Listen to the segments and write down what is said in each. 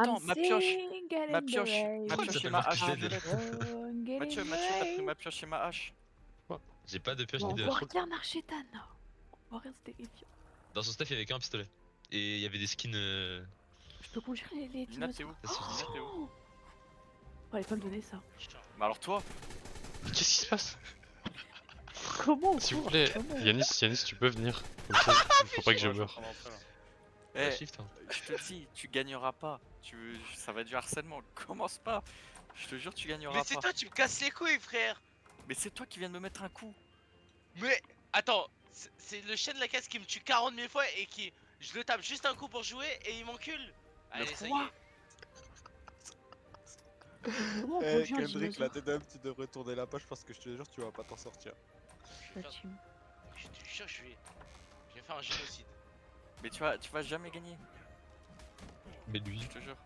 attends, ma pioche, single ma in the pioche, rain. ma Pourquoi tu pioche et t'appelles ma Marcus hache Dead? violette. Get in Mathieu, t'as pris rain. ma pioche et ma hache. J'ai pas de pioche Bon, ni on de voit hache. rien Archétan. On voit rien, c'est terrifiant. Dans son stuff, il y avait qu'un pistolet. Et il y avait des skins. Je peux conjurer les Lina, t'es où? dinosaures. Ça suffit. Lina, t'es où? Oh, fallait pas me donner ça. Bah alors toi? Qu'est-ce qui se passe? Comment on S'il vous court plaît, Comment Yanis, tu peux venir. Comme ça, il faut pas que je Ouais, je suis en meure. train d'entrer, là. Eh, Shift, hein. je te dis, tu gagneras pas. Ça va être du harcèlement. Commence pas. Je te jure, tu gagneras Mais c'est pas. toi, tu me casses les couilles, frère. Mais c'est toi qui viens de me mettre un coup. Mais attends, c'est le chien de la casse qui me tue 40 000 fois et qui. Je le tape juste un coup pour jouer et il m'encule. Allez, ça y quoi? est. Comment on Eh, conduit un Kendrick, la dinosaure? tête d'homme, tu devrais tourner la page parce que je te jure, tu vas pas t'en sortir. La team. Je te jure, je vais faire un génocide. Mais tu vas jamais gagner. Mais lui. Je te jure.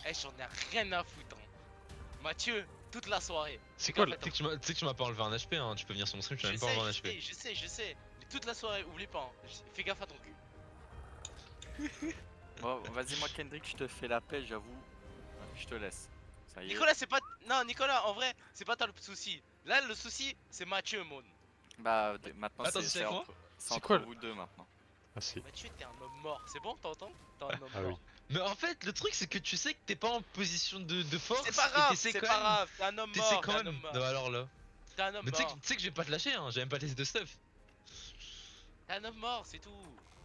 Eh, j'en ai rien à foutre. Hein. Mathieu, toute la soirée. C'est quoi là? Tu sais que tu m'as pas enlevé un HP, hein. Tu peux venir sur mon stream, tu m'as même pas enlevé un HP. Je sais. Mais toute la soirée, oublie pas. Hein. Fais gaffe à ton cul. Bon, vas-y, moi, Kendrick, je te fais la paix, j'avoue. Je te laisse. Ça y est. Nicolas, c'est pas. Non, Nicolas, en vrai, c'est pas toi le souci. Là, le souci, c'est Mathieu, mon. Bah, maintenant, Attends, c'est c'est avec moi c'est quoi, entre le- vous deux maintenant. Ah si. Mathieu, t'es un homme mort. C'est bon, t'entends? T'es un homme Ah oui. mort. Mais en fait, le truc, c'est que tu sais que t'es pas en position de force. C'est pas et grave, t'essaies c'est quand pas même- grave. T'es un homme T'essaies mort. quand T'es un même. homme mort. Non, alors là. T'es un homme Mais tu mort. sais que je vais pas te lâcher, hein. J'ai même pas laissé de stuff. T'es un homme mort, c'est tout.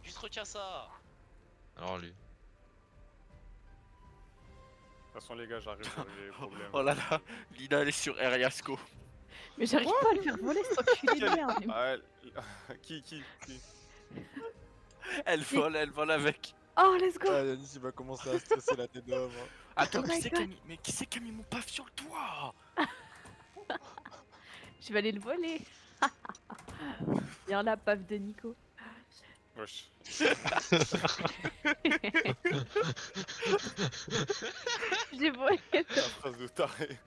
Juste retiens ça. Alors lui. De toute façon, les gars, j'arrive à régler les problèmes. Oh là là, Lina, elle est sur Eriasco. Mais j'arrive pas à le faire voler sans enculé de merde. il me- Ah, qui Elle vole avec. Oh, let's go. Ah, Yanis, il va commencer à stresser la tête d'homme. Hein. Attends, Oh my God. mais qui c'est qui a mis mon paf sur le toit? Je vais aller le voler. Viens là, paf de Nico. Wesh. J'ai volé. La phrase de taré.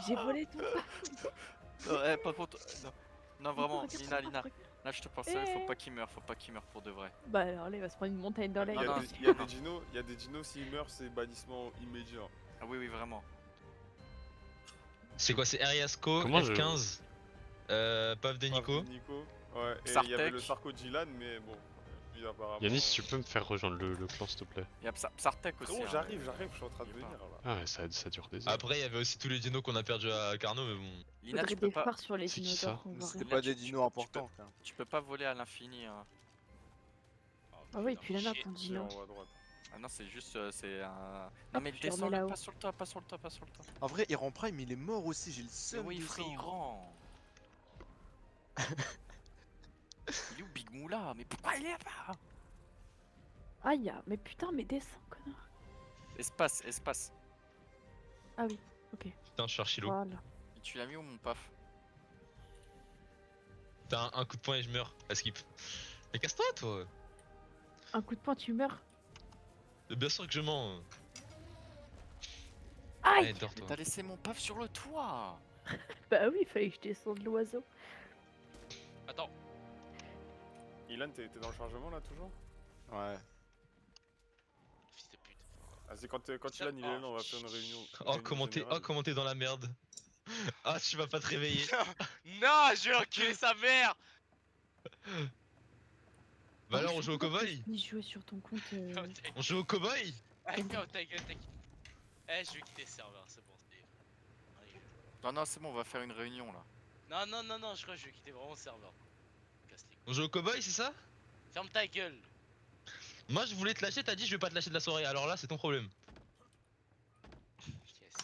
J'ai volé ton paf. Non, par contre, non vraiment, Regarde, Lina, regarde, Lina. regarde. Là, je te pense sérieux, Eh. faut pas qu'il meure pour de vrai. Bah alors là, il va se prendre une montagne dans la Il y a gueule. non, des- c'est- il y a des dinos, il y a des dinos, s'ils meurent, c'est bannissement immédiat. Ah oui, vraiment. C'est quoi? C'est Ariasco, Comment je- F15, Paf de Nico. Nico. Ouais, et il y Sartek. avait le Sarko Dylan, mais bon, lui apparemment. Yanis, tu peux me faire rejoindre le clan s'il te plaît? Il y a Psartek aussi. Oh, hein, j'arrive, mais- je suis en train de il est venir pas. là. Ah ouais, ça dure des heures. Après, il y avait aussi tous les dinos qu'on a perdus à Carnot, mais bon. Lina, Faudrait tu peux des pas, phares sur les C'est qui dinosaures ça qu'on Mais voit c'était rien. pas tu- des tu- dinos importants. Quand même. tu peux pas voler à l'infini. Hein. Ah oui, et puis là, Shit. ton C'est dino. en haut à droite. Ah non, c'est juste, c'est un. Non mais je le descends, remets là-haut. pas sur le toit, pas sur le toit, pas sur le toit. En vrai, Iran Prime, il est mort aussi, j'ai le Mais seum. oui, de frère, ça. il rend. Il est où Big Moula? Mais pourquoi il est là-bas? Aïe, mais putain, mais descends, connard. Espace, espace. Ah oui, ok. Putain, je suis archilo. Voilà. Et tu l'as mis où mon paf? T'as un coup de poing et je meurs. À skip. Mais casse-toi, toi. Un coup de poing, tu meurs. Bien sûr que je mens. Aïe. Allez, dors, Mais toi. t'as laissé mon paf sur le toit. Bah oui, il fallait que je descende l'oiseau. Attends. Ilan, t'es dans le chargement là toujours? Ouais. Fils de pute. Vas-y, quand Ilan il est là, on va faire une réunion. Oh, comment t'es dans la merde. Ah, tu vas pas te réveiller. Non, je vais enculer sa mère. Bah alors, on joue au cowboy. Ni jouer sur ton compte. On joue au cowboy. Allez, ta gueule. Eh, je vais quitter le serveur, c'est bon. Allez, Non, non, c'est bon, on va faire une réunion là. Non, je crois que je vais quitter vraiment le serveur. Casse les couilles. On joue au cowboy, c'est ça? Ferme ta gueule. Moi, je voulais te lâcher, t'as dit je vais pas te lâcher de la soirée. Alors là, c'est ton problème. Yes.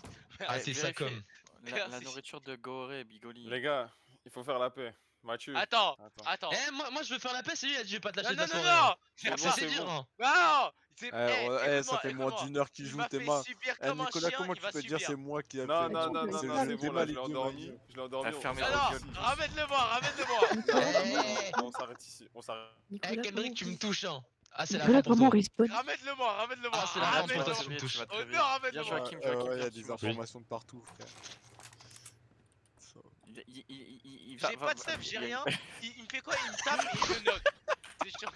Ah, c'est ça vérifiez. comme. La Merci. nourriture de Goré et Bigoli. Les gars, il faut faire la paix. Mathieu. Attends. Attends. Eh, moi, je veux faire la paix, c'est lui, il a dit je vais pas te lâcher Non, de la non, soirée. non. C'est C'est bon, assez c'est dur, bon. hein. Non. C'est. Ça fait moins d'une heure qu'il Il joue, m'a t'es fait mal. subir Eh comme un Nicolas, chien, comment il tu va peux dire subir. c'est moi qui a Non, fait non, non, c'est non, le- c'est t'es bon, là, mal, je l'ai il dit, endormi. vas-y. Je l'ai endormi. Ah, fermez on la s'arrête gueule. ici. Ramène-le-moi. On s'arrête ici. On s'arrête. Eh, Nicolas, Kendrick, tu me touches, hein. Ah, c'est la Nicolas, fin pour comment on toi. respawn? Ramène-le-moi. Ah, c'est la Ah, fin tu pour vas toi, très si tu me vite, touches. tu vas très Oh vite. non, ramène-le Bien moi. Joachim, Ouais, Joachim, il y a viens, des tu m'as- informations de partout, frère. J'ai pas de stuff, j'ai rien. Il me fait quoi? Il me tape et il me note. C'est chiant.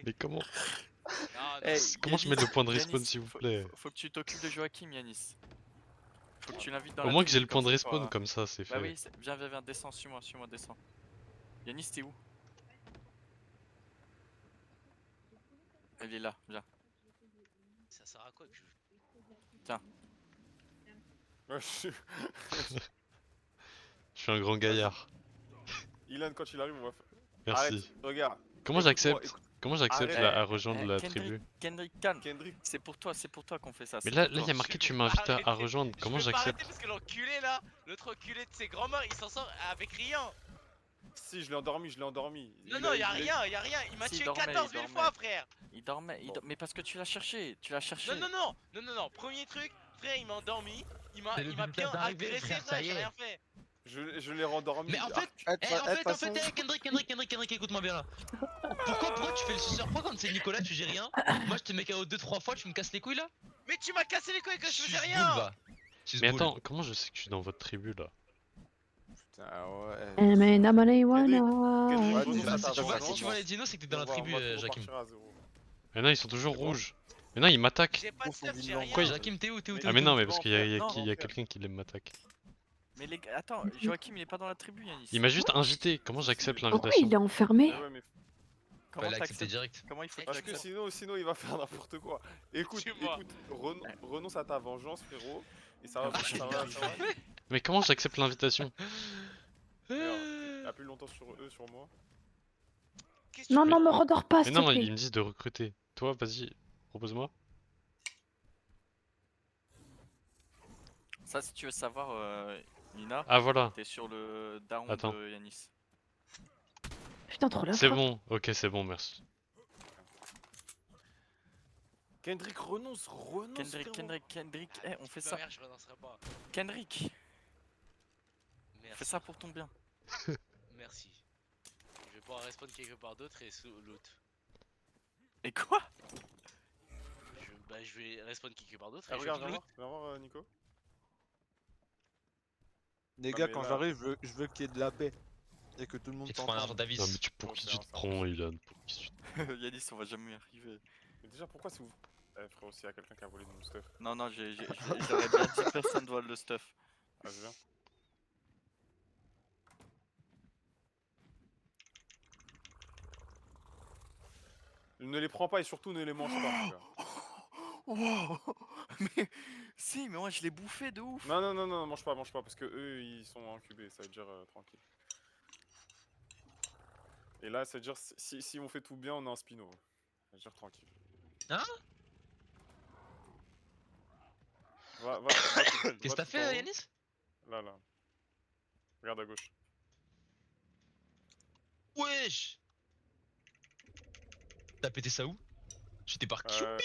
Mais comment Non, Eh, Comment je Yanis, mets le point de Yanis, respawn s'il vous faut- plaît Faut que tu t'occupes de Joachim, Yanis. Faut que tu l'invites dans Au la moins que j'ai tribu, le point de comme ça, respawn, toi. comme ça c'est Bah fait. oui, viens, viens, viens, descends, suis-moi, descends. Yanis, t'es où? Elle est là, viens. Ça sert à quoi que je... Ouais, je- Je suis un grand gaillard. Ilan, quand il arrive, on va faire. Merci. Arrête, regarde. Comment Écoute-moi, j'accepte écoute. Comment j'accepte Arrête. à rejoindre la tribu Kendrick, calme. Kendrick, C'est pour toi qu'on fait ça. Mais c'est là, pour là il y toi. a marqué Je tu vais m'invites pas à arrêter. rejoindre. Comment Je vais pas arrêter j'accepte parce que l'enculé là, l'autre enculé de ses grands-mères, il s'en sort avec rien. si, je l'ai endormi, je l'ai endormi. Non, non, y'a rien, y'a rien. Il m'a Si, tué il dormait, 14 il 000 dormait. fois, frère. Il dormait, Bon. mais parce que tu l'as cherché, Non, non, non, non, non, non. Premier truc, frère, il m'a endormi. Il m'a C'est le bien résultat d'arriver, agressé, frère, ça frère, y j'ai est. rien fait. Je l'ai rendormi. Mais en Ah, fait, Eh, Kendrick, écoute-moi bien là. Pourquoi tu fais le suceur? Pourquoi quand c'est Nicolas tu gères rien? Moi je te mets KO 2-3 fois, tu me casses les couilles là? Mais tu m'as cassé les couilles que je faisais Suce-boule, rien. va. Mais Suce-boule. attends, comment je sais que je suis dans votre tribu là Putain, ouais. Emena Kendrick, marijuana. Ouais, renonce bah, à si ta tu vois- vengeance. Si tu vois les dinos, c'est que t'es dans la On va- tribu, on va Jakim. repartir à zéro. Mais non, ils sont toujours C'est bon. rouges. Mais non, ils m'attaquent. J'ai pas de stuff, j'ai Profondément. rien. Quoi, Jakim, t'es où? Ah mais non, mais Non, parce qu'il y a, frère, il y a frère. quelqu'un qui m'attaque. Mais les gars, attends, Joachim il est pas dans la tribu, Yanis. Il m'a juste invité. Comment j'accepte Si. Pourquoi l'invitation il est enfermé? Mais ouais, mais Comment Fallait accepter t'acceptes? direct. Comment il faut que parce que t'acceptes? sinon il va faire n'importe quoi. Écoute, Dis-moi. renonce à ta vengeance, frérot. Et ça va, ça va. Mais comment j'accepte l'invitation Regarde, appuie longtemps sur eux, sur moi. Qu'est-ce que Non, tu non, fais me redors pas, Mais s'il te non, plaît. ils me disent de recruter. Toi, vas-y, propose-moi. Ça, si tu veux savoir, Nina, Ah voilà, t'es sur le daron Attends. de Yanis. Putain, trop la c'est frappe. bon. Ok, c'est bon, merci. Kendrick, renonce, Kendrick, eh, on fait Ma ça. mère, je renoncerai pas. Kendrick, fais Merci. ça pour ton bien. Merci. Je vais pouvoir respawn quelque part d'autre et sous l'autre. Et quoi? Je vais respawn quelque part d'autre Ah, et je regarde, vais viens loot. voir, Nico. Les Non, gars, mais quand là- j'arrive, je veux qu'il y ait de la paix. Et que tout le monde Il te prend un t'entende. argent d'avis. Non mais pour Bon, qui c'est tu un te sort. prends, Ilan? Pour qui tu te- Yanis, on va jamais y arriver. Mais déjà, pourquoi si vous. Eh, frérot, s'il y a quelqu'un qui a volé mon stuff. Non, non, j'aurais bien dit personne vole le stuff. Ah, je viens. Ne les prends pas et surtout ne les mange pas, mon gars. Oh, mais si, mais moi je l'ai bouffé de ouf. Non, non, non, non, mange pas, parce que eux ils sont incubés, ça veut dire tranquille. Et là, ça veut dire si on fait tout bien, on a un spino. Ça veut dire tranquille. Hein? Va, Qu'est-ce que t'as fait, Yanis? Là, là. Regarde à gauche. Wesh! T'as pété ça où? J'étais par Euh, QB!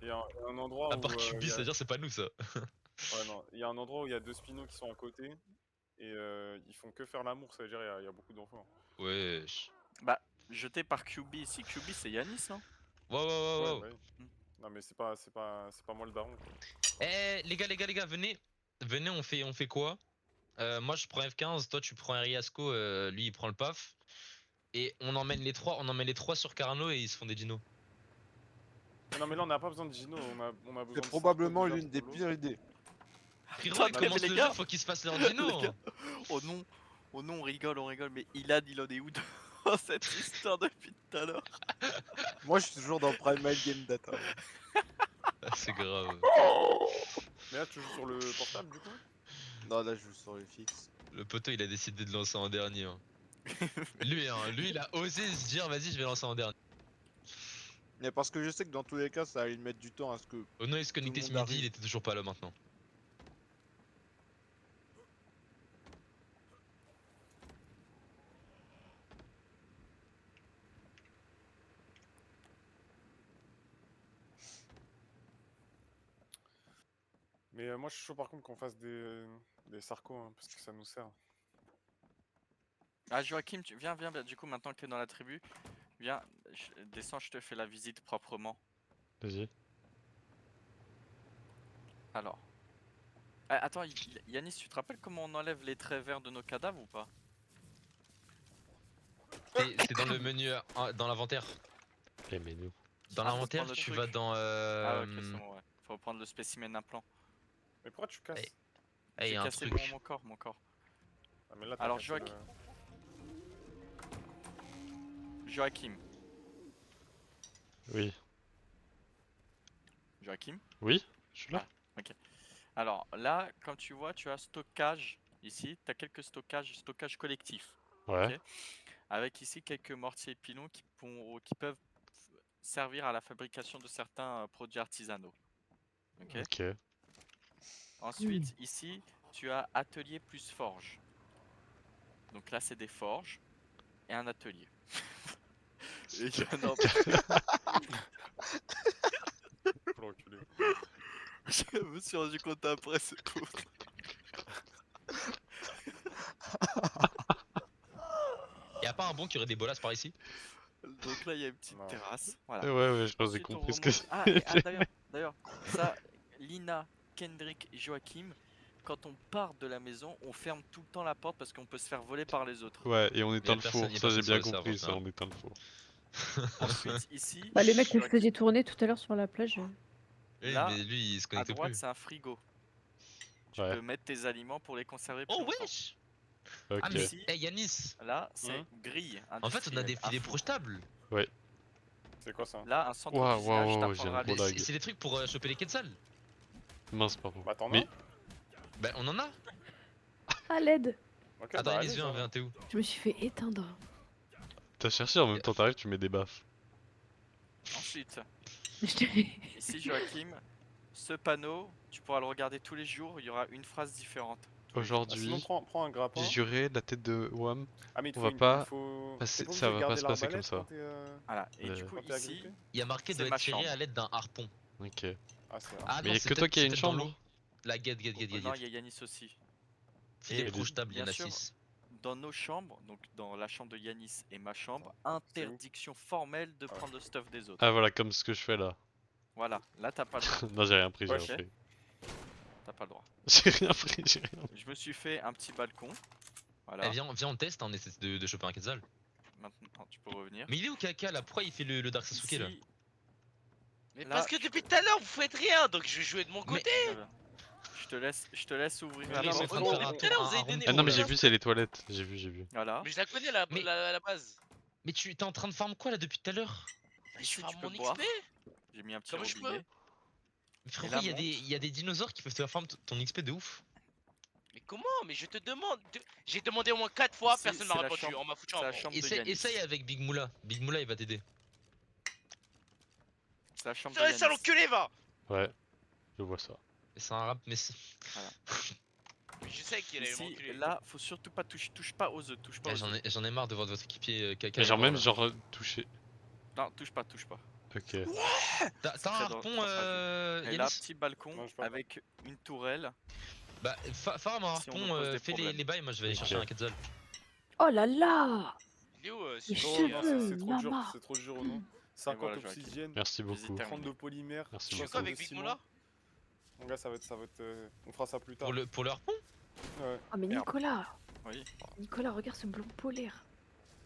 Il y a un endroit À part où. QB, c'est-à-dire c'est pas nous ça. Ouais, non, il y a un endroit où il y a deux spinos qui sont à côté. Et ils font que faire l'amour, ça veut dire il y a beaucoup d'enfants. Wesh. Bah, jeté par QB ici. QB c'est Yanis, non? Wow. Ouais. Non, mais c'est pas moi le daron. Quoi. Eh les gars, venez, on fait quoi? Moi je prends F15, toi tu prends Riasco, lui il prend le PAF. Et on emmène les trois sur Carno et ils se font des dinos. Non, mais là on n'a pas besoin de Gino, on a besoin de. C'est probablement Sarko, l'une des Solo. pires idées. Frérot, ils mais commencent les le gars- jeu, faut qu'ils se fassent leur dino. Les gars. Oh non, on rigole, mais il en est où dans cette histoire depuis tout à l'heure? Moi, je suis toujours dans Primal Game Data. Ah, c'est grave. Mais là tu joues sur le portable du coup? Non, là, je joue sur le fixe. Le poteau il a décidé de lancer en dernier. Hein. Lui il a osé se dire vas-y je vais lancer en dernier. Mais parce que je sais que dans tous les cas, ça allait mettre du temps à ce que. Ono est connecté Tout ce le monde midi, il arrive. était toujours pas là maintenant. Mais moi je suis chaud par contre qu'on fasse des Sarko hein, parce que ça nous sert. Ah Joachim, viens, bah, du coup maintenant que t'es dans la tribu, viens, descends, je te fais la visite proprement. Vas-y. Alors. Ah, attends, Yanis, tu te rappelles comment on enlève les traits verts de nos cadavres ou pas? C'est dans le menu, dans l'inventaire. Eh, mais nous. Dans Ah, faut l'inventaire, prendre le tu truc. vas dans. Ah, ok, c'est bon, ouais. Faut prendre le spécimen implant. Mais pourquoi tu casses? Eh, Eh, J'ai y a un cassé truc. mon corps, mon corps. Ah, mais là, t'as Alors, cassé Joachim. le- Joachim. Oui. Joachim. Oui, je suis là. Alors là, comme tu vois, tu as stockage ici. Tu as quelques stockage collectif. Ouais. ok. Avec ici quelques mortiers et pilons qui peuvent servir à la fabrication de certains produits artisanaux. Ok. Ok. Ensuite, ici, tu as atelier plus forge. Donc là, c'est des forges et un atelier. Et non, Faut l'enculer. je me suis rendu compte après, c'est pour. Y a pas un bon qui aurait des bolasses par ici? Donc là, il y a une petite Non. terrasse. Ouais, Voilà. ouais, je pense que j'ai Ensuite, on compris ce que remonte. Ah, c'était. d'ailleurs, ça, Lina, Kendrick et Joachim, quand on part de la maison, on ferme tout le temps la porte parce qu'on peut se faire voler par les autres. Ouais, et on éteint le personne- four. y a Ça, j'ai personne sur bien le serveur, compris, ça. ça, on éteint le four. Ensuite, ici, Bah, le mec que je Joachim, faisais tourner tout à l'heure sur la plage. Oui, Là, mais lui, il se à connecte droite, plus. c'est un frigo. Tu Ouais. peux mettre tes aliments pour les conserver plus Oh longtemps. wesh! Ah, mais. Ok. Ici, Eh, Yanis! là, c'est Hein grille En fait, on a des industrielle, un filets four. projetables. C'est quoi ça? Là, un centre Waouh, cuisinage, waouh, j'ai t'apprendras un à gros Mais laisser. lag. c'est des trucs pour choper les quetzals. Mince, pardon. Bah, t'en as? Mais Bah, on en a. Ah, l'aide. Ok, Attends, bah, Yanis, allez, viens, ça. viens, t'es où? Je me suis fait éteindre. t'as cherché en même temps, t'arrives, tu mets des baffes. Ensuite, Je te- ici, Joachim, ce panneau, tu pourras le regarder tous les jours, il y aura une phrase différente. tous les jours. Ah, sinon, Aujourd'hui, prends un grappin. j'ai juré la tête de Wam. Ah, mais il te On faut va une. pas Il faut... passer- T'es pas ça obligé de va pas garder se passer comme l'arbalète ça. quand t'es. Voilà, et du coup, Quand t'es ici, agrippé? Il y a marqué C'est doit ma être tiré à chambre. l'aide d'un harpon. Ok. Ah, c'est vrai. Ah Mais non, y a c'est que toi peut-être qui a c'est une peut-être dans chambre. l'eau. La guette. non, il y a Yanis aussi. Filet Et projetable, il y en bien a sûr, 6. dans nos chambres, donc dans la chambre de Yanis et ma chambre, Attends, c'est où? interdiction formelle de Ah ouais. prendre le stuff des autres. Ah, voilà, comme ce que je fais là. Voilà, là t'as pas le droit. Non, j'ai rien pris, j'ai Ouais, rien ok. pris. T'as pas le droit. J'ai rien pris, j'ai rien pris. Je me suis fait un petit balcon. Voilà. Eh, viens, on teste, on essaie de choper un quetzal. Maintenant, tu peux revenir. Mais il est où Kaka là? Pourquoi il fait le Dark Sasuke là? Ici, Mais là, parce que tu depuis peux- tout à l'heure, vous faites rien, donc je vais jouer de mon Mais- côté. Voilà. Je te laisse ouvrir Mais la Mais ils non, sont en porte. train de faire un Depuis tout à l'heure, vous avez round donné Ah non, mais là. j'ai vu, c'est les toilettes. J'ai vu. Voilà. Mais je la connais Mais- la base. Mais tu t'es en train de farm quoi là depuis tout à l'heure? Bah, je Ici, farme tu peux mon boire. XP. J'ai mis un petit Comment je peux robinet. Mais frérot, là, il y a des dinosaures qui peuvent te farm ton XP de ouf. Mais comment? Mais je te demande. J'ai demandé au moins 4 fois, Ici, personne m'a c'est la répondu. chambre- On m'a foutu c'est en la mort. chambre de Yanis. Essaye avec Big Moula. Big Moula il va t'aider. C'est la chambre de Sors ça Yanis. l'enculé, va. Ouais, je vois ça. Mais c'est un rap, mais c'est. Mais je sais qu'il allait Ici, m'enculer. là, faut surtout pas touche pas aux œufs, touche pas Eh, aux œufs. j'en ai marre de voir votre équipier Kaka. Mais genre, là-bas, même, là. genre, touché. Non, touche pas. Ok. C'est T'as un très harpon, très fragile. Et là, Yanis? petit balcon Non, j'ai pas avec une tourelle. Bah, farm un Si on harpon, nous pose des fais problèmes. les bails, moi je vais aller Ok. chercher un quetzal. Oh là là. Il est où Les celui-là Oh, non, cheveux, c'est trop dur, Lama. c'est trop dur, non? 50 voilà, Joachim. obsidienne, Merci beaucoup. terminé. 30 de polymère. Merci Tu fais beaucoup. quoi 60 avec de Big ciment. Moula? Mon gars, ça va être. On fera ça plus tard. Pour le harpon? Ouais. Ah mais Merde. Nicolas. Oui. Nicolas, regarde ce blond polaire.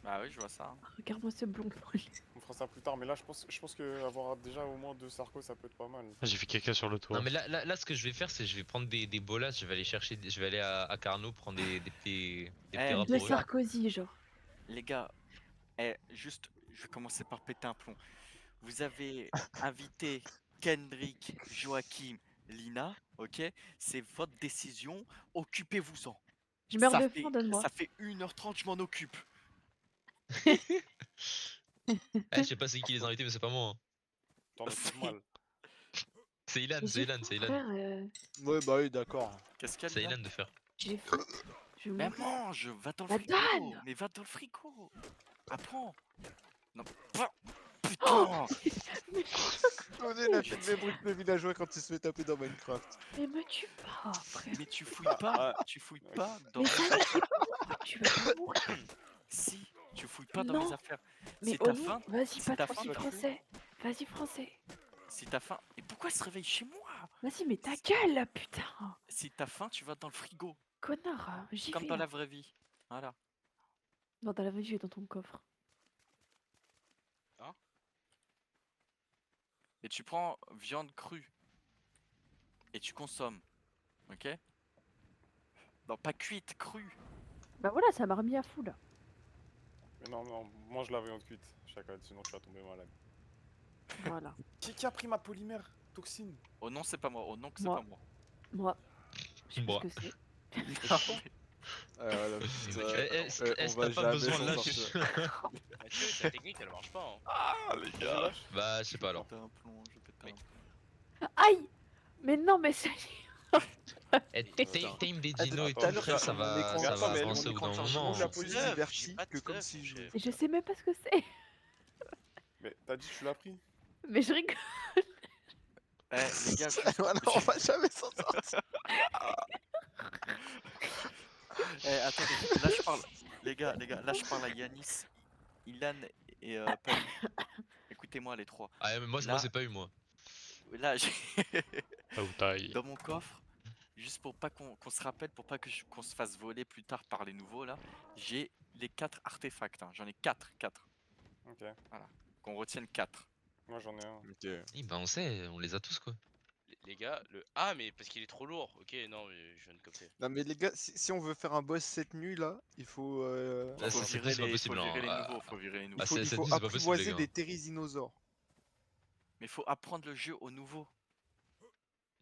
Bah oui, je vois ça. hein. Regarde-moi ce blond polaire. On fera ça plus tard, mais là, je pense que avoir déjà au moins 2 sarcos, ça peut être pas mal. Ah, j'ai fait caca sur le toit. Non mais là ce que je vais faire c'est je vais prendre des bolas, je vais aller chercher, je vais aller à Carnot prendre des petits rats De pour eux. Sarkozy, genre. Les gars, juste, je vais commencer par péter un plomb. Vous avez invité Kendrick, Joachim, Lina, ok? C'est votre décision, occupez-vous-en. Je meurs Ça de fait- faim, donne-moi. Ça fait 1h30, je m'en occupe. Je sais pas c'est qui les a invités mais c'est pas moi. Hein. T'en as plus mal. C'est Ilan, Mais c'est j'ai Ilan, faim, c'est Ilan. frère, Ouais, bah oui, d'accord. Qu'est-ce qu'il y a C'est Lina Ilan de faire. j'ai faim. Je vais Mais mourir. mange, va dans le La frigo. dalle. Mais va dans le frigo. Apprends. Non, pas. Putain. Connais la fille des bruits de villageois quand il se fait taper dans Minecraft. Mais me tue pas, frère. Mais tu fouilles pas, tu fouilles pas dans Mais mes ça affaires. Tu vas pas mourir. Si, tu fouilles pas dans Non. mes affaires. Mais Si t'as Oni, faim, vas-y, si pas t'as trop faim, si tu vas français. Vas-y, français. Si t'as faim, et pourquoi elle se réveille chez moi? Vas-y, mais ta gueule, là, putain. Si t'as faim, tu vas dans le frigo, Connard, j'y comme vais. dans Hein. la vraie vie. Voilà. Non, dans la vie, je vais dans ton coffre. et tu prends viande crue et tu consommes, ok? Non, pas cuite, crue. Bah voilà, ça m'a remis à fou là. Mais non, non, mange la viande cuite, Chacal, sinon tu vas tomber malade. Voilà. Qui a pris ma polymère toxine? Oh non, c'est pas moi. Oh non, que c'est Moi. pas moi. Moi, je sais pas Moi. ce que c'est. Voilà, putain. Est-ce on va t'as pas jamais besoin s'en là sortir. Mathieu, ta technique elle marche pas. Hein. Ah, les gars. Bah, je sais pas alors. Péter un plomb, je pète un Mais- plomb. Aïe. Mais non, mais c'est... Eh, Tame des Attends, Dino et tout à tout, l'heure, frère, sur ça mon va, écran- ça Attends, va mais avancer au bout d'un chargement moment. de la Hein. police J'ai divertie pas de que comme stuff, si je... Je sais même pas ce que c'est. Mais t'as dit que tu l'as pris? Mais je rigole. Eh, les gars, Voilà, on va jamais s'en sortir. attendez, là je parle. Les gars, là je parle à Yanis, Ilan et Pam. Écoutez-moi les trois. Ah, mais moi Là- c'est pas eu moi. Là, j'ai Ah ou taille. dans mon coffre, juste pour pas qu'on se rappelle, pour pas qu'on se fasse voler plus tard par les nouveaux là, j'ai les 4 artefacts. Hein. J'en ai 4. Ok, Qu'on retienne 4. moi j'en ai un. Ok. Eh bah, on sait, on les a tous quoi. Les gars, le. Ah, mais parce qu'il est trop lourd. Ok, non, mais je viens de capter. Non mais les gars, si on veut faire un boss cette nuit là, il faut... Là, Faut c'est virer pas les, possible, faut virer hein. les Ah, nouveaux, faut virer les nouveaux. Ah, il faut, c'est- il cette faut nuit, c'est pas possible, les apprivoiser gars. des thérisinosaures. Mais faut apprendre le jeu aux nouveaux.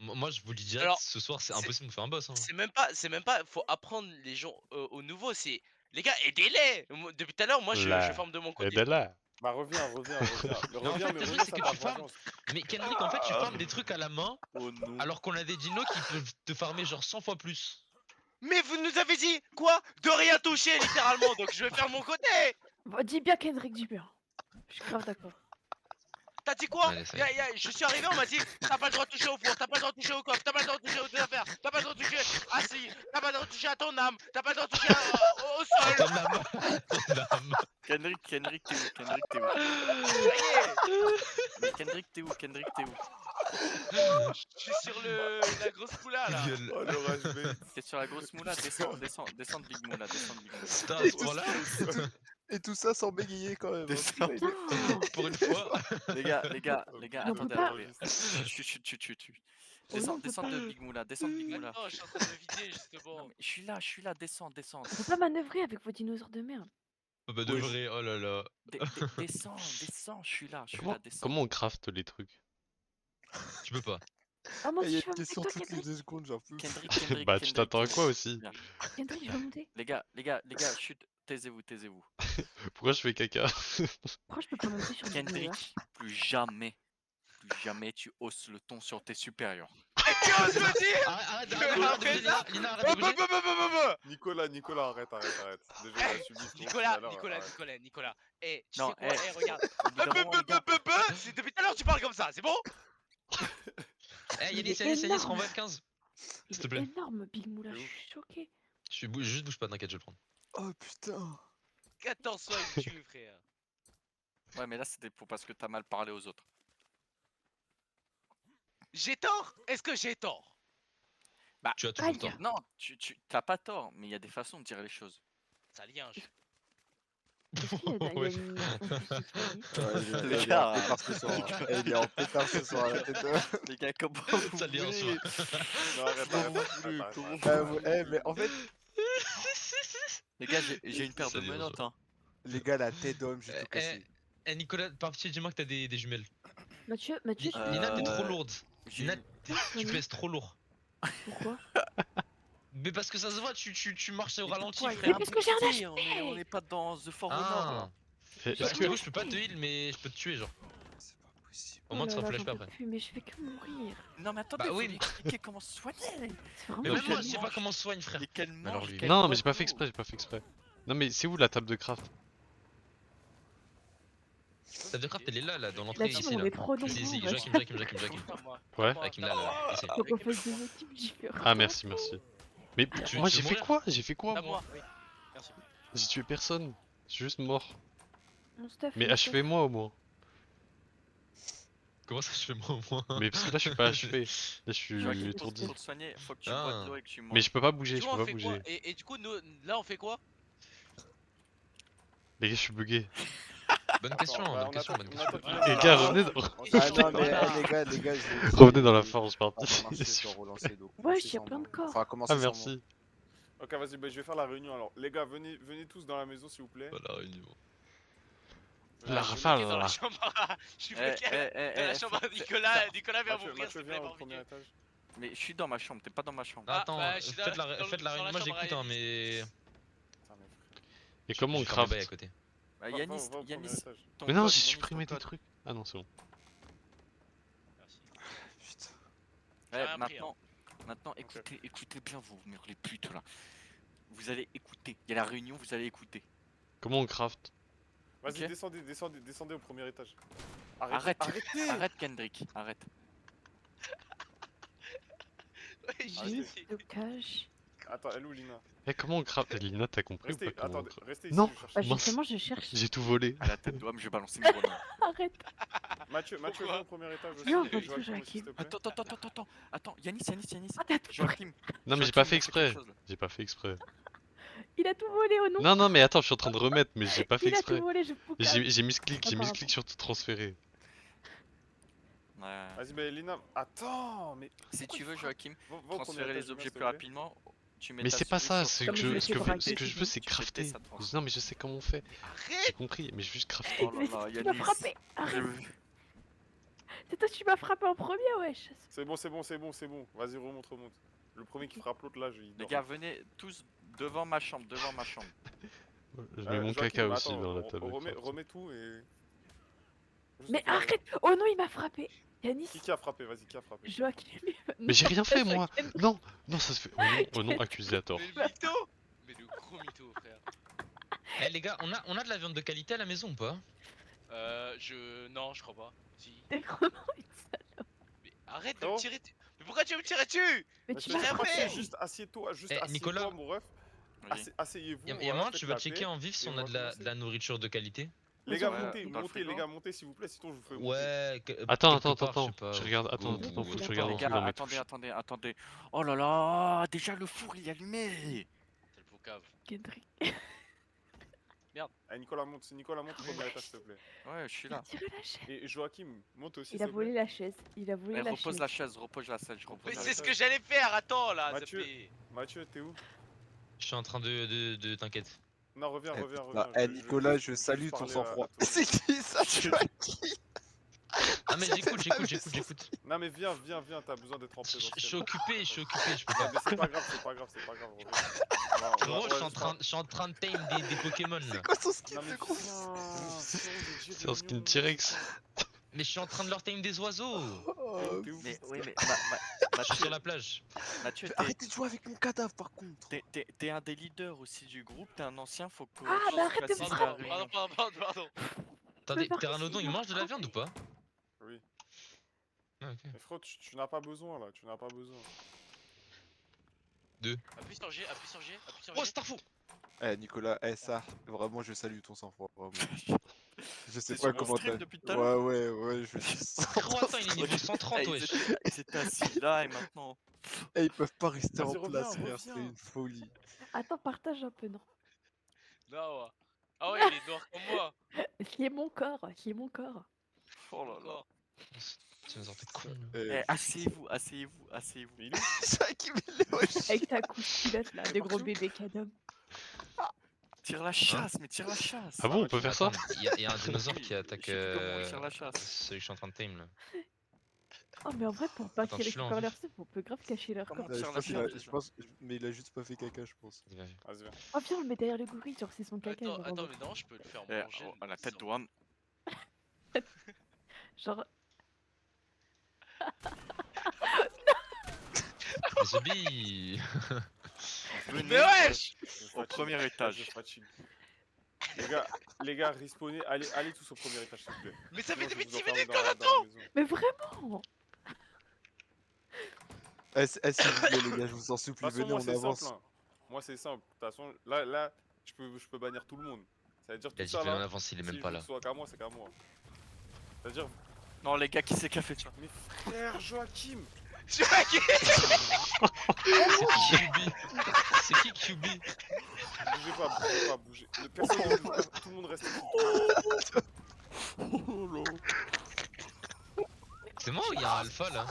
Moi je vous le dis direct, Alors, ce soir c'est c'est- impossible de faire un boss. Hein. C'est même pas. Faut apprendre les gens au nouveau. C'est. Les gars, aidez-les! Depuis tout à l'heure, moi je Là. forme de mon Et côté. de là. Bah reviens. en Reviens, fait, mais le reviens truc, c'est ça que ta tu farmes- vengeance. Mais Kendrick, en fait, tu farmes des trucs à la main, Oh non. alors qu'on a des dinos qui peuvent te farmer genre 100 fois plus. Mais vous nous avez dit quoi? De rien toucher littéralement, donc je vais faire de mon côté! Bon, dis bien Kendrick, dis bien. Je suis grave d'accord. T'as dit quoi? Allez, ça y est. Je suis arrivé, on m'a dit t'as pas le droit de toucher au four, t'as pas le droit de toucher au coffre, t'as pas le droit de toucher aux affaires, t'as pas le droit de toucher à si, t'as pas le droit de toucher à ton âme, t'as pas le droit de toucher au sol. Ton âme, ton âme. Kendrick, t'es où? Kendrick, t'es où? Ça y est, Mais Kendrick, t'es où? Kendrick, t'es où? je suis sur la grosse poula là. Gueule. Oh le rage bait. T'es sur la grosse moula? Descends de Big Moula, descends de Big Moula. Putain, à ce point-là, Et tout ça sans bégayer quand même. hein. Descends. Putain. pour une fois. Les gars, Mais on peut attendez, pas- attendez. Chut. Oui, on peut Descends pas. de Big Moula, descends de Big Moula. Attends, je suis en train de me vider Non, justement. mais je suis là, descends. On peut pas manœuvrer avec vos dinosaures de merde. Bah de vrai, oh là là. Descends, je suis là, descends. Comment on craft les trucs? Tu peux pas. Ah, moi Il y aussi, a je une vais monter question avec toi, toutes les Kendrick. 2 secondes, j'en peux plus. Kendrick, Bah tu t'attends à quoi aussi? Bien. Kendrick, je vais monter. Les gars, chut, taisez-vous. Pourquoi je fais caca? Pourquoi je peux pas monter sur le dinosaure? Kendrick, plus jamais tu hausses le ton sur tes supérieurs. Et tu oses me dire? Arrête de Arrête bouger, ça. Lina, arrête de bouger. Nicolas, arrête. Déjà, il a subi ce tour tout à l'heure, Nicolas. Eh, tu Non, sais quoi? Eh, regarde. Au bout d'un moment, les gars, C'est depuis tout à l'heure tu parles comme ça, c'est bon? Eh, Il Yanis, est Yanis, énorme. renvoie le 15. Il S'il te est plaît. énorme, Big Moula, De je ouf. suis choqué. Juste bouge pas, t'inquiète, je vais le prendre. Oh putain. 14 fois il me tue, frère. ouais, mais là c'était parce que t'as mal parlé aux autres. J'ai tort? Est-ce que j'ai tort? Tu as toujours Aïe. tort. Non, tu t'as pas tort, mais il y a des façons de dire les choses. Ça linge. Est-ce qu'il y a il y a Ouais. une mention spécifique? Ouais, Les il est gars, en pétard ce soir. hein. Il est en pétard ce soir, la tête. Les gars, comment vous Ça l'est en voulez soi. Non, arrête. Mais en fait, Les gars, j'ai une paire Ça de l'est en menottes, soi. hein. les gars, la tête d'homme, j'ai tout Eh, cassé. Eh Nicolas, par pitié, dis-moi que t'as des jumelles. Mathieu, Lina, t'es trop Euh, lourde. J'ai Lina, une- tu pèses trop lourd. pourquoi? Mais parce que ça se voit, tu marches au Mais ralenti, pourquoi il frère. fait parce que j'ai un booster, on est pas dans The For Honor, Ah. là. Et- Parce que du coup, je peux pas te heal, mais je peux te tuer, genre. C'est pas possible. Au moins, tu Oh seras là là, flash j'en pas peux après. plus, mais je fais que mourir. Non, mais attendez, Bah faut oui, lui mais- expliquer comment se soigner. C'est Mais vraiment même moi, quel je sais pas manche. comment on se soigne, frère. Et quel Alors manche, lui- quel Non, mais j'ai pas poids fait exprès, j'ai pas fait exprès. Non mais c'est où la table de craft? Ta de craft, elle est là, dans l'entrée, La team, ici, on là. est trop nombreux. Ici, on va Joachim. Ouais. Ah, qui me l'a là, ici. Faut qu'on fasse des équipes différentes. Ah merci. Mais Tu- moi tu j'ai veux fait mourir quoi? J'ai fait quoi À moi? moi, oui. Merci. J'ai tué personne. Je suis juste mort. Mon stuff, Mais mon stuff. achevez-moi au moins. Comment ça, je fais moi au moins? Mais parce que là je suis pas achevé. Là je suis Joachim, étourdi. pour te soigner, faut que tu Ah. bois de l'eau et que tu manges. Mais je peux pas bouger, Du je coup, peux on pas fait quoi? bouger. Et du coup, nous, là, on fait quoi? Les gars, je suis bugué. Bonne question, Attends, bonne question, bonne question. Les gars, revenez dans... Ah non, mais les gars, Revenez dans la force, On pardon. va marcher, je dois relancer, donc Ouais, commencez y a sans plein moi. de corps. Enfin, commencez Ah sans merci. Ok, vas-y, bah, je vais faire la réunion alors. Les gars, venez tous dans la maison s'il vous plaît. Voilà, réunion. La Venez- rafale, Dans la là. chambre à... Je suis bloqué dans la chambre à fais- Nicolas. Nicolas vient Mathieu, m'ouvrir, Mathieu, s'il te plaît, viens au barbecue. premier étage. Mais je suis dans ma chambre, t'es pas dans ma chambre. Ah, Attends, bah, je suis faites la dans réunion, la moi chambre j'écoute, à hein, mais. Putain, mais frère. Et comment on Je vais faire mes bails à craft? côté. Bah, Va- Yanis, va au premier Yanis, étage. ton Mais non, code, j'ai Yanis, supprimé ton des code. trucs. Ah non, c'est bon. Merci. Putain. J'ai Ouais, rien pris, hein. maintenant, écoutez bien vous, merde les putes là. Vous allez écouter. Il y a la réunion, vous allez écouter. Comment on craft? Vas-y, Ok. descendez au premier étage. Arrête, Arrêtez. arrête Kendrick, arrête. Ouais, j'ai Arrêtez. dit. Stockage. Attends, elle est où Lina? Eh, comment on craft? Lina, t'as compris ou Restez, pas comment on attendez, craft? restez ici, Non. je vais chercher. Bah, Mince. justement, je cherche. J'ai tout volé. À la tête d'homme, je vais balancer une grenade. Arrête. Mathieu, Pourquoi viens au premier étage aussi. Non, et pas du tout, Joachim Joachim. aussi, s'il te plaît. Attends, Yanis. Ah, t'as tout volé. Joachim. Non, mais j'ai Joachim, pas fait on fait quelque exprès. chose, là. J'ai pas fait exprès. Il a tout volé au nom. Non, non, mais attends, je suis en train de remettre, mais j'ai pas fait Il a tout exprès. volé, je fous. J'ai mis ce clic, j'ai mis ce Apparemment. clic sur tout transférer. Ouais. Vas-y, bah Lina, attends, mais Si tu veux, Joachim, va au premier transférer étage, les Lina, objets s'il te plus plaît. rapidement. Tu mets Mais ta c'est pas souris ça, sur c'est ton Comme que je je, l'ai ce fait que, braquer, ce que je veux, c'est tu fais crafter. ça devant. Non, mais je sais comment on fait. J'ai Arrête. compris, mais je veux juste crafter. Oh là Mais là, tu m'as Yanis. frappé. Arrête. Je- C'est toi qui m'as frappé en premier, wesh. C'est bon. Vas-y, remonte. Le premier qui frappe l'autre là, il Les dort. gars, venez tous devant ma chambre, Je mets mon Joachim, caca mais aussi attends, dans la table. remets tout et. Juste Mais faire- arrête. Oh non, il m'a frappé. Yanis. Qui a frappé? Vas-y, qui a frappé? Joachim. Mais j'ai rien fait, moi. Non, non, ça se fait. Oh non, accusé à tort. Mais le mytho. Mais le gros mytho, frère. Eh les gars, on a de la viande de qualité à la maison ou pas? Non, je crois pas. Si. T'es vraiment une salope. Mais arrête de Oh. me tirer dessus. Mais pourquoi tu veux me tirer dessus? Mais Bah, tu je te m'as rien dis, frappé. fait. Juste assieds-toi, Eh, Nicolas. mon ref. Oui. Asseyez-vous. Y'a voilà, moyen, faites tu vas la checker paix. en vif si et on on a va de commencer. la nourriture de qualité? Les gars, Ouais, montez, dans le frigo. les gars, montez s'il vous plaît, sinon je vous fais monter. Ouais. Attends, quelque part, attends. je sais pas, Je regarde, au attends, frigo faut que je ou- regarde Les un truc gars, dans mes touches. attendez. Oh là là, déjà le four il est allumé. C'est le faux cave. Kendrick. Eh, Nicolas, monte au premier étage, s'il te plaît. Ouais, je suis Il a là. tiré la chaise. Et Joachim, monte aussi, Il a s'il te volé plaît. la chaise. Il a volé Eh, la repose chaise. la chaise, repose la chaise, je repose Mais la c'est chaise. ce que j'allais faire, attends là, Mathieu. Zappé. Mathieu, t'es où? Je suis en train de t'inquiète. Non, reviens. Nicolas, je salue ton sang-froid. C'est qui ça, Joachim? Ah mais j'écoute. Non, mais viens, t'as besoin d'être en Je présentiel. suis occupé, je peux Ouais, pas. mais c'est pas grave, reviens. Gros, je suis en train de tame des Pokémon là. Quoi son skin Non, mais de gros? C'est un skin T-Rex. Mais je suis en train de leur tame des oiseaux. Oh, T'es où? Mais oui, mais Je suis sur la plage. Mathieu, Arrêtez de jouer avec mon cadavre par contre. t'es un des leaders aussi du groupe, t'es un ancien, faut que Ah, tu mais arrête de me fasses la frapper. réunion. Pardon. Attendez, faire Pteranodon il sinon. mange de la viande ou pas? Oui. Ah, ok. Mais frérot, tu n'as pas besoin là, tu n'as pas besoin. Appuie sur G. Oh Starfou! Eh Nicolas, ça, vraiment je salue ton sang-froid, vraiment. Je sais T'es pas sur mon comment stream t'as. depuis tout à l'heure. Ouais, je Gros attends, il est niveau 130 Eh, wesh. ils étaient assis là et maintenant. Eh, ils peuvent pas rester en Vas-y, place, reviens, frère, c'est reviens. une folie. Attends, partage un peu, non. Non, ouais. Ah ouais, il est noir comme moi. Qui est mon corps. Oh là là. Encore. Tu nous en fais con. Eh, asseyez-vous. Mais il est où? Ça qui met wesh. Avec ta couche culotte là, de gros partout. bébé cadeau. Tire la chasse, mais tire la chasse. Ah bon, on peut faire ça? Attends, il y a un dinosaure qui attaque Je sais plus comment on tire la chasse. celui que je suis en train de tame là. Oh, mais en vrai, pour pas Attends, qu'ils je suis là en récupèrent vif. leur soupe, on peut grave cacher leur Comment corps. on tire la chasse Je pense, mais il a juste pas fait caca, je pense. Vas-y, vas-y. Vas-y, viens. Oh, viens, on le met derrière le gorille, genre c'est son caca. Attends, genre, attends, mais non, je peux le faire Eh, manger. à la tête sans- d'Ouam. genre, Mais Zombie! Mais wesh! Au premier étage. Je fatigue. Les gars, respawnez, allez tous au premier étage s'il vous plaît. Mais ça fait Sinon, je depuis vous 10 enferme minutes dans qu'on la attend! maison. mais vraiment. S'il vous plaît, les gars, je vous en supplie, De toute façon, venez, moi on c'est avance. simple. Hein. Moi c'est simple. De toute façon, là, je peux bannir tout le monde. Ça veut dire Il a tout dit ça venez en là. avance, il est Si même je pas veux là. que ce soit qu'à moi, c'est qu'à moi. C'est-à-dire, Non, les gars, qui c'est qui a fait ça? mais frère Joachim, Je suis hacké. C'est qui QB? bougez pas. Personne ne bouge, tout le monde reste ici. Oh là. C'est moi ou il y a un alpha là?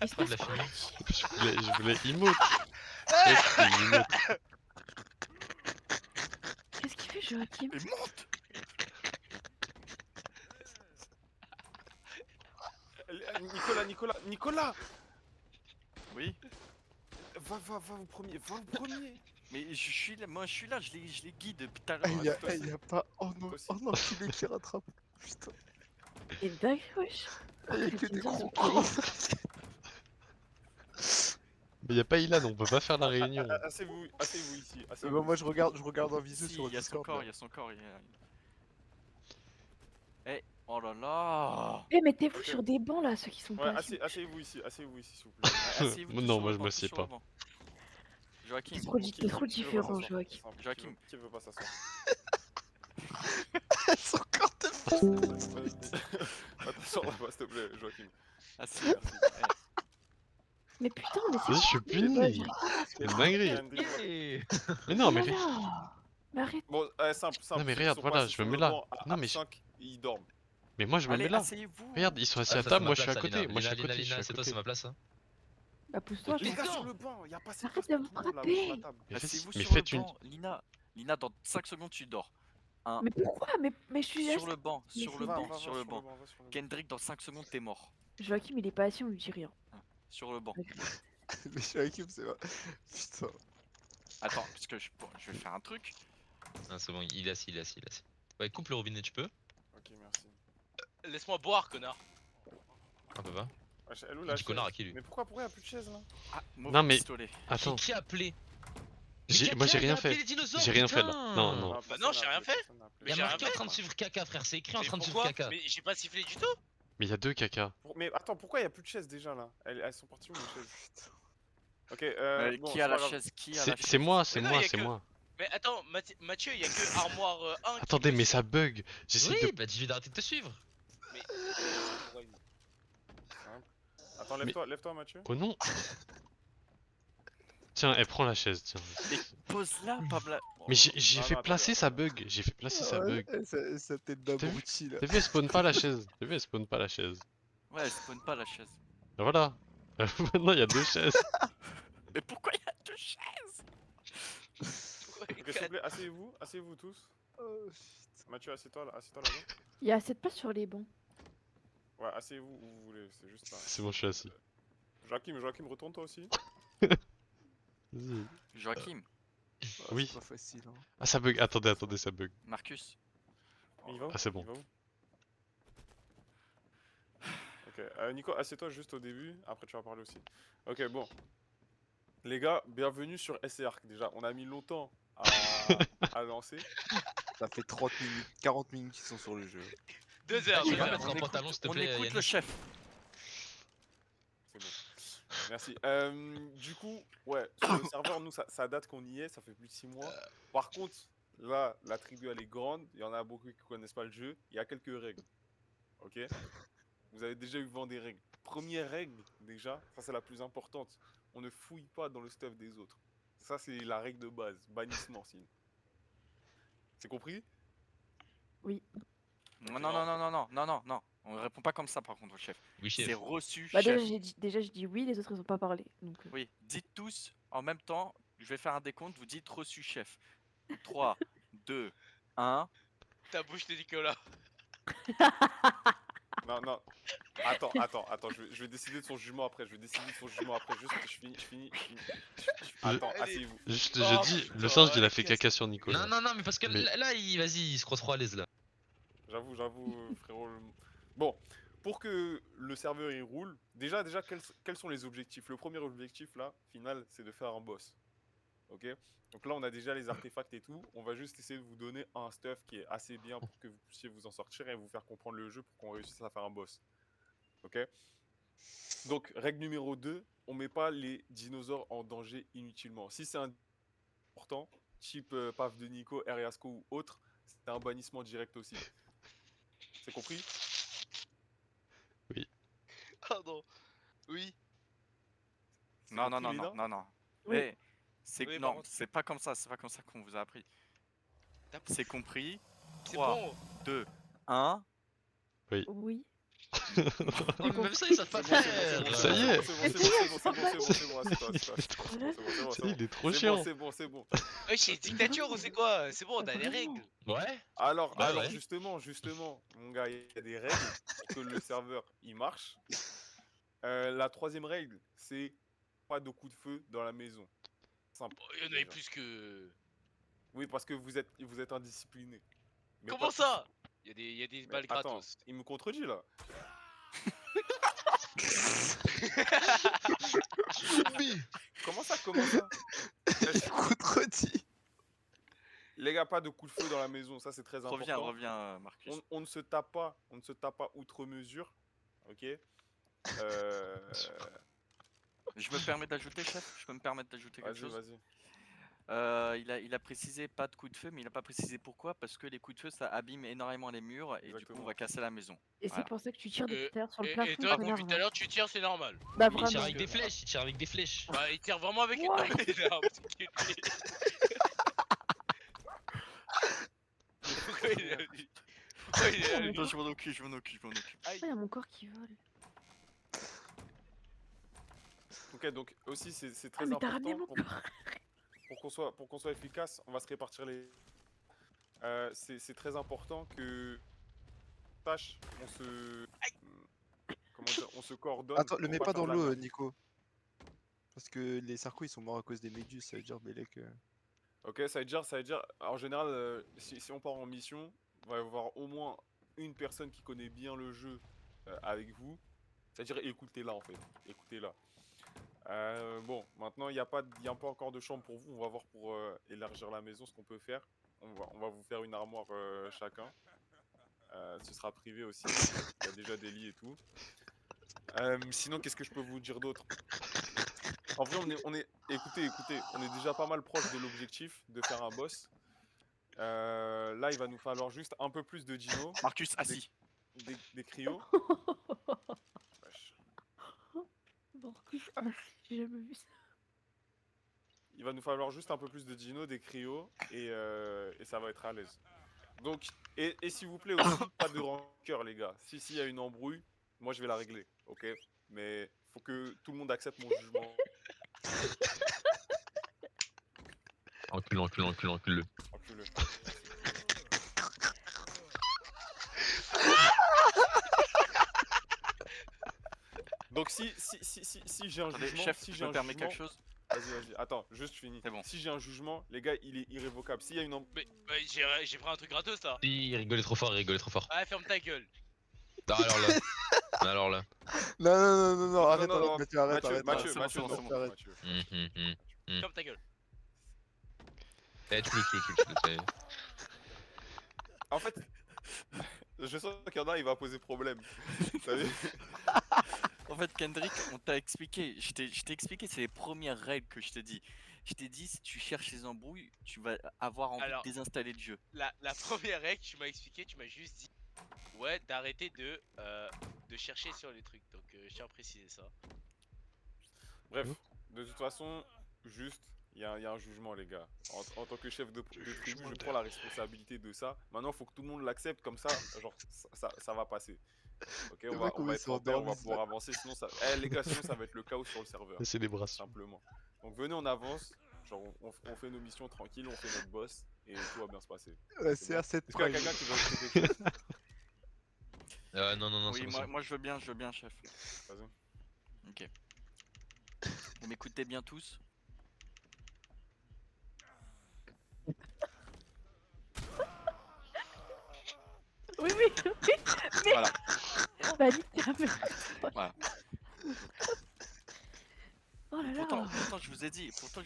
Il se Pas de la passe quoi? fumée. Je voulais emote. Ouais, c'était une emote. Qu'est-ce qu'il fait, Joachim? Mais monte. Nicolas Oui. Va au premier, va au premier. Mais je suis là, moi je suis là, je les guide depuis tout à Eh, l'heure. y a pas. Oh non, Toi aussi. oh non, qu'il est qui rattrape. Putain. Et dingue, wesh. Il y a Les que des dinosaures gros sont cons. Mais y a pas Ilan, on peut pas faire la réunion. Asseyez-vous ici. Bah, Asseyez-vous moi ici. je regarde en visu Si, sur il y a son Discord. corps, là. il y a son corps. Eh, oh là là. Eh, mettez-vous Ok. sur des bancs là, ceux qui sont Ouais, pas assis. asseyez-vous ici, s'il vous plaît. Asseyez-vous tous Non, sur moi, le je banc, m'assieds tous sur le pas. banc. Joachim, C'est trop, Qui- t'es trop qui veut pas différent, s'asseoir Joachim. Simple. Joachim. Qui veut pas s'asseoir Son corps de Attention là-bas, s'il te plaît, Joachim. asseyez-vous. Mais putain, mais c'est Vas-y, je suis quoi, puni. j'arrive pas à C'est une dinguerie. Kendrick, voilà. Yeah. Mais non, mais. Oh là là. Mais arrête. Bon, simple. Non, mais ceux qui regarde, sont voilà, pas assis je me sur mets le là. banc Non, à mais 5, ils dorment. Mais moi, je me Allez, mets là. asseyez-vous. Regarde, ils sont assis Ah, à ça, c'est table, ma moi je suis à place, côté. Alina. Moi je suis à Lina, côté, je suis à c'est toi, côté. c'est ma place. Hein. Bah, pousse-toi, Les Les gars, gars. sur le banc, y'a pas assez de Arrête place de pour me tout le monde là-haut sur la frapper. table. Mais, Asseyez-vous mais sur le faites une. banc. Lina, dans 5 secondes, tu dors. Mais pourquoi? Mais je suis Sur assis. le banc, Mais sur c'est le pas- banc, Va sur le banc. va sur le banc. Kendrick, dans 5 secondes, t'es mort. Joachim, il est pas assis, on lui dit rien. Sur le banc. Mais je suis avec lui, c'est vrai. Putain. Attends, parce que bon, je vais faire un truc. Ah, c'est bon, il est assis. Ouais, coupe le robinet, tu peux? Ok, merci. Laisse-moi boire, connard. Un peu pas. Elle est où Il la dit connard chaise à qui lui? Mais pourquoi y'a plus de chaise là Ah, Non, mauvais mais- pistolet. Attends, Qui a appelé? moi j'ai rien fait. J'ai J'ai rien fait là. Non, non. Ah, Bah non, personne j'ai n'a rien appelé, fait. personne n'a appelé. Il y a j'ai rien marqué en fait, train de moi. suivre caca, frère. C'est écrit en Mais train de suivre pourquoi? caca. Mais j'ai pas sifflé du tout. Mais il y a 2 caca. Mais attends, pourquoi y'a plus de chaises déjà là Elles sont parties où les chaises Ok, bon, Qui c'est a pas la grave. chaise? Qui a la C'est chaise? moi, c'est Mais non, moi, y a c'est que- moi. Mais attends, Mathieu, il y a que armoire 1 qui Attendez, peut mais ça bug. J'essaie Oui, de. bah dis-lui d'arrêter de te suivre. Mais... Attends, lève-toi Mathieu. Oh non. Tiens, elle prend la chaise, tiens. Pose-la, pas bla... Mais j'ai Non, fait non, placer attends. sa bug. J'ai fait placer sa bug. Sa tête d'abruti là. T'as vu, elle spawn pas la chaise. T'as vu, elle spawn pas la chaise. Ouais, elle spawn pas la chaise. Ben voilà. Maintenant, il y a 2 chaises. Mais pourquoi il y a 2 chaises? Ok, s'il vous plaît, asseyez-vous tous. Oh shit. Mathieu, assieds-toi là-bas. Il y a assez de place sur les bancs. Ouais, asseyez-vous où vous voulez, c'est juste là. C'est bon, je suis assis. Joachim, retourne toi aussi. Vas-y. Joachim, Ah, Oui. C'est pas facile. Hein. Ah, ça bug. Attendez, ça bug. Marcus. Mais il va où Ah, c'est bon. Il va où Ok, Nico, assieds-toi juste au début, après tu vas parler aussi. Ok, bon. Les gars, bienvenue sur SCR. Déjà, on a mis longtemps à lancer. Ça fait 30 minutes, 40 minutes qu'ils sont sur le jeu. 2 heures, Tu 2 vas heures. mettre un pantalon, s'il te On plaît, écoute Yannick. le chef. C'est bon. Merci. Du coup, ouais, sur le serveur, nous, ça date qu'on y est, ça fait plus de 6 mois. Par contre, là, la tribu, elle est grande. Il y en a beaucoup qui connaissent pas le jeu. Il y a quelques règles. Ok. Vous avez déjà eu vent des règles. Première règle, déjà, ça c'est la plus importante. On ne fouille pas dans le stuff des autres. Ça, c'est la règle de base. Bannissement, sinon. C'est compris? Non. On répond pas comme ça par contre au chef. Oui, chef. C'est reçu, Bah, chef. déjà, je dis oui, les autres, ils ont pas parlé. Donc, Oui, dites tous en même temps. Je vais faire un décompte. Vous dites reçu, chef. 3, 2, 1. Ta bouche de Nicolas. Non. Attends. Je vais décider de son jugement après. Juste, je finis. Attends, Je- asseyez-vous. Juste, Oh, je dis, putain, le singe, il a la fait caisse. caca sur Nicolas. Non, mais parce que Mais- là, vas-y, il se croit trop à l'aise là. J'avoue, frérot. Bon, pour que le serveur il roule, déjà quels sont les objectifs? Le premier objectif là, final, c'est de faire un boss. Ok? Donc là, on a déjà les artefacts et tout. On va juste essayer de vous donner un stuff qui est assez bien pour que vous puissiez vous en sortir et vous faire comprendre le jeu pour qu'on réussisse à faire un boss. Ok? Donc, règle numéro 2, on met pas les dinosaures en danger inutilement. Si c'est un important, type paf de Nico, Ariasco ou autre, c'est un bannissement direct aussi. C'est compris? Pardon. Oui. C'est Non. compris, Lina Non. Oui. Eh, c'est Oui, non, par contre. c'est pas comme ça qu'on vous a appris. C'est compris. C'est 3, bon. 2, 1. Oui. Oh, même ça, ils savent pas C'est bon, faire. Ça y est. C'est bon, assieds-toi, assieds-toi, c'est bon, c'est bon, Ça y est, il est trop c'est chiant. bon, c'est bon, c'est bon. Ouais, c'est dictature ou c'est quoi? C'est bon, on a les règles. Ouais. Alors, Bah ouais. justement, mon gars, il y a des règles pour que le serveur il marche. La troisième règle, c'est pas de coup de feu dans la maison. Simple. Bon, il y en avait déjà. plus que. Oui, parce que vous êtes indiscipliné. Mais Comment pas ça? Il y a des Mais balles attends, gratos. il me contredit là. Oui. Comment ça, comment ça? Contredit. Les gars, pas de coup de feu dans la maison, ça c'est très Reviens, important. reviens, Marcus. On ne se tape pas outre mesure, ok? Je me permets d'ajouter, chef. Je peux me permettre d'ajouter quelque Vas-y, chose. vas-y. Il a précisé pas de coup de feu, mais il a pas précisé pourquoi. Parce que les coups de feu, ça abîme énormément les murs et du coup, Exactement. on va casser la maison. Et c'est Voilà. pour ça que tu tires depuis Et- tout à l'heure sur le Et plafond, toi, connard, depuis tout va. à l'heure, tu tires, c'est normal. Bah Il tire vraiment. avec des flèches, il tire avec des flèches. Bah, il tire vraiment avec une. What? Non, mais il a un petit cul. Pourquoi il a dit? Pourquoi il a dit? Attends, je m'en occupe, je m'en occupe, je m'en occupe. Ah, il y a mon corps qui vole. Ok, donc aussi c'est Ah, très mais t'as ramené important mon corps. pour qu'on soit efficace, on va se répartir les. C'est très important que tâche, comment dire, on se coordonne. Attends, le pour mets pas faire dans de la l'eau, merde. Nico. Parce que les sarcos ils sont morts à cause des méduses, ça veut dire Bélec. Ok, ça veut dire, en général, si on part en mission, il va y avoir au moins une personne qui connaît bien le jeu avec vous. C'est-à-dire écoutez-la en fait, écoutez-la. Bon, maintenant il n'y a pas encore de chambre pour vous. On va voir pour élargir la maison ce qu'on peut faire. On va vous faire une armoire chacun. Ce sera privé aussi. Il y a déjà des lits et tout. Sinon, qu'est-ce que je peux vous dire d'autre? En vrai, écoutez, on est déjà pas mal proche de l'objectif de faire un boss. Là, il va nous falloir juste un peu plus de dino, Marcus, assis. des cryos. Wesh. Marcus, ah, j'ai jamais vu ça. Il va nous falloir juste un peu plus de dino, des cryos, et ça va être à l'aise. Donc, et s'il vous plaît aussi, pas de rancœur, les gars. S'il y a une embrouille, moi je vais la régler, ok? Mais faut que tout le monde accepte mon jugement. Encule-le. Encule-le. Donc si j'ai un Attendez, jugement, chef, si je j'ai me un permets jugement, quelque chose. vas-y, attends, juste je finis. C'est bon. Si j'ai un jugement, les gars, il est irrévocable. S'il y a une Mais j'ai pris un truc gratos là. Il rigolait trop fort, Ah, ferme ta gueule. Ah, alors là. Non, arrête, non, Mathieu, arrête, arrête. Mathieu, c'est bon, Mathieu, c'est bon, non, c'est bon. Mathieu. Ferme ta gueule. Eh, tu En fait, je sens qu'il y en a, il va poser problème. T'as vu? En fait, Kendrick, on t'a expliqué. Je t'ai expliqué, c'est les premières règles que je t'ai dit. Je t'ai dit, si tu cherches les embrouilles, tu vas avoir envie Alors, de désinstaller le jeu. La première règle, tu m'as expliqué, tu m'as juste dit. Ouais, d'arrêter de chercher sur les trucs. Donc, je tiens à préciser ça. Bref, de toute façon, juste, il y a un jugement, les gars. En tant que chef de tribu, je prends la responsabilité de ça. Maintenant, il faut que tout le monde l'accepte, comme ça, genre, ça va passer. Ok, on va être en paix, on va pouvoir avancer, sinon ça... les gars, sinon ça va être le chaos sur le serveur, C'est des bras. simplement. Donc venez, on avance, genre on fait nos missions tranquilles, on fait notre boss, et tout va bien se passer. Ouais, C'est bon. CR7 Est-ce qu'il y a quelqu'un qui veut ajouter quelque chose? Non, Oui, c'est bon. moi je veux bien, chef. Vas-y. Ok. Vous m'écoutez bien tous? Oui, mais Voilà. bah nique ta mère. Voilà. Oh là là. Pourtant, je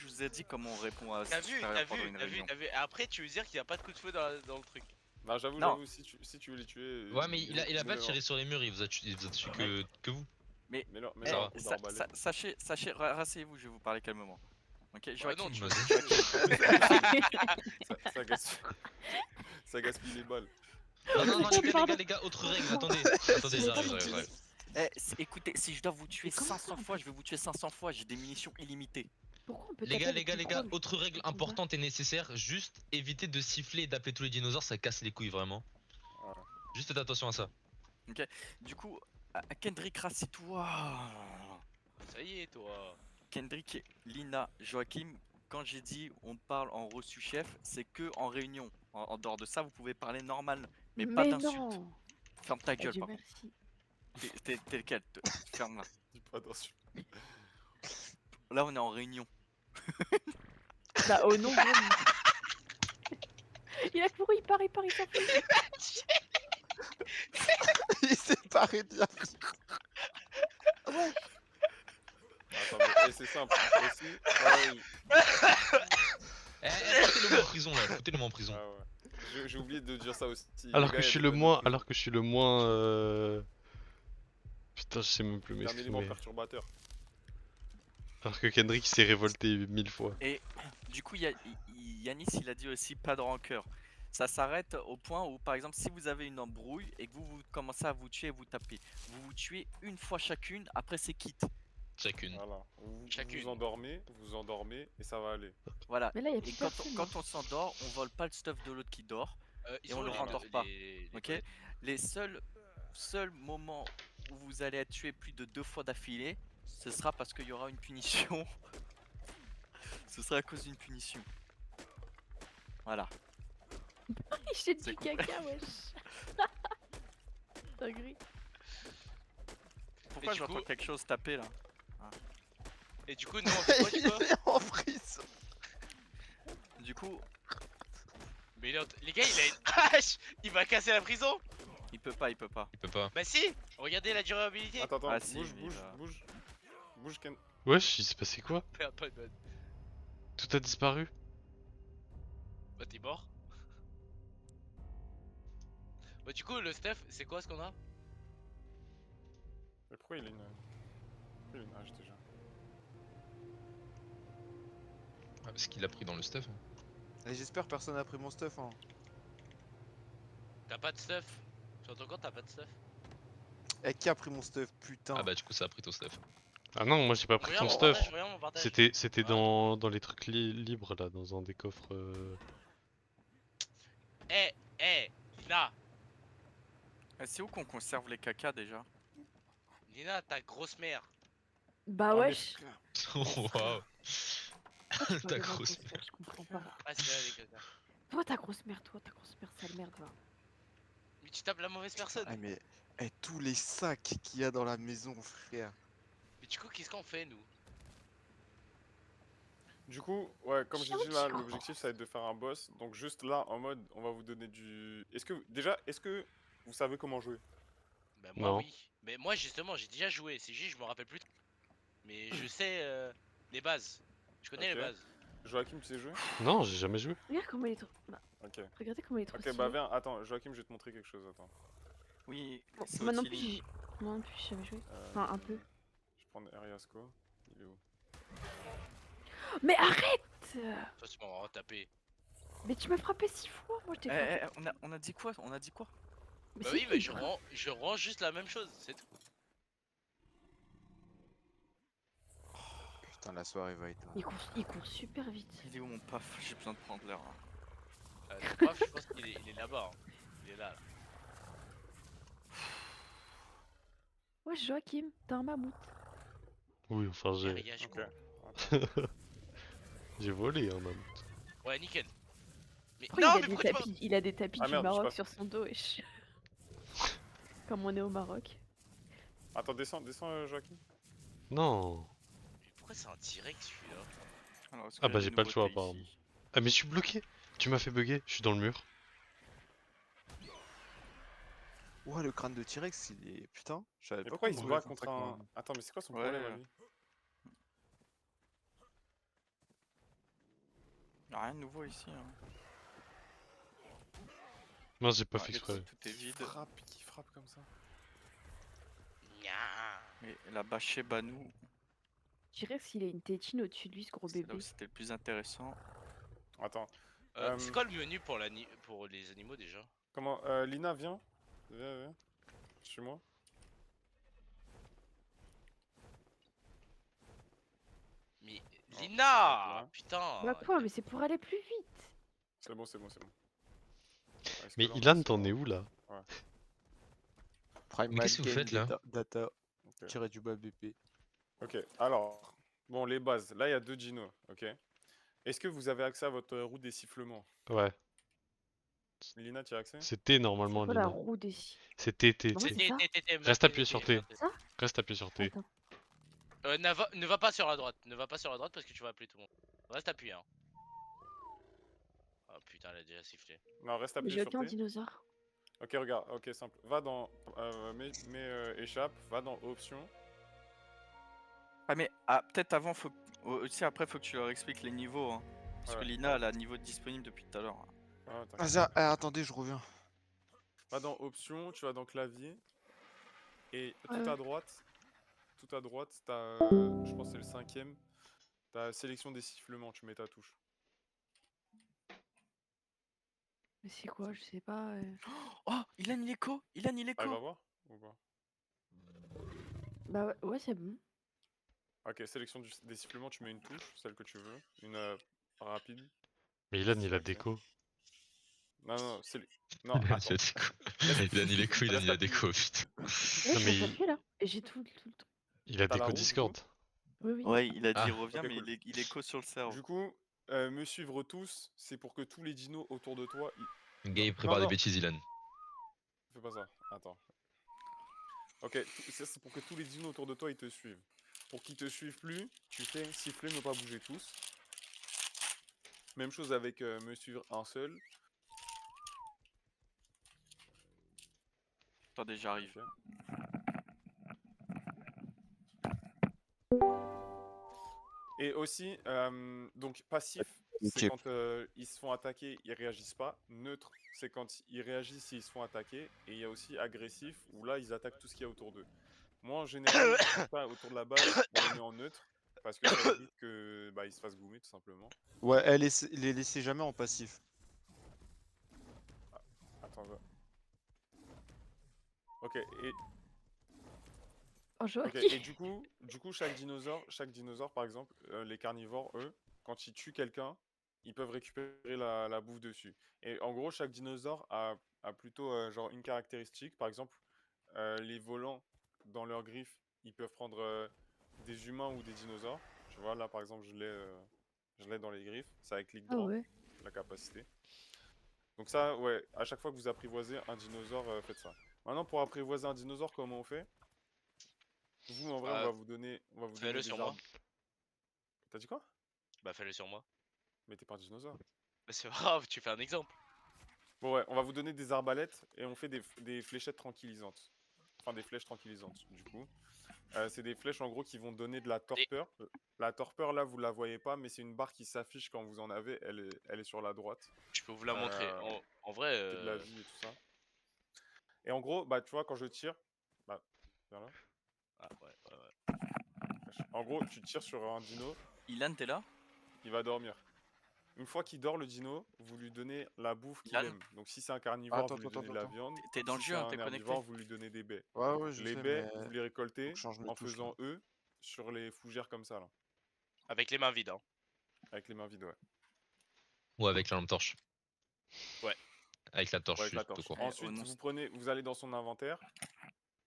vous ai dit comment on répond à T'as ce vu, supérieur pendant une réunion. Après, tu veux dire qu'il n'y a pas de coup de feu dans le truc. Non, j'avoue, si tu veux les tuer... Ouais, mais il a pas tiré sur les murs, il vous a tué que vous. Mais Eh, un coup d'arbalète. sachez, rasseyez-vous, je vais vous parler calmement. Ok, Joachim, non, tu Vas-y. Ça gaspille les balles. Non, les gars, autre règle, attendez, j'arrive. écoutez, si je dois vous tuer 500 fois, je vais vous tuer 500 fois, j'ai des munitions illimitées. Pourquoi on peut Les taper gars, avec les gars, du les gars, chrome autre règle Combat. importante et nécessaire, juste éviter de siffler et d'appeler tous les dinosaures, ça casse les couilles vraiment. Voilà. Juste faites attention à ça. Du coup, Kendrick, rassis-toi. Ça y est, toi. Kendrick, Lina, Joachim, quand j'ai dit on parle en reçu chef, c'est que en réunion. En dehors de ça, vous pouvez parler normal, mais pas Mais d'insultes. non. Ferme ta Bah, gueule, Dieu par contre. merci. T'es lequel? Ferme-la. Dis pas d'insulte. Là, on est en réunion. Bah oh non, vraiment. Il a couru, il part, il s'en fout. Il s'est paré de la vie. Ouais. Attends, mais c'est simple. Aussi, ouais, Foutez-le-moi en prison là, foutez-le-moi en prison. ah ouais. J'ai oublié de dire ça aussi. Alors Les que gars, je il y a suis des le peines de moins. prison. Alors que je suis le moins. Putain, je sais même plus C'est un élément m'exprimer. perturbateur. Alors que Kendrick s'est révolté 1000 fois. Et du coup, Yanis, il a dit aussi pas de rancœur. Ça s'arrête au point où, par exemple, si vous avez une embrouille et que vous commencez à vous tuer et vous taper, vous vous tuez une fois chacune, après c'est quitte. Chacune. Voilà. Vous Chacune. vous endormez et ça va aller. Voilà. Mais là, il y a Et plus quand, personne. quand on s'endort, on vole pas le stuff de l'autre qui dort. Ils Et on sont le où, les rendort deux- pas, les Ok. toilettes Les seuls moments où vous allez être tué plus de 2 fois d'affilée, ce sera parce qu'il y aura une punition. Ce sera à cause d'une punition. Voilà. Il jette C'est du cool. caca, wesh. Dinguerie. Pourquoi du j'entends coup- quelque chose taper là? Et du coup, nous, on fait quoi, du Il coup est en prison. Du coup, Mais les gars, il a une hache. Il va casser la prison. il peut pas. Il peut pas. Bah si. Regardez la durabilité. Attends, Ah, si, bouge, mais bouge, il va- bouge. Bouge, Ken. Wesh, il s'est passé quoi? Merde, pas de mode. Tout a disparu? Bah t'es mort. Bah du coup, le Steph, c'est quoi ce qu'on a? Mais pourquoi il a une. Pourquoi il a une hache déjà? Ah, ce qu'il a pris dans le stuff. Et j'espère personne n'a pris mon stuff. Hein. T'as pas de stuff. J'entends quand t'as pas de stuff. Et qui a pris mon stuff, putain. Ah bah du coup ça a pris ton stuff. Ah non, moi j'ai pas pris ton stuff. Regarde mon partage. C'était Ah. dans les trucs libres là, dans un des coffres. Lina. C'est où qu'on conserve les cacas déjà? Lina, ta grosse mère. Bah Ah, mais wesh. frère, Waouh. Pourquoi tu Ta parles de ma grosse mère, je comprends pas. Ah, c'est là, les caca. Toi, ta grosse mère, sale merde, va. Mais tu tapes la mauvaise personne. Ah, mais tous les sacs qu'il y a dans la maison, frère. Mais du coup, qu'est-ce qu'on fait, nous? Du coup, ouais, comme j'ai Ciao, dit là, ciao. l'objectif ça va être de faire un boss. Donc juste là, en mode, on va vous donner du. Est-ce que vous savez comment jouer? Bah moi, Non. oui. Mais moi, justement, j'ai déjà joué. C'est juste, je me rappelle plus. Mais je sais les bases. Je connais Ok. les bases. Joachim, tu sais jouer? Non, j'ai jamais joué. Regarde comment il est trop. Bah, Ok. regardez comment il est trop. Ok, stylé. bah viens, attends, Joachim, je vais te montrer quelque chose, attends. Oui, Bon, c'est moi non Ottilie. plus, moi non plus, j'ai jamais joué. Enfin, un peu. Je vais prendre Ariasco. Il est où? Mais arrête. Toi, tu m'as retapé. Mais tu m'as frappé 6 fois, moi je t'ai frappé. On a dit quoi? On a dit quoi? Mais Bah c'est oui, mais qui, je rends juste la même chose, c'est tout. Putain, la soirée va être là. il court super vite. Il est où mon paf? J'ai besoin de prendre l'air. Le prof, je pense qu'il est, il est là-bas. Hein. Il est là. Ouais, Joachim, t'as un mammouth. Oui, enfin j'ai Derrière, je Ok. cours. j'ai volé hein, même. Ouais, nickel. Mais Pourquoi non, il, mais a des pourquoi tu tapis, il a des tapis Ah du merde, je Maroc passe. sur son dos, wesh. Comme on est au Maroc. Attends, descends, Joachim. Non. Mais pourquoi c'est un T-Rex celui-là? Alors, est-ce Ah qu'il y bah a des j'ai pas le choix nouveautés apparemment. ici? Ah mais je suis bloqué. Tu m'as fait bugger. Je suis dans le mur. Ouah, le crâne de T-Rex, il est. Putain, je savais Mais pas pourquoi qu'on il se pouvait bat faire contre ça quand un. même. Attends, mais c'est quoi son Ouais, problème à ouais. lui? Y'a rien de nouveau ici. Hein. Non, j'ai pas Ouais, fait les exprès. trucs, tout est vide. Qui frappe comme ça? Nya. Et là-bas chez Banou, Je dirais que s'il a une tétine au-dessus de lui, ce gros c'est là bébé. où c'était le plus intéressant. Attends, C'est quoi le menu pour, pour les animaux déjà? comment. Lina, viens. Viens. Chez moi. Mais Lina là. Putain Bah quoi, mais c'est pour aller plus vite. C'est bon, c'est bon, c'est bon. Est-ce que Mais là, on a Ilan, ça t'en es où là? Primal Mais qu'est-ce que vous Game faites, là Data, Ok. tiré du bas BP. Ok, alors, bon, les bases. Là, il y a 2 dinos, ok. Est-ce que vous avez accès à votre roue des sifflements? Ouais. Lina, tu as accès? C'est T C'est normalement, quoi la Lina. roue des chi- C'est T, T, Oui, C'est T. c'est ça. Reste appuyé sur T. Ça Reste appuyé sur T. Attends. Ne va pas sur la droite. Ne va pas sur la droite parce que tu vas appeler tout le monde. Reste appuyé. Hein. Oh putain, elle a déjà sifflé. Non, reste Mais appuyé j'ai sur aucun T. dinosaure. Ok, regarde, ok, simple. Va dans. Échappe, va dans Options. Ah mais peut-être avant, aussi après faut que tu leur expliques les niveaux. Hein. Parce que Ouais. Lina elle a un niveau disponible depuis tout à l'heure. Ah, t'inquiète. Ah, attendez, je reviens. Va dans Options, tu vas dans Clavier. Et Ouais, tout à ouais. droite, t'as. Je pense que c'est le 5ème. T'as Sélection des sifflements, tu mets ta touche. Mais c'est quoi, je sais pas. Oh, Ilan il est co. Ilan il est Ah, il co. va voir ou pas? Bah ouais, c'est bon. Ok, sélection des sifflements, tu mets une touche, celle que tu veux. Une rapide. Mais Ilan, il a Ok. déco. Non, non, c'est. Non, Il a attends. déco. Reste- Il a ni les couilles, il a ni reste la appuyé. déco, putain. Ouais, Non, je mais suis tapé là. Et j'ai tout le truc. il a T'as la déco roue, du Discord. coup. Oui, oui. Ouais, il a dit Ah. reviens, Ok, mais cool. il est co sur le serveur. Du coup, me suivre tous, c'est pour que tous les dinos autour de toi. Gay, Non, prépare des non. bêtises, Ilan. Fais pas ça. Attends. Ok, ça c'est pour que tous les dinos autour de toi ils te suivent. Pour qu'ils te suivent plus, tu fais siffler, ne pas bouger tous. Même chose avec me suivre un seul. Attendez, j'arrive. Ok. Et aussi, donc passif, c'est Ok. quand ils se font attaquer, ils réagissent pas. Neutre, c'est quand ils réagissent, ils se font attaquer. Et il y a aussi agressif, où là, ils attaquent tout ce qu'il y a autour d'eux. Moi, en général, je sais pas, autour de la base, on les met en neutre. Parce que ça évite que ils se fassent goumer, tout simplement. Ouais, les laissez jamais en passif. Attends, ok, et, Oh, je vois ok, qui. et du coup, chaque dinosaure, par exemple, les carnivores, eux, quand ils tuent quelqu'un, ils peuvent récupérer la bouffe dessus. Et en gros, chaque dinosaure a plutôt genre une caractéristique. Par exemple, les volants, dans leurs griffes, ils peuvent prendre des humains ou des dinosaures. Tu vois, là, par exemple, je l'ai dans les griffes. C'est avec clic Ah droit, ouais. la capacité. Donc ça, ouais, à chaque fois que vous apprivoisez un dinosaure, faites ça. Maintenant, pour apprivoiser un dinosaure, comment on fait? Vous, en vrai, on va vous donner Fais-le des sur moi. arbres. T'as dit quoi? Bah fais-le sur moi. Mais t'es pas un dinosaure. Bah c'est pas grave, tu fais un exemple. Bon, ouais, on va vous donner des arbalètes et on fait des fléchettes tranquillisantes. Enfin, des flèches tranquillisantes, du coup. C'est des flèches, en gros, qui vont donner de la torpeur. La torpeur, là, vous la voyez pas, mais c'est une barre qui s'affiche quand vous en avez. Elle est sur la droite. Je peux vous la montrer. Euh, En vrai, C'est de la vie et tout ça. Et en gros, tu vois, quand je tire... Bah, viens là. Ah ouais. En gros, tu tires sur un dino, Ilan, t'es là? il va dormir. Une fois qu'il dort, le dino, vous lui donnez la bouffe qu'il Yann aime. Donc si c'est un carnivore, Attends, vous lui attends, donnez de la attends. viande. T'es dans le Si jeu, c'est hein, un t'es connecté. herbivore, vous lui donnez des baies. Ouais, ouais, je Les sais, baies, mais vous les faut récoltez que je change mes en touches, faisant là. E sur les fougères comme ça, là. Avec les mains vides. Hein. Avec les mains vides, ouais. Ou avec la lampe torche. Ouais. Avec la torche, Ouais, avec la juste tout torche. court. Ouais, Ensuite, non, vous allez dans son inventaire,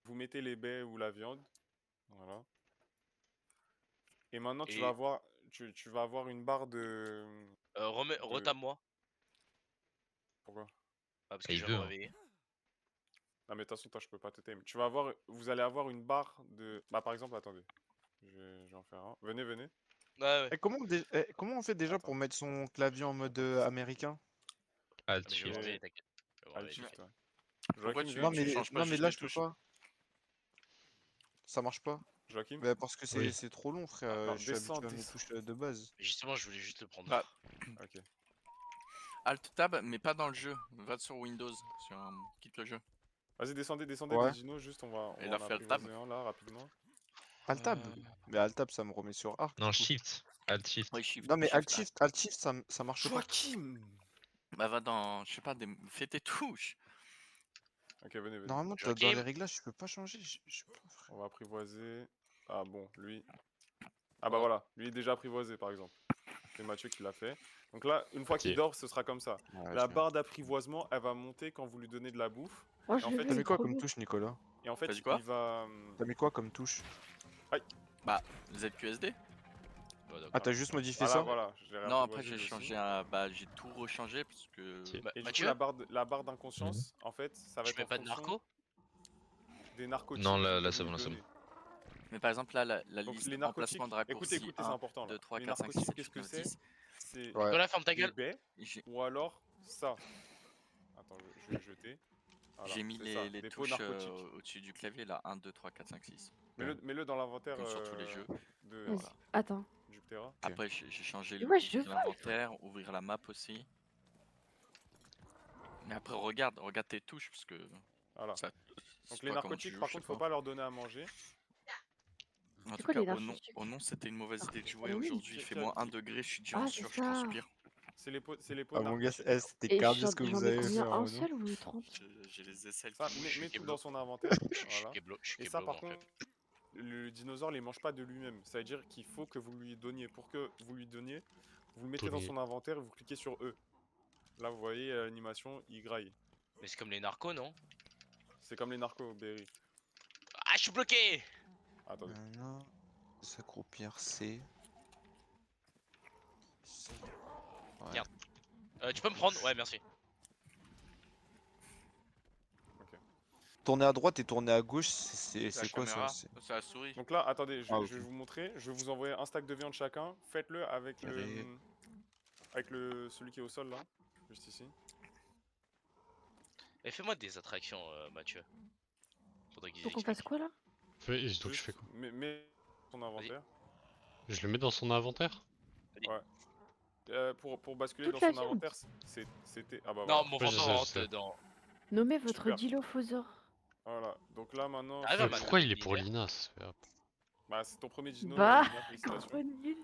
vous mettez les baies ou la viande. Voilà. Et maintenant, tu Et vas avoir une barre de... retame-moi. Pourquoi? Ah, parce Ah, que il je viens de veut, me hein. réveiller. Non, mais de toute façon, toi, je peux pas te tame. Vous allez avoir une barre de... Bah, par exemple, attendez. Je vais en faire un. Venez, venez. Ouais. Comment on fait déjà Attends. pour mettre son clavier en mode américain? Alt Ah, mais je vais me shift. réveiller, t'inquiète. Je vais me Alt réveiller, shift, t'inquiète. ouais. Pourquoi Joachim, tu, viens. tu changes pas Non, mais juste là, les je peux touches? pas. Ça marche pas. Joachim? Bah, parce que Oui. c'est trop long, frère. Non, Je suis descends, habitué à mes descends. touches de base. Mais justement, je voulais juste le prendre. Bah, Ok. Alt Tab, mais pas dans le jeu. Va sur Windows, quitte le jeu. Vas-y, descendez des Ouais. dinos, juste, on Et va là, en fais le tab. apprivoiser un, là, rapidement. Alt-tab. Mais alt-tab, ça me remet sur arc. Non, du coup. shift. Alt shift. Ouais, shift. Non, mais shift, là. alt-shift, ça marche pas. Joachim! Bah, va dans, je sais pas, fais tes touches. Ok, venez, venez. Normalement, dans les Joachim. réglages, tu peux pas changer. Je sais pas, frère. On va apprivoiser. Ah bon, lui. Ah bah voilà, lui est déjà apprivoisé par exemple. C'est Mathieu qui l'a fait. Donc là, une fois qu'il Ok. dort, ce sera comme ça. Ouais, La je- barre d'apprivoisement, elle va monter quand vous lui donnez de la bouffe. Oh, Et je en l'ai fait, vu, T'as il mis est quoi trop comme beau. touche, Nicolas? Et en fait, T'as dit quoi il va. T'as mis quoi comme touche? Bah, ZQSD. Ouais, d'accord. Ah, t'as juste modifié Voilà, ça? voilà, je l'ai Non, après réapprivoisé j'ai lui aussi. changé bah j'ai tout rechangé parce que. Ok. Et du coup, Mathieu, la barre d'inconscience, en fait, ça va je être mets en pas de fonction narco. des narcotiques Non, là, que là, vous c'est lui bon, là, c'est donnez. Mais par exemple là, la Donc liste les narcotiques, emplacement de écoutez, raccourci écoutez, c'est 1, important là. 2, 3, Les 4, 5, 6, narcotiques, 7, qu'est-ce 8, que 9, c'est? 10. C'est Ouais. Nicolas, ferme ta des gueule. baies J'ai ou alors ça. Attends, je vais le jeter. Voilà, j'ai mis c'est ça, les des pots touches narcotiques. au-dessus du clavier là, 1, 2, 3, 4, 5, 6. Mets-le dans l'inventaire Comme sur tous les jeux. de Vas-y, Voilà. attends. Jupitera. Après j'ai changé Mais ouais, je ouvrir vois, l'inventaire, ouvrir la map aussi. Mais après regarde tes touches parce que Voilà. ça. Donc C'est les toi comment tu narcotiques, joues, par je sais contre, faut pas. pas leur donner à manger. En C'est tout quoi cas, les au nom, c'était une mauvaise idée de jouer. narcotiques? Aujourd'hui, il fait moins 1 degré, je suis déjà en Ah, c'est sueur, je ça. transpire. C'est les pots Ah, mon gars, narcotiques. c'était Et cardio ce que j'en vous ai avez fait combien? en Un Renault. seul ou 30? J'ai les aisselles Ça, qui mets, bougent. mets tout Keblo. dans son inventaire. Je suis Voilà. Keblo, je suis Et ça, Keblo, par moi, en contre, fait. le dinosaure, il mange pas de lui-même. Ça veut dire qu'il faut que vous lui donniez. Pour que vous lui donniez, vous le mettez dans Donner. son inventaire et vous cliquez sur E. Là, vous voyez l'animation, il graille. Mais c'est comme les narcos, non? C'est comme les narcos, Berry. Ah, je suis bloqué. Attendez. Maintenant, s'accroupir, c'est. Ouais. Merde. Tu peux me prendre? Ouais, merci. Tourner à droite et tourner à gauche, c'est La quoi ça? caméra, c'est la souris. Donc là, attendez, Ah, je vais ok. vous montrer. Je vais vous envoyer un stack de viande chacun. Faites-le avec Carré. celui qui est au sol là, juste ici. Et fais-moi des attractions, Mathieu. Faudrait qu'ils Faut qu'on fasse expliquent. quoi là? Donc je Juste, fais quoi? mets ton inventaire. Je le mets dans son inventaire? Pour basculer Toute dans la son viande. inventaire, c'était. Ah bah Non, voilà. mon Ouais, je fantôme sais. rentre dans. Nommez votre Super. dilophosaure. Voilà. Donc là maintenant, Ah, c'est- va, ma- Pourquoi il est pour l'univers. Lina? Ça fait- hop. bah, c'est ton premier dino, Bah, Lina, félicitations. gros nul.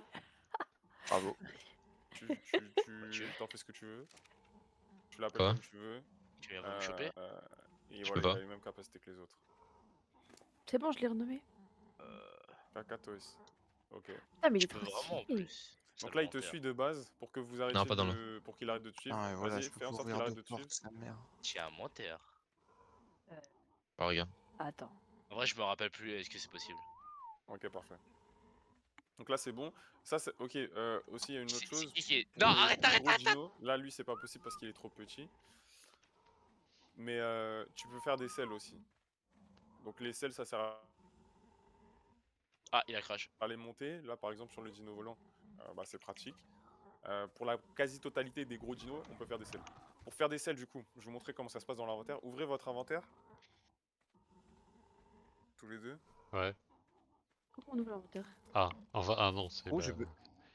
Bravo. Tu t'en fais ce que tu veux. Tu l'appelles Quoi comme tu veux. Tu viens me choper? Et Je voilà, peux il pas. a les mêmes capacités que les autres. C'est bon, je l'ai renommé. Kakatoes. Ok. Putain, mais il Je est peux trop vraiment en stylé. plus. Donc là, il te suit de base pour que vous arrêtiez pas dans pour qu'il arrête de te suivre. Ah, et voilà, Vas-y, je peux fais en sorte qu'il ouvrir arrête deux de te suivre. portes, sa mère. Tiens, menteur. Oh, regarde. Attends. En vrai, je me rappelle plus. Est-ce que c'est possible? Ok, parfait. Donc là, c'est bon. Ça, c'est ok. Aussi, il y a une autre chose. Non, Pour les arrête, arrête, gros arrête. dinos, là, lui, c'est pas possible parce qu'il est trop petit. Mais tu peux faire des selles aussi. Donc les selles, ça sert Ah, il a crash. à les monter. Là, par exemple, sur le dino volant, bah, c'est pratique. Pour la quasi-totalité des gros dinos, on peut faire des selles. Pour faire des selles, du coup, je vais vous montrer comment ça se passe dans l'inventaire. Ouvrez votre inventaire. Tous les deux. Ouais. Comment on ouvre l'inventaire? Ah, enfin, ah non, c'est Oh, la...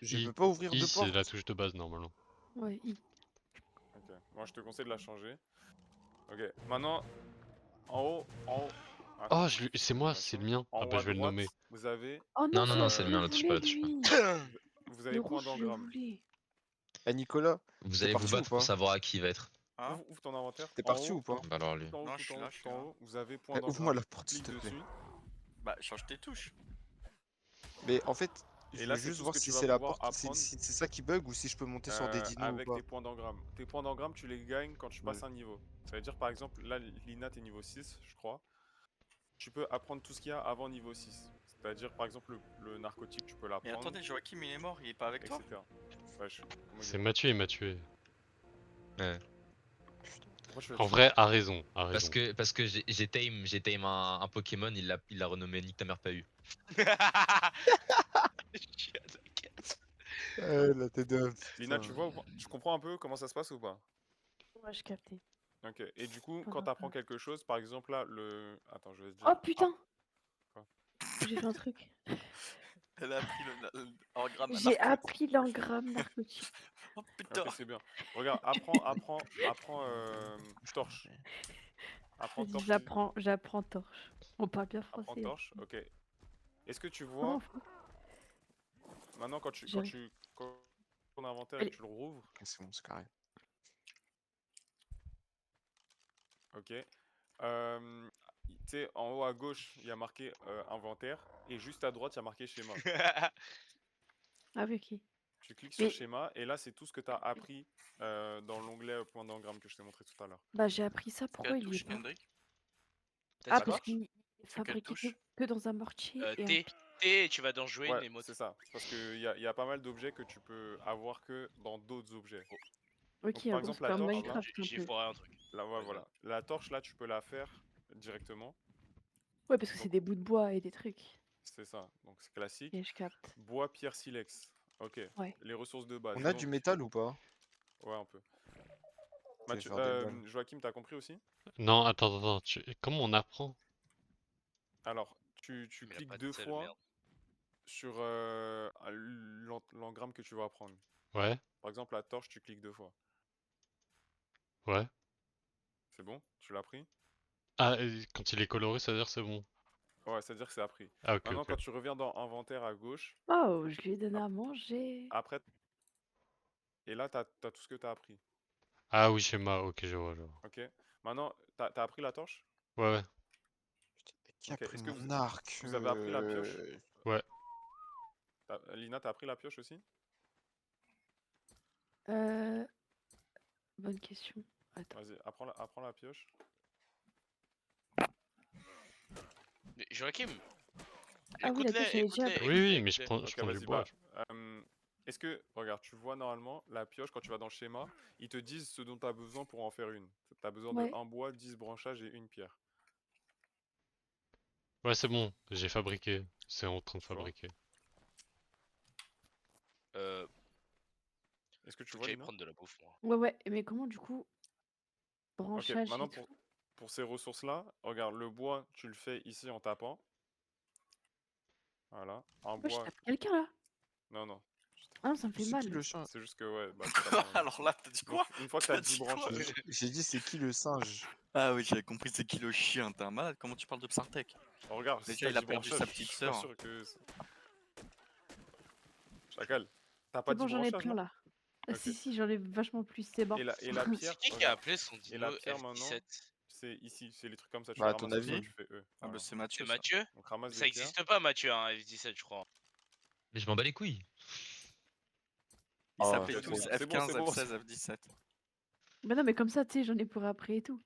je I. peux pas ouvrir I, deux c'est la portes. touche de base normalement. Ouais, Ok. Moi, je te conseille de la changer. Ok. Maintenant, en haut. Attends, Oh, c'est moi, c'est le mien. En Ah haut bah à je vais le droite, nommer. vous avez, Oh Non, non, non, c'est c'est le je mien, là, touche voulais, pas, touche pas. lui. vous avez Le point rouge, je le d'engramme. voulais. Eh, Nicolas, Vous t'es allez vous parti ou battre pour pas? savoir à qui il va être. Hein Ouvre ton inventaire. T'es En parti haut, ou pas? Bah alors lui. tout en haut, Non, tout je suis en là, haut, je tout suis en là. haut, vous avez point Eh, d'engramme. ouvre-moi la porte, s'il Clique te plaît. dessus. Bah, change tes touches. Mais en fait, je Et là, veux c'est juste tout ce voir que si tu vas c'est la pouvoir porte, si apprendre. c'est ça qui bug ou si je peux monter sur des dinos ou Avec pas. tes points d'engramme. Tes points d'engramme, tu les gagnes quand tu passes un niveau. Ça veut dire, par exemple, là, Lina, t'es niveau 6, je crois. Tu peux apprendre tout ce qu'il y a avant niveau 6. C'est-à-dire, par exemple, le narcotique, tu peux Mais l'apprendre, attendez, Joachim, il est mort, il est pas avec toi? etc. Wesh, comment il C'est est- Mathieu, il m'a tué. Ouais. Pourquoi tu l'as En tué? vrai, a raison, a raison. Parce que j'ai tame un Pokémon, il l'a renommé Nique ta mère pas eu. La tête de... Lina, putain. tu vois ou pas? Tu comprends un peu comment ça se passe ou pas? Ouais, je captais. Ok, et du coup, Pas quand grave. t'apprends quelque chose, par exemple là, Attends, je vais te dire... Oh putain! Quoi? J'ai fait un truc. Elle a appris l'engramme J'ai appris l'engramme narcotique. Oh putain! Ok, c'est bien. Regarde, apprends torche. Apprends Vas-y, torche. j'apprends torche. On parle bien Apprends français. torche, ok. Est-ce que tu Comment on vois, fait? maintenant quand ton inventaire et Allez. que tu le rouvres, Ok, c'est bon, c'est carré. ok. Tu sais, en haut à gauche, il y a marqué inventaire, et juste à droite, il y a marqué schéma. Ah oui, ok. Tu cliques sur Mais- schéma, et là, c'est tout ce que tu as appris dans l'onglet point d'engramme que je t'ai montré tout à l'heure. Bah j'ai appris ça, pourquoi Quelle il y est touche, pas? Kendrick? T'as Ah, dit quoi parce qu'il est quelle fabriqué touche que dans un mortier et un T, T, et tu vas dans jouer une Ouais, émote. c'est ça. C'est parce qu'il y a pas mal d'objets que tu peux avoir que dans d'autres objets. Ok, Donc, par en gros, exemple, c'est la comme torche, là, Minecraft un J'ai peu. foiré un truc. là, ouais, Vas-y, voilà. La torche, là, tu peux la faire directement. Ouais, parce que Donc- c'est des bouts de bois et des trucs. C'est ça. Donc, c'est classique. Et je capte. Bois, pierre, silex. Ok. Ouais. Les ressources de base. On a Donc, du métal ou pas? ouais, un peu. Je vais faire des balles. Joachim, t'as compris aussi? Non, attends, comment on apprend? Alors, tu Mais y a cliques pas de 2 sel, fois merde. sur l'engramme que tu vas apprendre. Ouais, Par exemple, la torche, tu cliques 2 fois. ouais. C'est bon? Tu l'as pris? Ah, et quand il est coloré, ça veut dire c'est bon. Ouais, c'est-à-dire que c'est appris. Ah, ok, Maintenant, ok. quand tu reviens dans inventaire à gauche, Oh, je lui ai donné à manger. après, et là, t'as tout ce que t'as appris. Ah oui, schéma, ok, je vois. Ok? Maintenant, t'as appris la torche? Ouais, ouais. Qui a Ok, pris est-ce que mon arc? vous avez appris la pioche? Lina, t'as appris la pioche aussi? Euh... Bonne question. Attends. Vas-y, apprends la pioche. Mais Joachim, Ah oui, la pioche, écoute-les, elle est déjà écoute-les, apprise. Oui, oui, écoute-les, mais je écoute-les. prends Ok, du vas-y, bois. est-ce que, regarde, tu vois normalement la pioche quand tu vas dans le schéma, ils te disent ce dont tu as besoin pour en faire une. Tu as besoin de Ouais. 1 bois, 10 branchages et une pierre. Ouais, c'est bon, j'ai fabriqué. C'est en train de Tu vois? fabriquer. Est-ce que tu Faut que vois, j'aille Lina? prendre de la bouffe, moi. Ouais, ouais. Mais comment, du coup, Ok, branchage maintenant et tout? pour ces ressources-là, regarde, le bois, tu le fais ici en tapant. Voilà, un Moi, je bois. tape quelqu'un là. Non, non, Ah non, ça me fait C'est qui mal. le chat? c'est juste que, ouais, bah, tu tapes en même temps. Alors là, t'as dit Donc, quoi? une fois que tu T'as as 10 dit quoi? branchages, J'ai dit c'est qui le singe? Ah oui, j'avais compris, c'est qui le chien, t'es un malade, comment tu parles de Psartek? regarde, si Déjà, t'as il a 10 perdu branchages, sa je petite suis pas sœur. sûr que. Chacal, t'as pas C'est 10 bon, j'en ai branchages, plein non? là. Ah, Ok. si, si, j'en ai vachement plus, c'est bon. Et la C'est pierre, qui a regarde. appelé son Et la dino pierre maintenant, F17? c'est ici, c'est les trucs comme ça, tu Bah, les à ton ramasses comme ça, avis? tu fais E. Ah bah Voilà. c'est C'est Mathieu ça. Mathieu? Donc ramasse Ça des pierres. existe pas, Mathieu, hein, F17, je crois. Mais je m'en bats les couilles. Ils Ah, s'appellent Ok, c'est tous bon. c'est bon, F15, c'est bon. F16, F17. Bah non, mais comme ça, tu sais, j'en ai pour après et tout.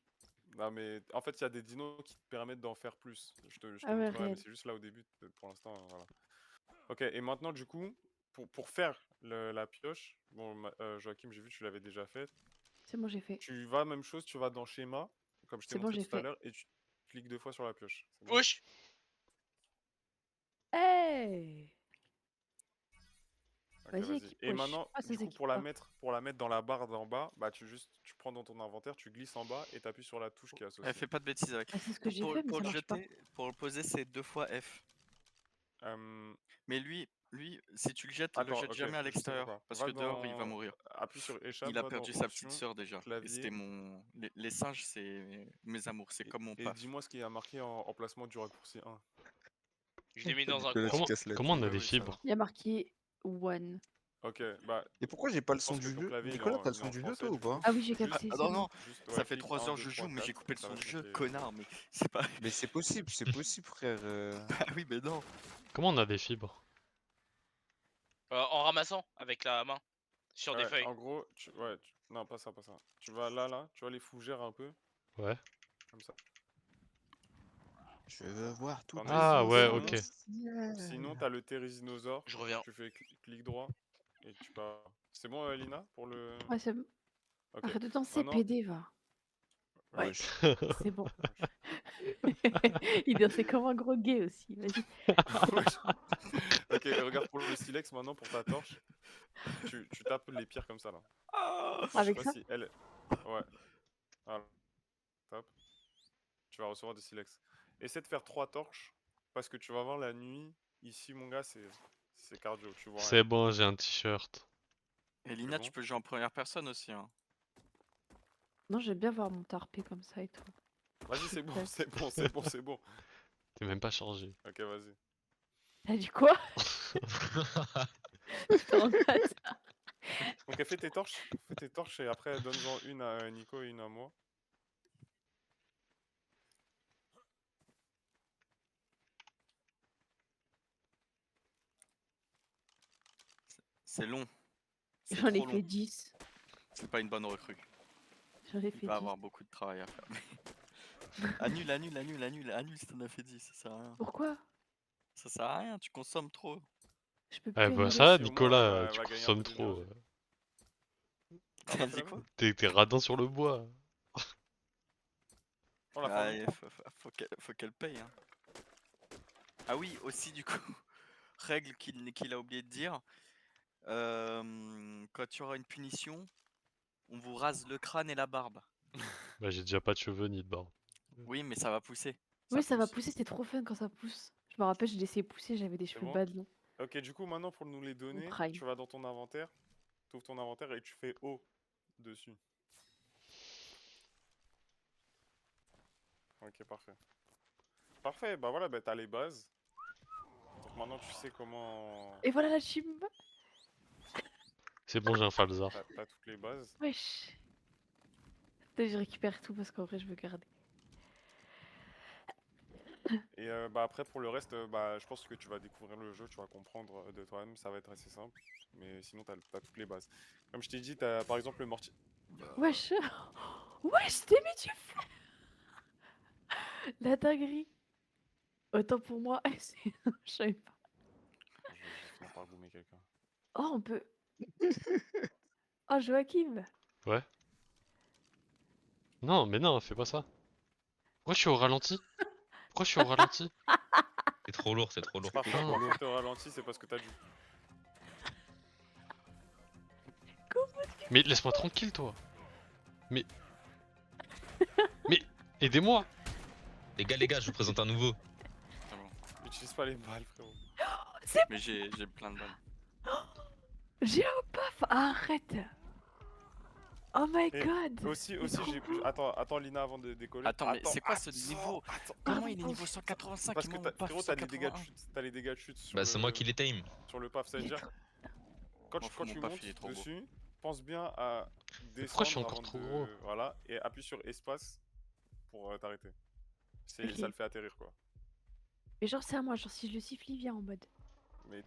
Non mais en fait il y a des dinos qui te permettent d'en faire plus. Je te Ah ouais, montrerai, mais réel. c'est juste là au début, pour l'instant, voilà. Ok, et maintenant du coup, pour faire la pioche, bon Joachim, j'ai vu que tu l'avais déjà faite. C'est bon, j'ai fait. Tu vas, même chose, tu vas dans schéma, comme je t'ai C'est bon, montré j'ai tout à fait. l'heure, et tu cliques 2 fois sur la pioche. C'est bon? Push! Hey! Ok, Vas-y, vas-y. équipe Et wesh. maintenant, Ah, ça du coup, s'équipe pour la pas. mettre dans la barre d'en bas, bah tu prends dans ton inventaire, tu glisses en bas et t'appuies sur la touche qui est associée. Fais pas de bêtises avec. Ah, c'est ce que j'ai fait, mais Pour ça le marche pas. jeter, pour le poser, c'est 2 fois F. Mais lui, si tu le jettes, le Attends, jette ok, jamais à je sais l'extérieur, pourquoi. parce Va que dehors il va dans... mourir. Appuie sur échappe, Il a va dans perdu sa petite options, sœur déjà. Et clavier, c'était mon. Les singes, c'est mes amours, c'est comme mon et paf. dis-moi ce qui a marqué en emplacement du raccourci 1. Je l'ai mis dans un Nicolas, tu coin. casses la Comment on tête. a Ouais, des oui, ça va. fibres? Il y a marqué one. Ok, bah Et pourquoi j'ai pas le je son pense que du ton 2? clavier Nicolas, t'as le il est son en du 2 français toi ou du coup. pas? Ah oui, j'ai Juste, capté, Ah c'est non, bon. non, juste, ça ouais, fait clique 3 1, heures 2, je 3, joue, mais j'ai 4, coupé le ça son va du se jeu, mettre connard, mais c'est pas. Mais c'est possible frère. Ah oui, mais non. Comment on a des fibres? En ramassant avec la main. Sur des Ouais, feuilles. en gros, non, pas ça, pas ça. Tu vas là, tu vois les fougères un peu, Ouais. comme ça. Je veux voir tout T'en as ici. Ah ouais, Sinon, ok. sinon t'as le thérisinosaure. Je reviens. Tu fais clic droit et tu pars. C'est bon, Lina, pour le. Ouais, c'est bon. Ok. Arrête de danser, Maintenant, PD, va. Ouais, Wesh. c'est bon. Il dansait comme un gros gay aussi, vas-y. Wesh. Ok, regarde pour le silex maintenant, pour ta torche. Tu tapes les pierres comme ça là. Enfin, je sais Avec pas ça? si elle. Ouais. Voilà. Tape. Tu vas recevoir des silex. Essaie de faire 3 torches. Parce que tu vas voir la nuit. Ici, mon gars, c'est cardio. Tu vois rien. C'est bon, j'ai un t-shirt. Et Lina, bon tu peux jouer en première personne aussi. Hein. Non, j'aime bien voir mon tarpé comme ça et tout. Vas-y, c'est bon, Ouais. c'est bon. T'es même pas chargé. Ok, vas-y. T'as dit quoi? T'es en face. Ok, fais tes torches et après donne-en une à Nico et une à moi. C'est long. C'est J'en ai trop fait long. 10. C'est pas une bonne recrue. J'en ai Il fait va 10. avoir beaucoup de travail à faire. Annule, annule, annule, annule, annule si t'en as fait 10, ça sert à rien. Pourquoi? Ça sert à rien, tu consommes trop. Je peux Ah plus bah annuler. ça, Si, au moins, Nicolas, elle tu va gagner un consommes peu trop. d'énergie. T'as dit quoi? T'es radin sur le bois. Oh, la Ah, famille. faut qu'elle paye. Hein. Ah oui, aussi du coup, règle qu'il a oublié de dire. Quand tu auras une punition, on vous rase le crâne et la barbe. Bah j'ai déjà pas de cheveux ni de barbe. Oui, mais ça va pousser. Oui, ça va pousser, c'est trop fun quand ça pousse. Je me rappelle, j'ai laissé pousser, j'avais des cheveux bon bas de long. Ok, du coup, maintenant, pour nous les donner, prime. tu vas dans ton inventaire, tu ouvres ton inventaire et tu fais O dessus. Ok, parfait. Parfait, bah voilà, bah t'as les bases. Donc maintenant, tu sais comment... Et voilà la chimbe. C'est bon, j'ai un falzar. T'as toutes les bases. Wesh. Putain, je récupère tout parce qu'en vrai, je veux garder. Et bah après, pour le reste, bah je pense que tu vas découvrir le jeu, tu vas comprendre de toi-même, ça va être assez simple. Mais sinon, t'as toutes les bases. Comme je t'ai dit, t'as par exemple le mortier... Wesh. Wesh, t'es mais tu fais. La dinguerie. Autant pour moi, je savais pas. Je vais finir par gommer quelqu'un. Oh, on peut. Oh, Joachim. Ouais. Non, mais non, fais pas ça. Pourquoi je suis au ralenti? Pourquoi je suis au ralenti? C'est trop lourd, c'est trop lourd. Parfois, Non. quand tu te ralentis, c'est parce que t'as du... Mais laisse-moi tranquille, toi. Mais aidez-moi. Les gars, je vous présente un nouveau. Ah bon. Utilise pas les balles, frérot. Mais j'ai plein de balles. J'ai un paf. Arrête. Oh my Et god. Aussi, C'est trop j'ai... cool. Attends Lina avant de décoller. Attends, mais c'est quoi ce niveau? Comment Pardon, il est niveau 185 Parce et que moi, mon paf frérot, t'as les dégâts de 181. chute, t'as les dégâts de chute sur Bah c'est moi qui les tame. sur le paf, ça veut Il est dire trop- quand M'en tu, fous, quand mon tu paf, montes il est trop beau. dessus, pense bien à Mais pourquoi je suis descendre encore avant trop de... gros? Voilà, et appuie sur espace pour t'arrêter. Ok. Ça le fait atterrir quoi. Mais genre, c'est à moi. Genre, si je le siffle, il vient en mode. Mais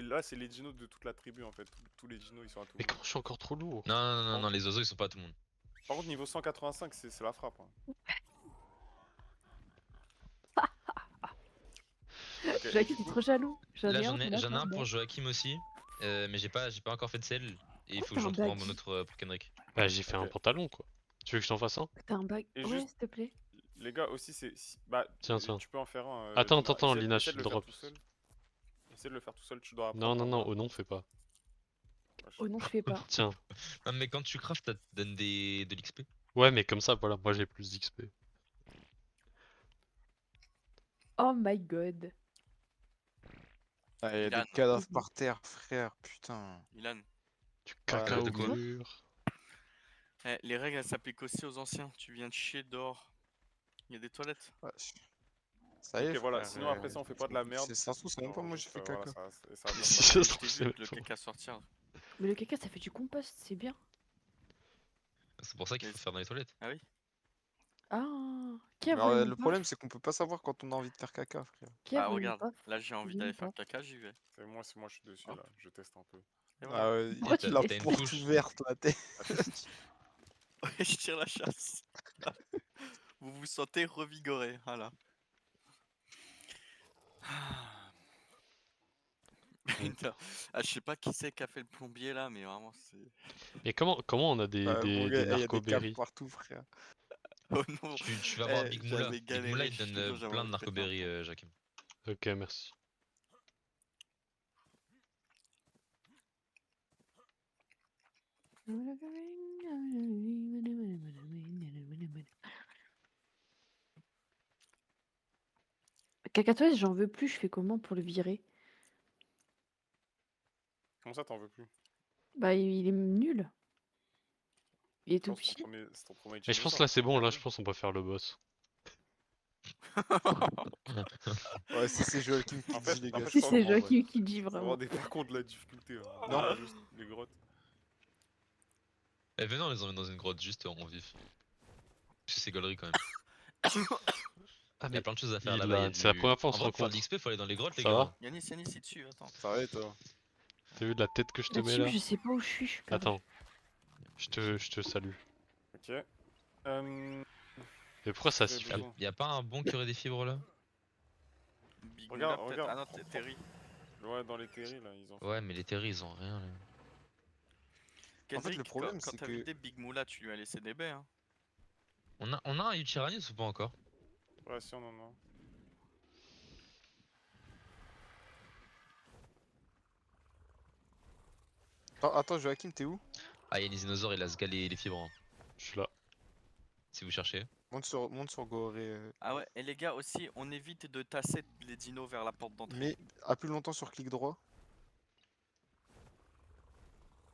là, c'est les dinos de toute la tribu en fait. Tous les dinos ils sont à tout le Mais monde. comment je suis encore trop lourd? Non, les oiseaux ils sont pas à tout le monde. Par contre, niveau 185, c'est la frappe. Hein. Ok, Joachim, t'es trop jaloux. Là J'en ai un. j'en ai un pour Joachim aussi. Mais j'ai pas encore fait de sel. Et il faut que t'as j'en un trouve un bague. bon autre pour Kendrick. Bah j'ai fait un Ok. pantalon quoi. Tu veux que je t'en fasse un? T'as un bague. Et Ouais, juste- s'il te plaît. Les gars aussi, bah, Tiens, tiens. tu peux en faire un. Attends, Lina. attends, Essaie- Lina, essaie je de le le faire drop. tout seul. Essaie de le faire tout seul, tu dois Non, apprendre. non, non, oh non, fais pas. Oh non, je fais pas. Tiens. Non mais quand tu craftes, ça te donne de l'XP. Ouais, mais comme ça, voilà, moi j'ai plus d'XP. Oh my god. Ah, il y a Ilan. des cadavres par terre, frère, putain. Ilan, Du caca de au quoi mur. les règles elles s'appliquent aussi aux anciens. Tu viens de chier dehors. Il y a des toilettes. Ouais. Ça y est, Ok, voilà, frère, sinon après ça, on fait pas de la merde. Ça se trouve, c'est même pas moi, j'ai fait Voilà, caca. ça va bien Si se ça passer. se Je trouve, t'ai c'est vu le même pas caca sortir. Mais le caca, ça fait du compost, c'est bien. C'est pour ça qu'il faut faire dans les toilettes. Ah oui? Ah. Qui a Mais volé mon le paf? problème, c'est qu'on peut pas savoir quand on a envie de faire caca, frère. Qui a Ah volé mon regarde, paf? là j'ai envie Dis-moi d'aller faire pas. caca, j'y vais. C'est moi, je suis dessus Hop. là, je teste un peu. Et voilà. Ah ouais, Pourquoi t'as- tu la t'as une porte touche. ouverte, là, t'es. Ouais, je tire la chasse. Vous vous sentez revigoré, voilà. Putain. Ah, je sais pas qui c'est qui a fait le plombier là, mais vraiment c'est. Mais comment on a des, Mon des, gars, des il y a des narcoberries? caves partout, frère. Oh non! Tu vas voir Eh, Big Moula. j'avais Big galéré, Moula il je te donne jure, j'avais plein de envie de péter un narcoberries, plomb. Jakim. Ok, merci. Cacatoès, j'en veux plus, je fais comment pour le virer? Comment ça, t'en veux plus? Bah, il est nul. Il est tout Non, petit. c'est ton premier Mais je pense dinosaure, là c'est faut bon, là regarder. je pense on peut faire le boss. Ouais, si c'est Joachim qui En dit, fait, les en gars. fait, Si je c'est pense- Joachim qui dit Vous vous vraiment. rendez pas compte de la difficulté. Hein. Non. Regarde juste les grottes. Eh venez on les emmène dans une grotte juste en vif. Parce que c'est gaulerie quand même. Ah Il y a plein de choses à faire là-bas. Ilan, c'est la première fois qu'on se En vrai, pour faire de rencontre. l'XP, faut aller dans les grottes les Ça gars. va? Yanis, il est dessus, attends. Ça va et toi? T'as vu la tête que je te La mets team, là? je sais pas où je suis perdu. Attends, je te salue. Ok. Et pourquoi ça J'ai siffle? besoin. Y'a pas un bon qui aurait des fibres là? Big Regarde, Moula, peut-être. regarde. Ah non, Terry. Ouais, dans les terries là, ils ont fait. Ouais, mais les terries ils ont rien là. En fait, le Kendrick, problème, quand c'est t'as que- vidé Big Moula, tu lui as laissé des baies, hein. On a un Uchiranus ou pas encore? Ouais, si on en a. Attends, Joachim, t'es où? Ah, y'a Dinosaure, il a se galé les fibres. Hein, Je suis là. si vous cherchez. Monte sur Goré. Ah ouais, et les gars aussi, on évite de tasser les dinos vers la porte d'entrée. Mais à plus longtemps sur clic droit.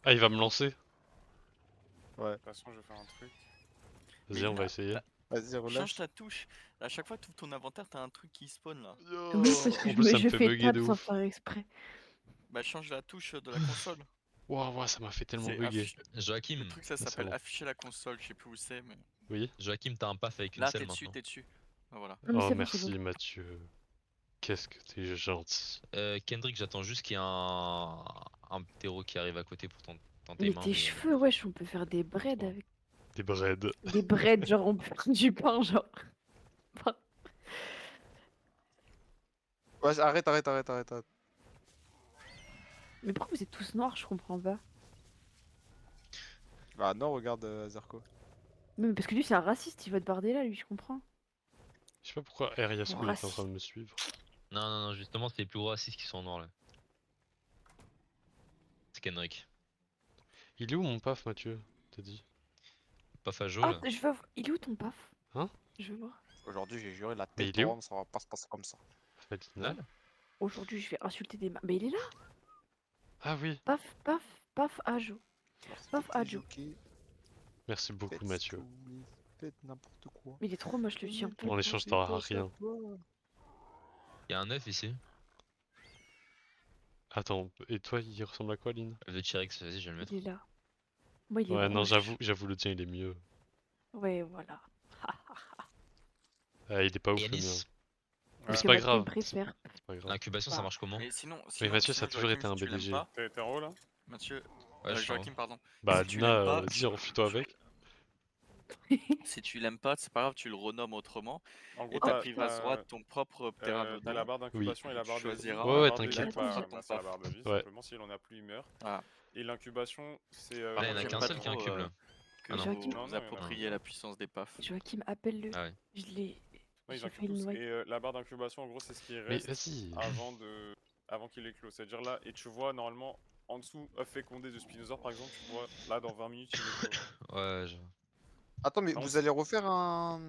Ah, il va me lancer. Ouais. De toute façon, je vais faire un truc. Vas-y, on va essayer. Vas-y, Change relâche. ta touche. À chaque fois que tu ouvres ton inventaire, t'as un truc qui spawn là. Oui, parce que En plus, ça me je fait fais bugger tab de sans ouf. faire exprès. Bah change la touche de la console. Waouh, ça m'a fait tellement C'est bugger. Joachim, Le truc ça c'est s'appelle bon. afficher la console, je sais plus où c'est mais... Oui. Joachim, t'as un paf avec une Là selle t'es dessus, maintenant. t'es dessus. Ah, voilà. Non, mais Oh, c'est bon, c'est merci bon. Mathieu. Qu'est-ce que t'es gentil. Kendrick, j'attends juste qu'il y ait un ptéro qui arrive à côté pour tenter Mais main. tes cheveux, wesh, on peut faire des braids Bon. avec. Des breads. Des braids, genre on peut faire du pain, genre. Enfin, Ouais, arrête. mais pourquoi vous êtes tous noirs, je comprends pas. Bah non, regarde Zarko. Mais parce que lui, c'est un raciste, il vote Bardella, lui, je comprends. Je sais pas pourquoi Ariasco Bon, il est en train raciste. de me suivre. Non, justement, c'est les plus gros racistes qui sont en noir là. C'est Kendrick. Il est où mon paf, Mathieu? T'as dit? Paf à Jo Ah, là. je veux voir. Il est où ton paf? Hein? Je veux voir. Aujourd'hui, j'ai juré la Mais tête il est où ronde, ça va pas se passer comme ça. Fadina. Aujourd'hui, je vais insulter des Mais il est là. Ah oui. Paf, paf, paf, Ajo. Paf, Ajo. Merci beaucoup, Mathieu. Faites n'importe quoi. Mais il est trop moche, le chien. En échange, t'auras rien. Y'a un œuf ici. Attends, et toi, il ressemble à quoi, Lynn? Le T-Rex, vas-y, je vais le mettre. Il est là. Moi, il est Ouais, non, rouge. j'avoue, le tien, il est mieux. Ouais, voilà. Ah, il est pas Et ouf, le mien. Yanis, Mais c'est que pas Mathieu grave. préfère. C'est pas grave. l'incubation ça Bah. marche comment? Mais sinon, Mais Mathieu, ça a toujours Joachim, été un si tu l'aimes BDG. pas, T'es en haut là? Mathieu, Ouais, je suis en Joachim, pardon. Bah, Si tu Lina, l'aimes pas, vas-y, enfuis-toi avec. si tu l'aimes pas, c'est pas grave, tu le renommes autrement. En Et gros, t'apprivoiseras ton propre t'as pteranodon. la barre d'incubation et la Tu barre de vie. choisiras. Ouais, La ouais, barre de vie, t'inquiète. bah, Ton c'est la paf. barre de vie, Ouais. simplement. Si on a plus, il meurt. Voilà. Et l'incubation, c'est. Par Là, il y en contre, a j'aime qu'un pas seul qui a un trop, cube là. que Ah non. Joachim. vous Non, vous non, appropriez la puissance des pafs. Joachim, appelle-le. Ah ouais. Je l'ai. Ouais, ils J'ai incubent fait une tous. noix. Et la barre d'incubation, en gros, c'est ce qui Mais reste vas-y. avant qu'il éclose. C'est-à-dire là, et tu vois normalement en dessous, œuf fécondé de Spinosaur par exemple, tu vois là dans 20 minutes il éclose. Ouais, Attends, mais Non, vous c'est- allez refaire un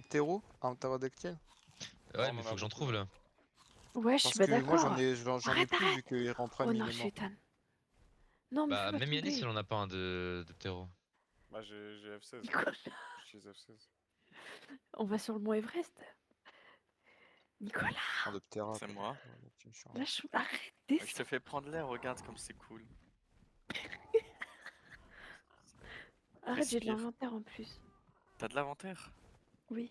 ptérodactyle? Ouais, on mais en faut a que j'en beaucoup, trouve là. Wesh, Parce bah que moi d'accord. j'en ai Arrête, plus vu que Renprime Oh il non, est mort. chétan. Non, mais Bah, fais-moi même Yanis, il tomber. en a pas un de ptéro. Bah j'ai F16, Nicolas, j'utilise F16. on va sur le mont Everest. Nicolas, Un de Ptera, C'est quoi. moi. Ouais, tu me charges. lâche. Arrête, Je descends. te fais prendre l'air, regarde comme c'est cool. Arrête, j'ai de Respire. l'inventaire en plus. T'as de l'inventaire? Oui.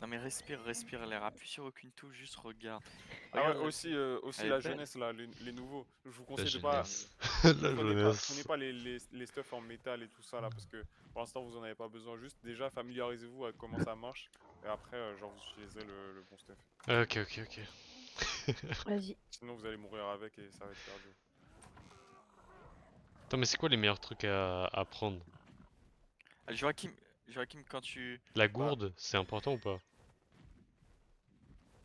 Non mais respire l'air. Appuie sur aucune touche, juste regarde. Ah ouais, Regarde, aussi, elle est la belle. jeunesse là, les nouveaux. Je vous La conseille de pas. jeunesse. La Prenez jeunesse. pas les stuff en métal et tout ça là parce que pour l'instant vous en avez pas besoin. Juste déjà familiarisez-vous avec comment ça marche et après genre vous utiliserez le bon stuff. Ok. Vas-y. Sinon vous allez mourir avec et ça va être perdu. Attends, mais c'est quoi les meilleurs trucs à prendre? Joachim, quand tu... La gourde, c'est important ou pas?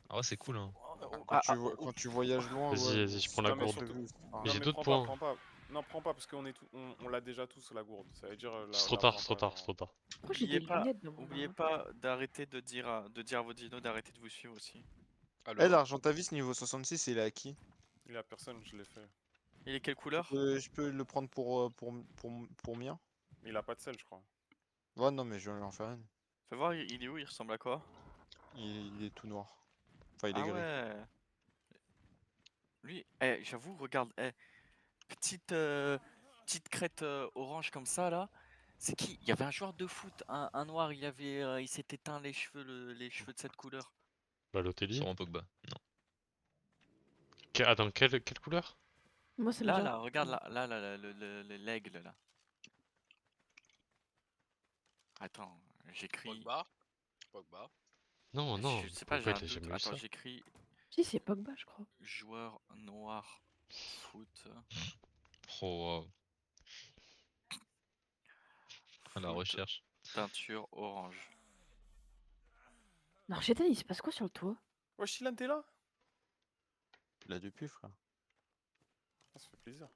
Ah ouais, c'est cool hein. Quand tu voyages loin, Vas-y, ouais. vas-y, je prends la Non, mais gourde. surtout- Enfin, Mais j'ai mais d'autres prends points. pas. Non, prends pas parce qu'on on l'a déjà tous la gourde. Ça veut dire C'est trop tard, c'est trop tard, c'est trop tard. Pourquoi j'ai des Oubliez pas, lunettes dans mon oubliez inventaire? pas d'arrêter de dire à vos dinos d'arrêter de vous suivre aussi. Eh, l'Argentavis niveau 66, il est à qui? Il y a personne, je l'ai fait. Il est quelle couleur? Je peux le prendre pour mien? Il a pas de sel, je crois. Ouais, non, mais je vais en faire une. Fais voir, il est où? Il ressemble à quoi? Il est tout noir. Enfin, il est Ah gris. ouais. Lui, j'avoue, regarde, petite crête orange comme ça là. C'est qui? Il y avait un joueur de foot, un noir, il s'était teint les cheveux de cette couleur. Balotelli. Sûrement Pogba. Non. Attends, quelle couleur? Moi, ça me Là, vient. là, regarde là, l'aigle là. Attends, j'écris. Pogba. Pogba. Non, non, Je sais pas, j'ai Pogba, un il a doute. jamais eu Attends, ça. j'écris Si, c'est Pogba, je crois. joueur noir foot. Oh, wow. À la Foot, recherche. teinture orange. Non, Archetan, il se passe quoi sur le toit? Wesh, Ilan, t'es là? Il a depuis, frère. Ah, ça fait plaisir.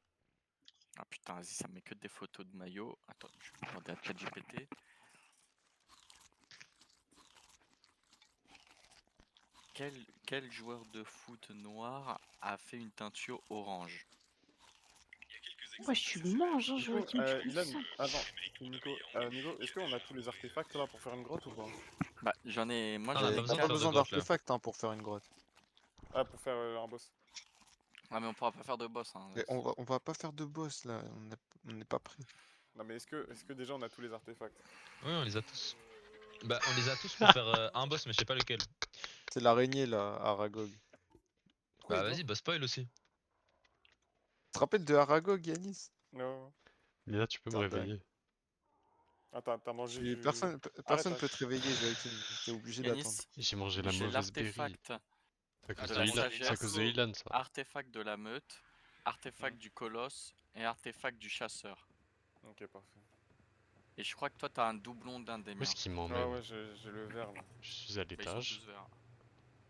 Ah putain, vas-y, ça me met que des photos de maillot. Attends, je vais demander à ChatGPT. Quel joueur de foot noir a fait une teinture orange? Moi, je suis mange, hein, Du coup, Joachim, tu Ilan, ça. attends, Nico, Nico, est-ce qu'on a tous les artefacts là pour faire une grotte ou pas? Bah, j'en ai. Moi, Ah, j'en on a ai pas besoin de T'as pas faire de besoin grotte, là. d'artefacts hein, pour faire une grotte. Ah, pour faire un boss. Ah, mais on pourra pas faire de boss. Hein, Mais on va pas faire de boss là, on n'est pas prêt. Non, mais est-ce que déjà on a tous les artefacts? Oui, on les a tous. Bah, on les a tous pour faire un boss, mais je sais pas lequel. C'est l'araignée là, Aragog. Pourquoi Bah, il dort? vas-y, bah, spoil aussi. Tu te rappelles de Aragog, Yanis? Non. Lina, tu peux me Putain, dingue. réveiller. Ah, t'as mangé du... Personne Arrête, peut te arrête. réveiller, Joachim. T'es obligé d'attendre. Yanis, J'ai mangé la j'ai mauvaise berry. l'artefact C'est à cause de de la Ilan, c'est à sagesse, cause de Ilan, ça. artefact de la meute, artefact du colosse et artefact du chasseur. Ok, parfait. Et je crois que toi, t'as un doublon d'un des Où miens. est-ce qu'il Ouais, m'emmène? ouais, j'ai le verre là. Je suis à Bah, ils sont l'étage. tous verts.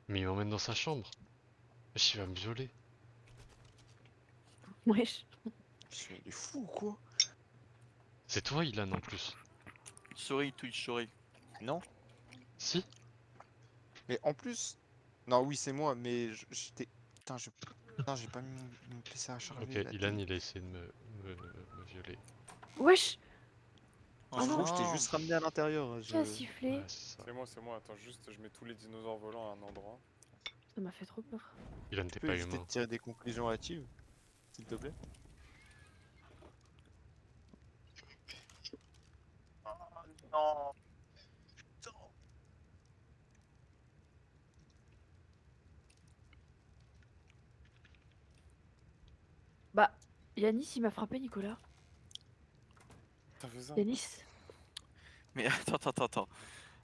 Mais il m'emmène dans sa chambre. Wesh, il va me violer. Wesh. Il est fou ou quoi? C'est toi, Ilan, en plus. Sorry, Twitch, sorry. Non. Si? Mais en plus. Non, oui, c'est moi, mais j'étais. Putain, j'ai pas mis mon PC à charger. Ok, la Ilan, télé. il a essayé de me violer. Wesh. Je crois que je t'ai non. juste ramené à l'intérieur. Qui a sifflé? Ouais, c'est ça. C'est moi, attends, juste, je mets tous les dinosaures volants à un endroit. Ça m'a fait trop peur. Ilan, Tu t'es peux pas éviter humain. de tirer des conclusions hâtives, s'il te plaît? Non. Bah, Yanis, il m'a frappé, Nicolas. T'as fait ça? Yanis. Mais attends.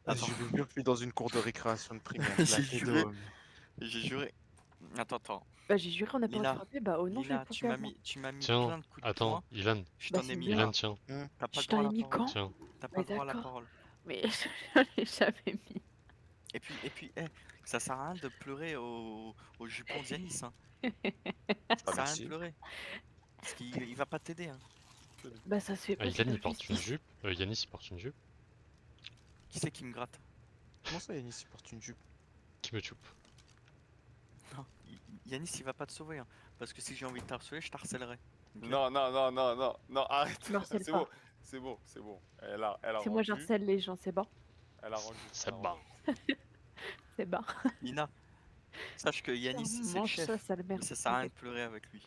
Attends. Je vais mieux que dans une cour de récréation de primaire. J'ai La tête juré. d'homme. J'ai juré. Attends. Bah, j'ai juré, on a pas le droit Lina, de frapper. Bah, oh non, je vais Lina, le tu m'as moi. mis Tiens, plein de coups de attends, poing. Ilan. Je Bah, t'en ai c'est mis bien. là. Ilan, tiens. T'as pas Je le droit t'en à ai la mis parole. quand? Tiens. T'as pas Ouais, le droit à la d'accord. parole. Mais je l'ai jamais mis. Et puis, ça sert à rien de pleurer au jupon d'Yanis. Hein. Ah, Ça sert à rien de merci. pleurer. Parce qu'il va pas t'aider. Hein. Bah, ça se fait Ah, pas. c'est Ilan, pas il porte une justice. jupe. Yanis, il porte une jupe. Qui c'est qui me gratte? Comment ça, Yanis, il porte une jupe? Qui me tue? Non, Yanis, il va pas te sauver. Hein. Parce que si j'ai envie de t'harceler, je t'harcèlerai. Ok. Non, arrête. Me harcèle C'est pas. bon, c'est bon. Elle a C'est rendu. moi, j'harcèle les gens, c'est bon. Elle a rendu. C'est elle a bon. rendu. C'est bon. Lina, sache que Yanis, c'est le Mange chef. ça, sale merde. Et ça sert à rien de pleurer avec lui.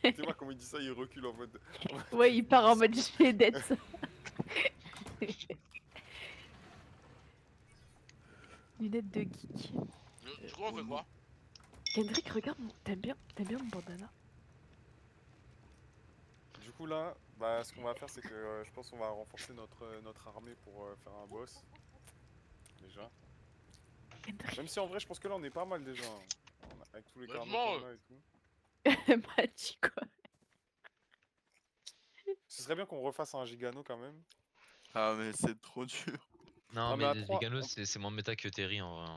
Tu vois comment il dit ça, il recule en mode. Ouais, il part en mode je vais d'être. Lunettes de geek. Du coup, on fait quoi? Kendrick, regarde, t'aimes bien mon bandana? Du coup là, bah ce qu'on va faire c'est que je pense qu'on va renforcer notre armée pour faire un boss. Déjà. Kendrick, Même si en vrai je pense que là on est pas mal déjà. Hein. Avec tous les carnets Honnêtement, qu'on a et tout. bah dis quoi? Ce serait bien qu'on refasse un Gigano quand même. Ah, mais c'est trop dur. Non, Non, mais mais à les trois, Veganos, c'est moins méta que Terry en vrai.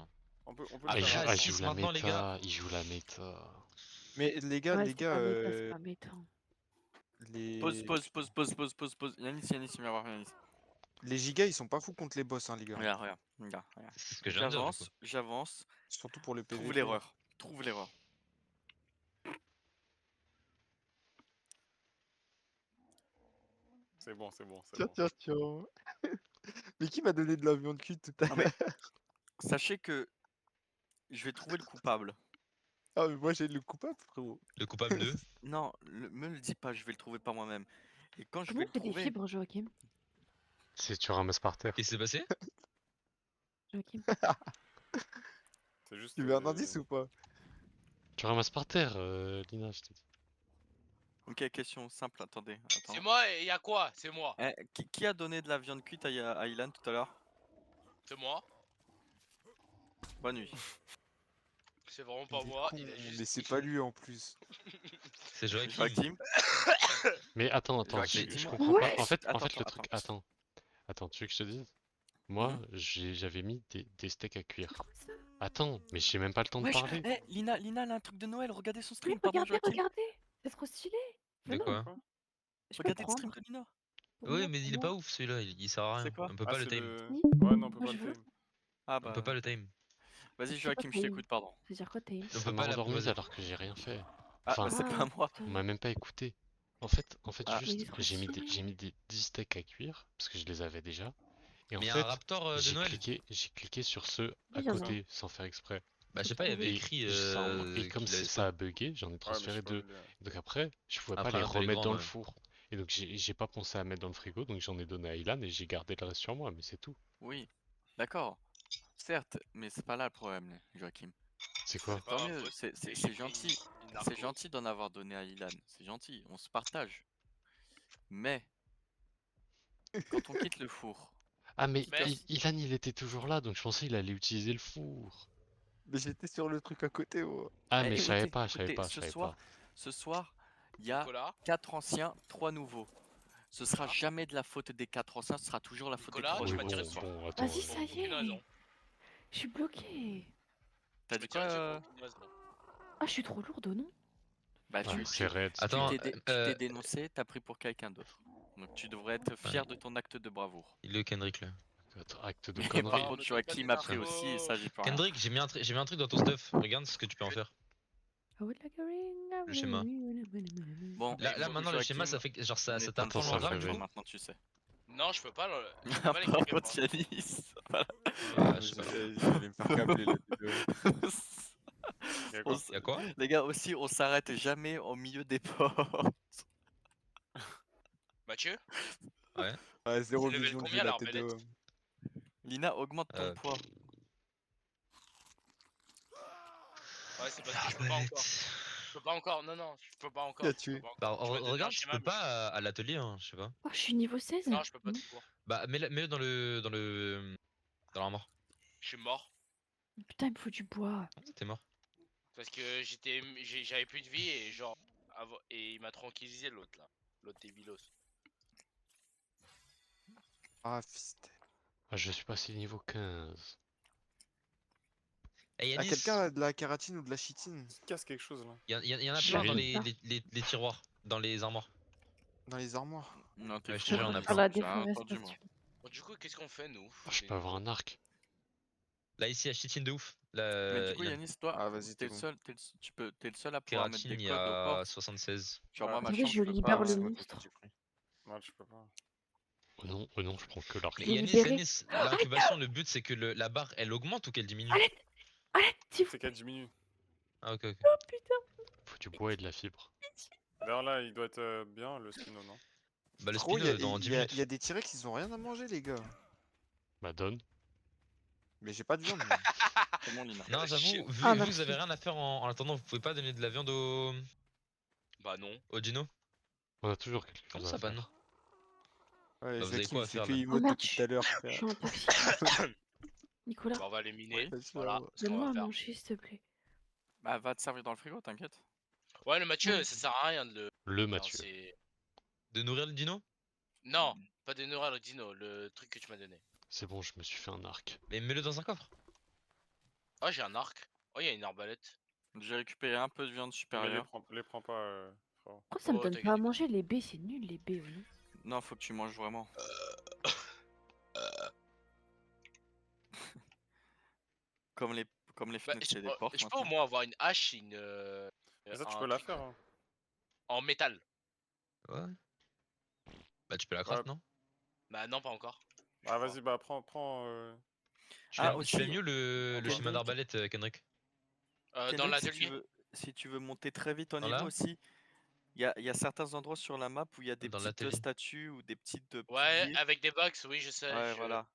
on peut Ah, le il faire joue- à ah, il six joue la maintenant, les gars. méta. Il joue la méta. Mais les gars, Ouais, c'est pas méta, c'est pas méta. les... Pause. Yanis, il vient voir Yanis. les gigas, ils sont pas fous contre les boss, hein, les gars. Regarde. C'est ce que je viens de dire. Du coup. J'avance. Surtout pour le PVP. Trouve l'erreur. Trouve l'erreur. C'est bon. Tiens. Mais qui m'a donné de la viande cuite tout à Non, l'heure? mais sachez que je vais trouver le coupable. Ah, mais moi j'ai le coupable, frérot. Le coupable de. Non, me le dis pas, je vais le trouver par moi-même. Et quand je Comment vais on le fait des trouver, fibres, Joachim? Si tu ramasses par terre. Qu'est-ce qui s'est passé? Joachim. C'est juste. Tu veux un indice ou pas? Tu ramasses par terre, Lina, je t'ai dit. Ok, question simple, attendez. C'est Attends. moi et y a quoi? C'est moi. Qui a donné de la viande cuite à Ilan tout à l'heure? C'est moi. Bonne nuit. C'est vraiment Il pas est moi. con, Il a juste. mais c'est pas lui en plus. C'est Joachim. Joachim? Mais attends, Joachim, je dis-moi. comprends pas. Ouais. En fait, Attends, le truc. Attends, tu veux que je te dise? Moi, Mhm. j'avais mis des steaks à cuire. Quoi ça? Attends, mais j'ai même pas le temps de Wesh, parler. Lina, elle a un truc de Noël, regardez son Mais stream, pardon regardez, Joachim. regardez. C'est trop stylé. De Venons. quoi? Je peux Regardez le stream prendre. de Lina. Pour Oui, moi, mais pour il est moi. pas ouf celui-là, il sert à C'est rien. quoi? On peut Ah, pas le c'est time. le. Oui. Ouais, non, on peut Moi, pas je le veux. time. Ah On bah. peut pas le time. Vas-y C'est quoi Joachim, je time? t'écoute, pardon. Ça veut dire quoi time? On Ça peut m'a pas la. endormi Vas-y. alors que j'ai rien fait. Ah bah Enfin, c'est pas moi. on m'a même pas écouté. En fait, Ah. Mais il est juste, trop j'ai stylé. mis des 10 steaks à cuire, parce que je les avais déjà. Et en Mais y a un fait, raptor de Noël. j'ai cliqué sur ceux à Oui, y en a un. côté, sans faire exprès. Bah, je sais pas, il y avait Oui. écrit Et comme qu'il avait ça a spawn. bugué, j'en ai Ouais, mais je transféré sais pas 2. le lire. Donc après, je pouvais pas Après, les un peu les remettre grands, dans le ouais. four. Et donc j'ai pas pensé à mettre dans le frigo, donc j'en ai donné à Ilan et j'ai gardé le reste sur moi, mais c'est tout. Oui, d'accord. Certes, mais c'est pas là le problème, Joachim. C'est quoi? C'est pas Tant ma mieux, faute. c'est J'ai fait gentil. une C'est narco. gentil d'en avoir donné à Ilan. C'est gentil, on se partage. Mais, quand on quitte le four, Ah mais Mais- Ilan il était toujours là, donc je pensais il allait utiliser le four. Mais j'étais sur le truc à côté, oh. Ah mais je savais écoutez, pas, je savais écoutez, pas, je savais pas. ce soir, il y a Nicolas, 4 anciens, 3 nouveaux. Ce sera Voilà. jamais de la faute des 4 anciens, ce sera toujours la faute des Nicolas, 3 tu Oui m'as nouveaux tiré ce dessus. soir. bon, attends. Vas-y, ça y Aucune raison. est. Je suis bloquée. T'as Tu dit me quoi tirais dessus pour aucune raison. Ah, je suis trop lourde, non? Bah Ouais, c'est raide. tu Attends, t'es dénoncé, t'as pris pour quelqu'un d'autre. Donc tu devrais être fier de ton acte de bravoure. il est où Kendrick là? Votre acte de Mais connerie. par Non, contre, me donne pas Joachim des m'a pris narcos. aussi, et ça j'y peux rien. Kendrick, j'ai mis un truc dans ton stuff. Regarde ce que tu peux en faire. I would like a ring, Le schéma. Bon, Là écoute, maintenant, le schéma, Joachim, ça fait que- genre ça n'éteins tape ton ton ça drag fait du enregistrement coup? maintenant, tu sais. Non, je peux pas Par l'écrire. contre, Yanis, voilà. Ouais, je sais pas. J'allais me faire câbler là. Y a On quoi? s- Y'a quoi? Les gars, aussi, on s'arrête jamais au milieu des portes. Mathieu, Ouais, c'est zéro level vision de vue combien la l'arbalète? T2. Lina, augmente ton poids. Ouais, c'est parce que je peux pas encore. Je peux pas encore, non, je peux pas encore. Qui a je peux tué? pas encore. Bah, Je vais te donner un regarde, tu schéma, peux mais pas à l'atelier, hein, je sais pas. Oh, je suis niveau 16. Non, je peux pas tout court. Bah, mets-le dans l'armoire. Je suis mort. Putain, il me faut du bois. Ah, t'es mort. Parce que j'avais plus de vie et genre. Et il m'a tranquillisé l'autre là. L'autre débilos. Ah, fist. Ah, je suis passé niveau 15. Eh Ah, Yanis, quelqu'un a de la kératine ou de la chitine Qui casse quelque chose là? y en a J'ai plein dans rien. les tiroirs, dans les armoires. dans les armoires? Non, t'es Ouais, je te fou, jure, on a Yanis, plein. Faire la j'ai rien entendu, moi. déforestation. Bon, du coup, qu'est-ce qu'on fait nous? Ah, je peux avoir un arc. Là, ici, à Chitine de ouf. Mais Là, du coup, il y a Yanis, toi, Ah, vas-y, t'es t'es le bon. seul, t'es le seul à pouvoir mettre Kératine, des il y codes aux a portes. 76. Genre, moi, ma Attendez, chambre, je je peux libère pas. le Ouais, monstre. j'ai pris. Ouais, je peux pas. Oh non, je prends que l'arc. Mais Je l'ai Yanis, libéré. l'incubation, le but c'est que la barre elle augmente ou qu'elle diminue? Allez, s'il vous C'est qu'elle diminue. Ah, ok. plaît, putain. Faut du bois et de la fibre. D'ailleurs là, il doit être bien le spino, non? Bah, le Gros, spin dans 10 y a minutes. des T-Rex, ils ont rien à manger, les gars. Bah donne. Mais j'ai pas de viande. Moi. C'est bon, Lina. Non, j'avoue, Chier. vu Ah, vous merci. avez rien à faire en attendant, vous pouvez pas donner de la viande Bah non. au dino? On a toujours quelque Comment chose ça, à pas faire. non? Ouais, Bah, vous avez Joachim, quoi à il fait faire, que là? emote Oh merde, depuis tout à l'heure, je frère. suis intoxiqué. Nicolas, Bah, on va les miner. Ouais, Voilà, c'est ce qu'on donne-moi va à faire. manger, s'il te plaît. Bah, va te servir dans le frigo, t'inquiète. Ouais, le Mathieu, Ouais. ça sert à rien de le. Le Non, Mathieu. De nourrir le dino? Non, pas de nourrir le dino, le truc que tu m'as donné. C'est bon, je me suis fait un arc. Mais mets-le dans un coffre. Oh, j'ai un arc. Oh, il y a une arbalète. J'ai récupéré un peu de viande Mais supérieure. les prends pas, frérot. Pourquoi ça me Oh, donne t'inquiète. pas à manger les baies? C'est nul les baies, oui. Non, faut que tu manges vraiment. Comme les Bah, fenêtres, c'est des portes je peux au maintenant. moins avoir une hache, une. Mais ça, tu un peux la truc faire. Hein. en métal. Ouais. Bah, tu peux la craft, Ouais. non? Bah, non, pas encore. Je Ah, crois. vas-y, bah prends. Tu Ah, fais aussi. mieux le Kendrick. schéma d'arbalète, Kendrick. Dans Kendrick, l'atelier. si tu veux monter très vite en Dans niveau là aussi, il y a certains endroits sur la map où il y a des Dans petites l'atelier. statues ou des petites Ouais, piliers. avec des box, oui, je sais. Ouais, voilà.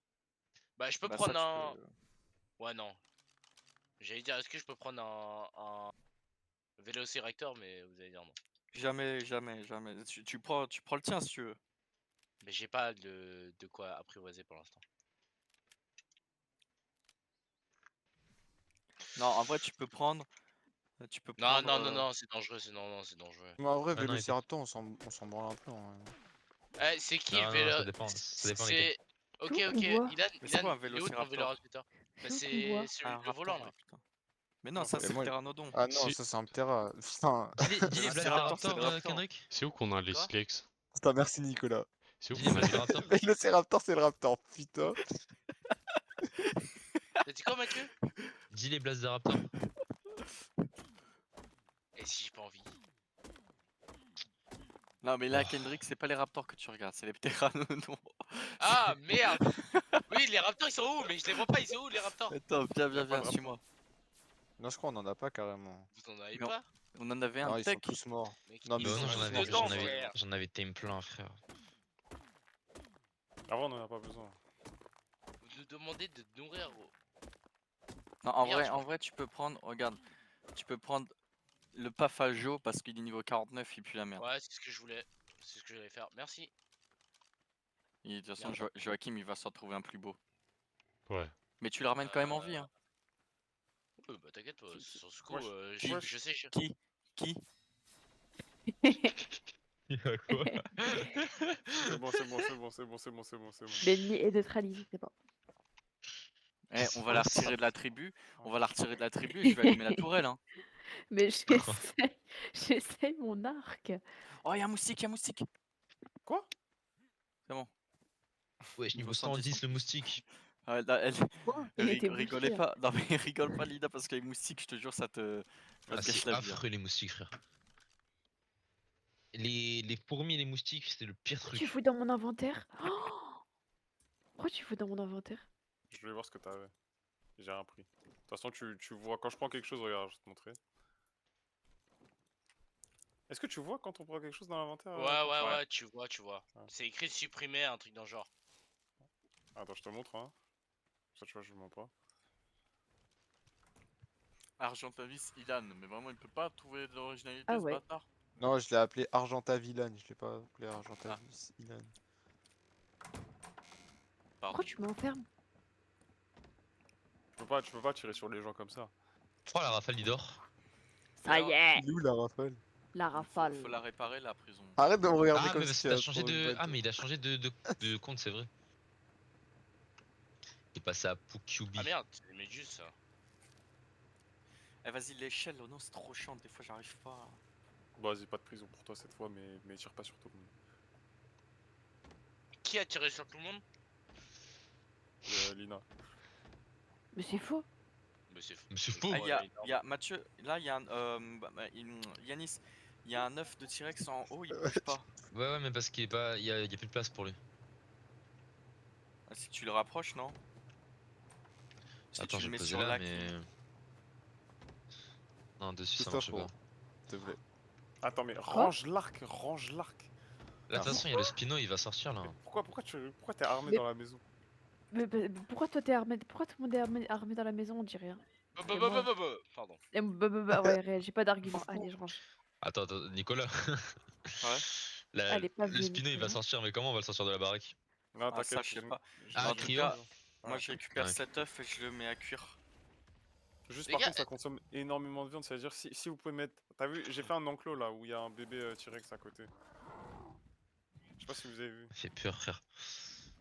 Bah, je peux Bah, ça, prendre tu un. peux- Ouais, non. J'allais dire, est-ce que je peux prendre un Vélociraptor, mais vous allez dire non. Jamais, jamais, jamais. Tu prends le tien si tu veux. Mais j'ai pas de quoi apprivoiser pour l'instant. Non, en vrai, tu peux prendre. Tu peux Non, prendre. non, non, non, c'est dangereux, c'est dangereux. Mais en vrai, Ah non, il était- Vélociraptor, on s'en branle un peu. Hein. Eh, c'est qui Non, le non, vélo? ça dépend lesquels. C'est. Ok, Tout ok, qu'on voit. Ilan, Mais c'est quoi un il est où ton vélociraptor? véloraptor? Bah, C'est où qu'on voit. c'est Un le volant raptor, là. ouais, putain. Mais non, Non, ça c'est- c'est moi- le pteranodon. Ah non, Si- ça c'est un Ptera. Putain. Dis les Un Blaster raptor, c'est Raptor, le raptor. Kendrick. C'est où qu'on a les Quoi Silex? Putain, merci Nicolas. C'est où Dis les qu'on a les... Blaster Raptor. Vélociraptor, c'est le Raptor. Putain. T'as dit quoi, Mathieu? Dis les Blaster Raptor. Et si j'ai pas envie? Non, mais là, Oh. Kendrick, c'est pas les raptors que tu regardes, c'est les pteranodons. Ah merde! Oui, les raptors ils sont où? Mais je les vois pas, ils sont où les raptors? Attends, viens, Y a pas viens, de suis-moi. Non, je crois qu'on en a pas carrément. Vous en avez Mais on- pas? On en avait Non, un ils tech. sont tous morts. Mec, Non, ils mais Bah sont non, ils j'en sont avais, tous dedans, morts. frère. j'en avais tame plein, frère. Avant, on en a pas besoin. Vous nous demandez de nourrir. Non, en Merde, vrai, je en crois- vrai, tu peux prendre, regarde, tu peux prendre le Pafajo parce qu'il est niveau 49, il pue la merde. Ouais, c'est ce que je voulais. C'est ce que j'allais faire. Merci. Et de toute façon, Merde. Joachim, il va s'en trouver un plus beau. Ouais. Mais tu le ramènes quand même en vie, hein. Bah t'inquiète pas, sur ce coup, Wesh, je, wesh. je sais. Qui Il y a quoi? C'est bon, c'est bon, c'est bon, c'est bon, c'est bon, c'est bon, c'est bon. L'ennemi est neutralisé, c'est bon. Eh, on va Oh, la ça. retirer de la tribu. On va la retirer de la tribu et je vais allumer la tourelle, hein. Mais j'essaye mon arc. Oh, il y a un moustique, il y a un moustique. Quoi? C'est bon. Wesh, niveau Niveau 110, 110, le moustique. Ah, là, Il était rigolez boosté, pas. Non, mais rigole pas, Lina, parce que les moustiques, je te jure, ça te Ah, gâche c'est la vie, hein. affreux les moustiques, frère. Les fourmis et les moustiques, c'est le pire Pourquoi tu truc. fous dans mon inventaire? Oh, pourquoi tu fous dans mon inventaire? Je voulais voir ce que t'avais. J'ai rien pris. De toute façon, tu vois, quand je prends quelque chose, regarde, je vais te montrer. Est-ce que tu vois quand on prend quelque chose dans l'inventaire? Ouais, tu vois. Ouais. C'est écrit supprimer, un truc dans le genre. Attends, je te montre, hein. Ça, tu vois, je le montre pas. Argentavis Ilan, mais vraiment, il peut pas trouver de l'originalité, Ah ce ouais. bâtard. Non, je l'ai appelé Argenta Villain. Je l'ai pas appelé Argenta Villain. Pardon. Pourquoi tu m'enfermes? Tu peux pas tirer sur les gens comme ça. Oh la rafale d'or. Ça y est, Il est où la rafale? la rafale. Faut la réparer, la prison. Arrête de me regarder Ah, comme mais si parce tu qu'il a avais changé trop une de. bonne Ah, tête. mais il a changé de compte, c'est vrai. Il est passé à Pukyubi. Ah merde, c'est des méduses ça. Eh, vas-y, l'échelle, oh non, c'est trop chiant, des fois, j'arrive pas. Bon, vas-y, pas de prison pour toi cette fois, mais tire pas sur tout le monde. Qui a tiré sur tout le monde? Lina. Mais c'est faux. Mais c'est fou. Mais c'est faux. Ah, Ouais, il y a Mathieu, là, il y a un. Yanis, il y a un œuf de T-Rex en haut, il bouge pas. Ouais, mais parce qu'il est pas. Il y a plus de place pour lui. Ah, si tu le rapproches, non? Si Attends, tu je le vais mets poser sur là, l'axe. mais. Non, dessus ça Christophe, marche pas. pour- s'il te plaît. Attends, mais range l'arc, range l'arc. Là, de toute façon, il y a le Spino, il va sortir là. Mais pourquoi t'es armé Mais- dans la maison? Mais pourquoi toi t'es armé? Pourquoi tout le monde est armé dans la maison? On dit rien. Pardon. Ouais, j'ai pas d'argument. Allez, je range. Attends, Nicolas. Ouais. Allez, pas Le vu, Spino, il va Nicolas. sortir, mais comment on va le sortir de la baraque? Non, Ah, ça, t'inquiète. je sais pas. Ah, En tout Cryo. cas, moi, Ouais. je récupère Ouais. cet œuf et je le mets à cuire. Juste Les par gars, contre, ça consomme énormément de viande. C'est-à-dire, si vous pouvez mettre. T'as vu, j'ai fait un enclos là où il y a un bébé T-Rex à côté. Je sais pas si vous avez vu. Ça fait peur, frère.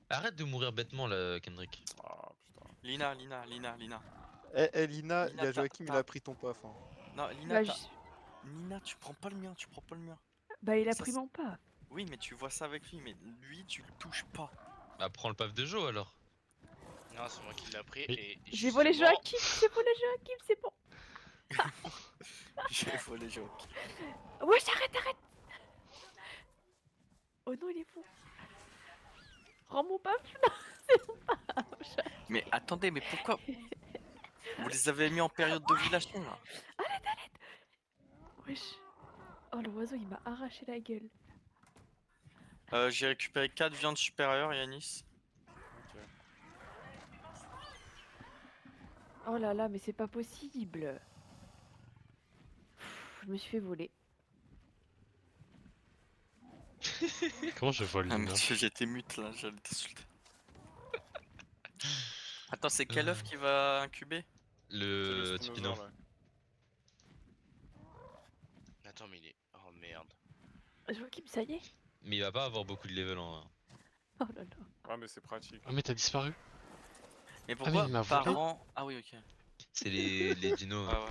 Arrête de mourir bêtement là, Kendrick. Ah putain. Lina. Lina, Lina, il y a Joachim, il t'as- a pris ton paf. Hein. Non, Lina, Bah, Nina, tu prends pas le mien, tu prends pas le mien. bah, il a Ça, pris c'est- mon pas. Oui, mais tu vois ça avec lui, mais lui, tu le touches pas. Bah, prends le paf de Joe alors. Non, c'est moi qui l'ai pris Mais- et. J'ai volé justement- Joachim, c'est bon. J'ai volé Joe. Wesh, arrête. Oh non, il est fou. Rends mon paf. Mais attendez, mais pourquoi vous les avez mis en période d'ovulation là? Wesh. Oh, l'oiseau, il m'a arraché la gueule. J'ai récupéré 4 viandes supérieures, Yanis. Oh là là, mais c'est pas possible. je me suis fait voler. Comment je vole Ah, Lina? monsieur, j'étais mute là, j'allais t'insulter. Attends, c'est quel œuf qui va incuber? C'est Le le Tipino. spinosaure, là. Attends, mais il est. Oh merde. Joachim, ça y est. Mais il va pas avoir beaucoup de level en. Oh là là. Ah, mais c'est pratique. Ah mais t'as disparu? Mais mais pourquoi il m'a par volé. an? Ah oui, ok. C'est les dinos. Ah ouais.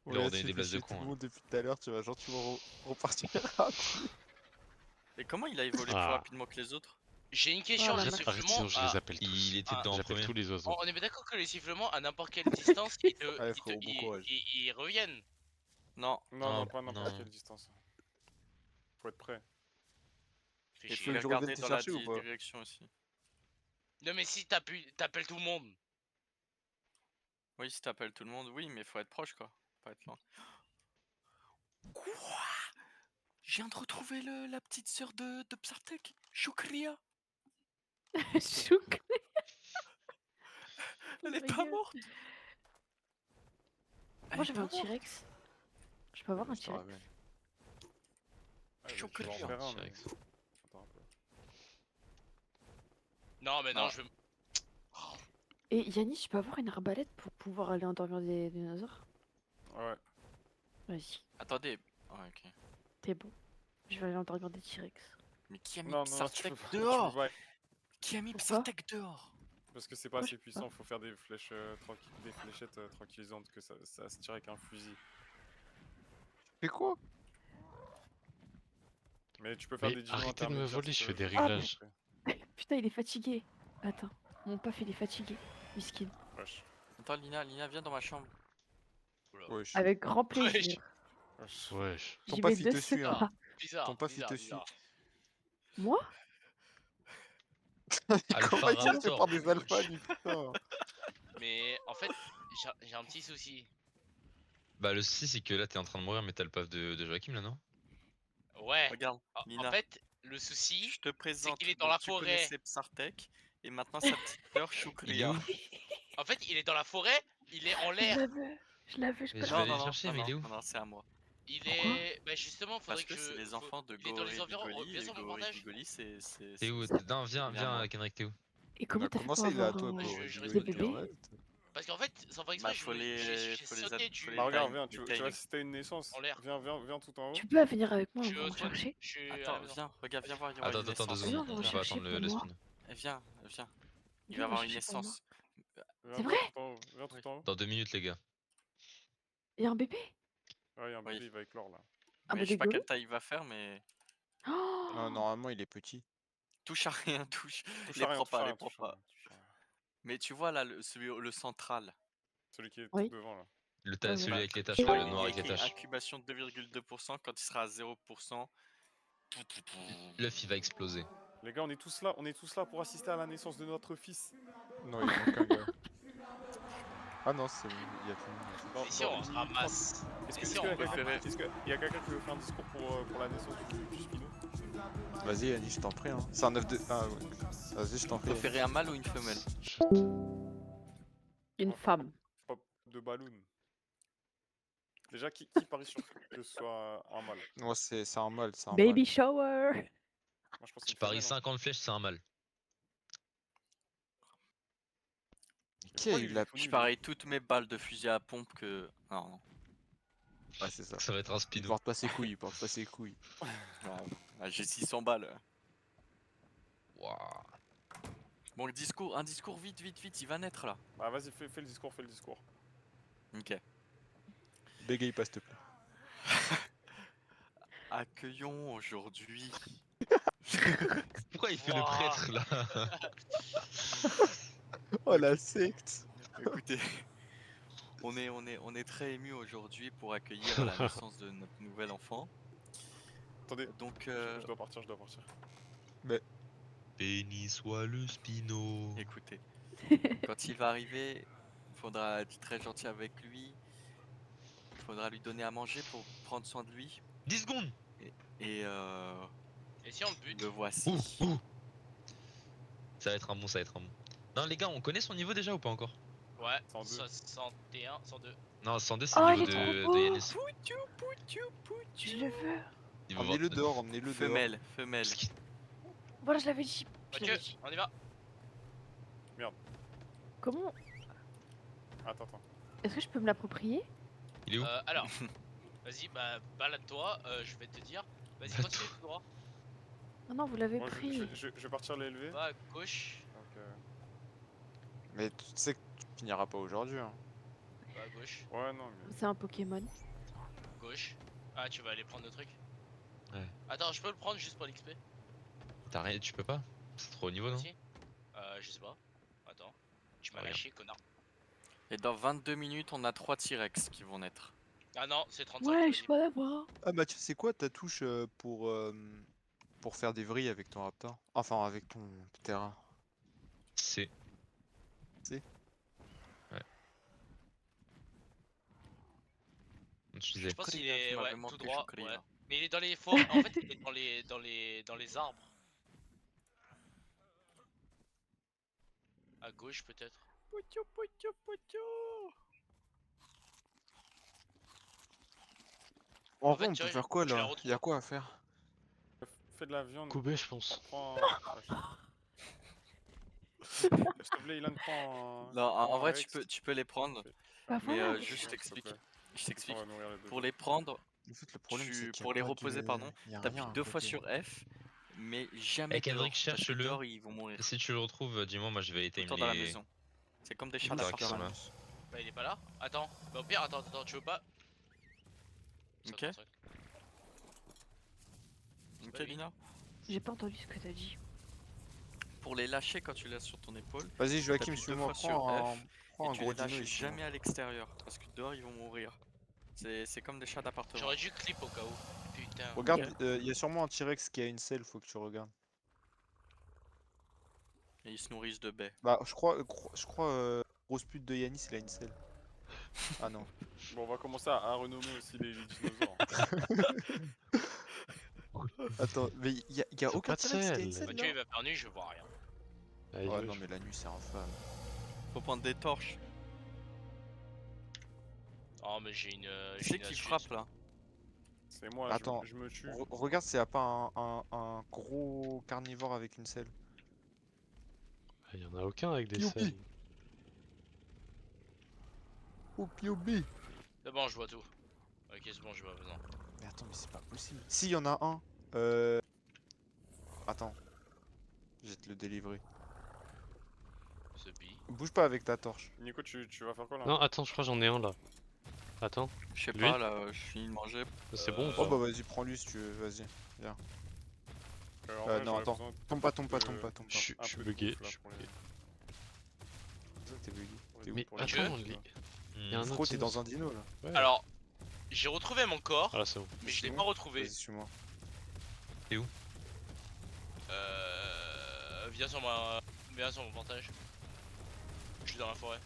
Il leur Ouais, donner tu des fais blagues de chier tout con. le hein. monde depuis tout à l'heure, tu vas gentiment repartir après. Et comment il a évolué plus Ah. rapidement que les autres? J'ai une question, Voilà, les merci. Arrête, sifflements. sinon je les appelle tous. Il était dedans en J'appelle premier. tous les oiseaux. On est bien d'accord que les sifflements, à n'importe quelle distance, Allez, frérot, bon courage. ils reviennent. Non. Non, Non, pas n'importe non. quelle distance. Faut être prêt. Fais Et chier. faut veux les que je revienne regarder te dans la chercher ou pas? direction aussi. Non, mais si t'appelles tout le monde. Oui, si t'appelles tout le monde, oui, mais faut être proche quoi. Pas être loin. Quoi? Je viens de retrouver la petite sœur de Psartek, Shukria. Chouk. Elle est my pas God. morte. Elle Moi est j'avais pas un morte. T-Rex. Je peux avoir un Je te T-Rex. ramène. Ah, Chaud je vais en que faire un, mais... T-Rex. Attends un peu. Non, mais non, Ah. je veux. Et Yannis, je peux avoir une arbalète pour pouvoir aller endormir des dinosaures? Ouais. Vas-y, Attendez. Ah, ok. t'es bon. Je vais aller endormir des T-Rex. Mais qui a mis Non, tu Psartek peux pas. Tu dehors? peux pas. Qui a mis Pourquoi? Psartek dehors? Parce que c'est pas Moi, assez je peux puissant, pas. faut faire des flèches des fléchettes tranquillisantes que ça se tire avec un fusil. Fais quoi? Mais tu peux faire Mais des dinos arrêtez de me intermédiaires, voler, si je fais tu veux, des je vais te réglages. montrer. Putain, il est fatigué. Attends, mon paf il est fatigué. Miskin. Wesh. Attends, Lina, viens dans ma chambre. Wesh. Avec grand plaisir. Wesh. Wesh. Ton J'y paf, vais il de te ce suit, hein. pas. Bizarre. Ton paf, il bizarre, te suit. bizarre. Moi? Comment il tire Raptor. par des alphas, lui, putain. Mais en fait, j'ai un petit souci. Bah le souci c'est que là t'es en train de mourir mais t'as le paf de Joachim là non? Ouais. Regarde, En Lina. fait, le souci, Je te présente. qu'il est dans donc la tu forêt. connaissais Psartek et maintenant sa petite sœur Il est Shukria. où? en fait, il est dans la forêt, il est en Je l'air. la veux. Je la veux, je Mais peux je la vais Non, aller non, le non, chercher, non, mais il est où? non, c'est à moi. Il Pourquoi? est. Bah justement, faudrait Parce que c'est les enfants de Il est dans les Goré environs. Bigoli Viens et sur mon Goré bordage. Bigoli, c'est. T'es où? Non viens, il est à moi. Kenrick, t'es où? Et comment t'as fait Comment pour ça, il est à avoir toi, un... Goré je Bigoli, reste t'es bébé honnête? Parce qu'en fait, sans faire Bah, exprès, faut les sauté du. Bah regarde, time, viens, les tu vois time. si t'as une naissance. En l'air. Viens tout en haut. Tu peux venir avec moi, Je on suis va au en spawn. chercher? Je suis à la Attends, maison. viens, regarde, viens voir, il y aura Attends, une attends, 2 naissance. Viens, secondes. on va On va chercher attendre pour le moi. spin. Viens. Il Viens, va y on va avoir une chercher pour moi. naissance. C'est vrai? Tout en haut. Viens tout en haut. Dans 2 minutes les gars. Il y a un bébé? Ouais, y a un Oui. bébé, il va éclore là. Ah Mais bah je sais pas dégueu. quelle taille il va faire, mais. Oh Non, normalement, il est petit. Touche à rien, touche. Touche Les à rien, prends touche à pas, rien, les prends touche à rien, pas. touche à rien. Mais tu vois là, le central. Celui qui est Oui. tout devant là. Ouais, Celui ouais. avec les taches Et là, ouais. le noir avec les Écrit taches. incubation de 2,2%, quand il sera à 0%. L'œuf il va exploser. Les gars, on est tous là pour assister à la naissance de notre fils. Non, il manque un gars. Ah non, c'est bon, il y a tout le monde. Dans- Et si on dans 10 ramasse. Est-ce Et que- si est-ce on qu'il y a peut quelqu'un faire- est-ce qu'il y a quelqu'un qui veut faire un discours pour la naissance du Spino? Vas-y, Yannis, je t'en prie. Hein. C'est un œuf de. Ah ouais. Vas-y, je t'en prie. Préférez un mâle ou une femelle? Une femme. Pas de balloon. Déjà, qui parie sur que ce soit un mâle? Moi, c'est un mâle, c'est un Baby mâle. shower. Moi, je pense que c'est Je une parie femelle, hein. 50 flèches, c'est un mâle. Qui a Pourquoi eu lui, la. il est tout Je nul, parie toutes mes balles de fusil à pompe que. Non, non. Ouais, c'est ça. Ça va être un Il speedo. porte pas ses couilles, il porte pas ses couilles. Ah, j'ai 600 balles. Waouh. Bon, un discours vite, il va naître là. Bah vas-y, fais le discours, fais le discours. Ok. Bégaye pas, s'il te plaît. Accueillons aujourd'hui. Pourquoi il fait le Wouah. prêtre là? Oh la secte. Écoutez, on est très ému aujourd'hui pour accueillir la naissance de notre nouvel enfant. Attendez, Donc, je dois partir. Béni soit le Spino. écoutez, quand il va arriver, il faudra être très gentil avec lui. Il faudra lui donner à manger pour prendre soin de lui. 10 secondes. Et Et si on le bute? le voici. Ça va être un bon, ça va être un bon. Non les gars, on connaît son niveau déjà ou pas encore? Ouais, 102. 61, 102. Non, 100D c'est Oh, le il niveau est de trop beau. Yanis. Je le veux. Niveau Emmenez-le vingt- dehors, emmenez-le dehors. Femelle, femelle. Parce qu'il- Voilà, je l'avais dit. Je Mathieu, l'avais dit. on y va. Comment? Attends. Est-ce que je peux me l'approprier? Il est où Alors, vas-y, bah balade-toi, je vais te dire. Vas-y, continue tout droit. Non, non, vous l'avez Moi, pris. je vais partir l'élever. Va à gauche, Donc, Mais tu sais que tu finiras pas aujourd'hui. Hein. va à gauche, ouais, non, mais. C'est un Pokémon. gauche. Ah, tu vas aller prendre le truc. Ouais. Attends, je peux le prendre juste pour l'XP? T'as rien, tu peux pas. C'est trop haut niveau non? Si. Je sais pas. Attends. Tu m'as Regarde. lâché, connard. Et dans 22 minutes, on a 3 T-Rex qui vont naître. Ah non, c'est 35. Ouais, vas-y. je sais pas l'avoir. Ah Mathieu, c'est quoi ta touche pour faire des vrilles avec ton raptor? Enfin, avec ton terrain. C'est. C'est Ouais. Je disais. Je pense Après, qu'il les gars, est tu m'avais ouais, manqué, tout droit. Choukri, Ouais. là. Mais il est dans les forêts. En fait, il est dans les arbres. À gauche peut-être. En En fait, vrai, on tu peut vois, faire quoi tu la là? retrouves. Y'a quoi à faire? Fais de la viande. Koubé, je pense. Prends. S'il te plaît, Ilan, prends. Non, en prends un vrai, Rex. tu peux les prendre. Bah Mais voilà. juste, je S'il te t'explique. plaît. Je On t'explique. va nourrir les deux. Pour les prendre, En fait, le problème, c'est qu'il y a pour les pas reposer, de... pardon, y a t'appuies rien à 2 fois côté. sur F, mais jamais Eh, Kendrick, dehors, parce que cherche-le. dehors, ils vont mourir. Si tu le retrouves, dis-moi, moi je vais Tout le time temps dans la les. maison. C'est comme des Oui, chats Attends, c'est qui sont d'appartement. là. Bah, il est pas là. Attends. Bah, au pire, attends, tu veux pas? Ok. 55. Ok, pas lui. Lina. J'ai pas entendu ce que t'as dit. Pour les lâcher quand tu laisses sur ton épaule, Vas-y, Joachim, t'appuies 2 suis-moi, fois sur prends F un et tu gros les dino lâches ici. jamais à l'extérieur, parce que dehors, ils vont mourir. C'est comme des chats d'appartement. J'aurais dû clip au cas où. Putain. Regarde, il y a sûrement un T-Rex qui a une selle, faut que tu regardes. Et ils se nourrissent de baies. Bah, je crois, grosse pute de Yanis, il a une selle. Ah non. Bon, on va commencer à renommer aussi les dinosaures. Attends, mais y a Ils ont aucun pas de T-Rex qui a une selle. selle Mathieu, là? il va faire nuit, je vois rien. Allez, Ouais, ouais, non, mais la nuit, c'est infâme. Faut prendre des torches. Oh, mais j'ai une. Qui j'ai c'est une qui astuce. frappe là? C'est moi, Attends. je me tue. Regarde s'il y a pas un gros carnivore avec une selle. Il y en a aucun avec des Youpi. selles. Oh, Piobi! C'est bon, je vois tout. Ok, c'est bon, je vois besoin. Mais attends, mais c'est pas possible. Si, y en a un. Attends. Je vais te le délivrer. Ce bi. Bouge pas avec ta torche. Nico, tu vas faire quoi là? Non, attends, je crois que j'en ai un là. Attends, Je sais Lui pas, là, je finis de manger. c'est bon ou Oh pas? bah vas-y, prends-lui si tu veux, vas-y. En vrai, non, j'aurais attends. besoin Tombe pas, tombe pas, de- tombe pas, tombe pas. Je suis un peu de bugué. bouffe, là, je suis pour les- bugué. C'est ça que t'es bugué. T'es où Mais pour les attends, jeux, les- là. il y a un Hmm. Fro, autre t'es dans dinosaure. un dino là. Ouais. Alors, j'ai retrouvé mon corps, Ah là, c'est bon. mais je l'ai Sinon, pas retrouvé. Vas-y, suis-moi. Viens sur mon portage. Je suis dans la forêt.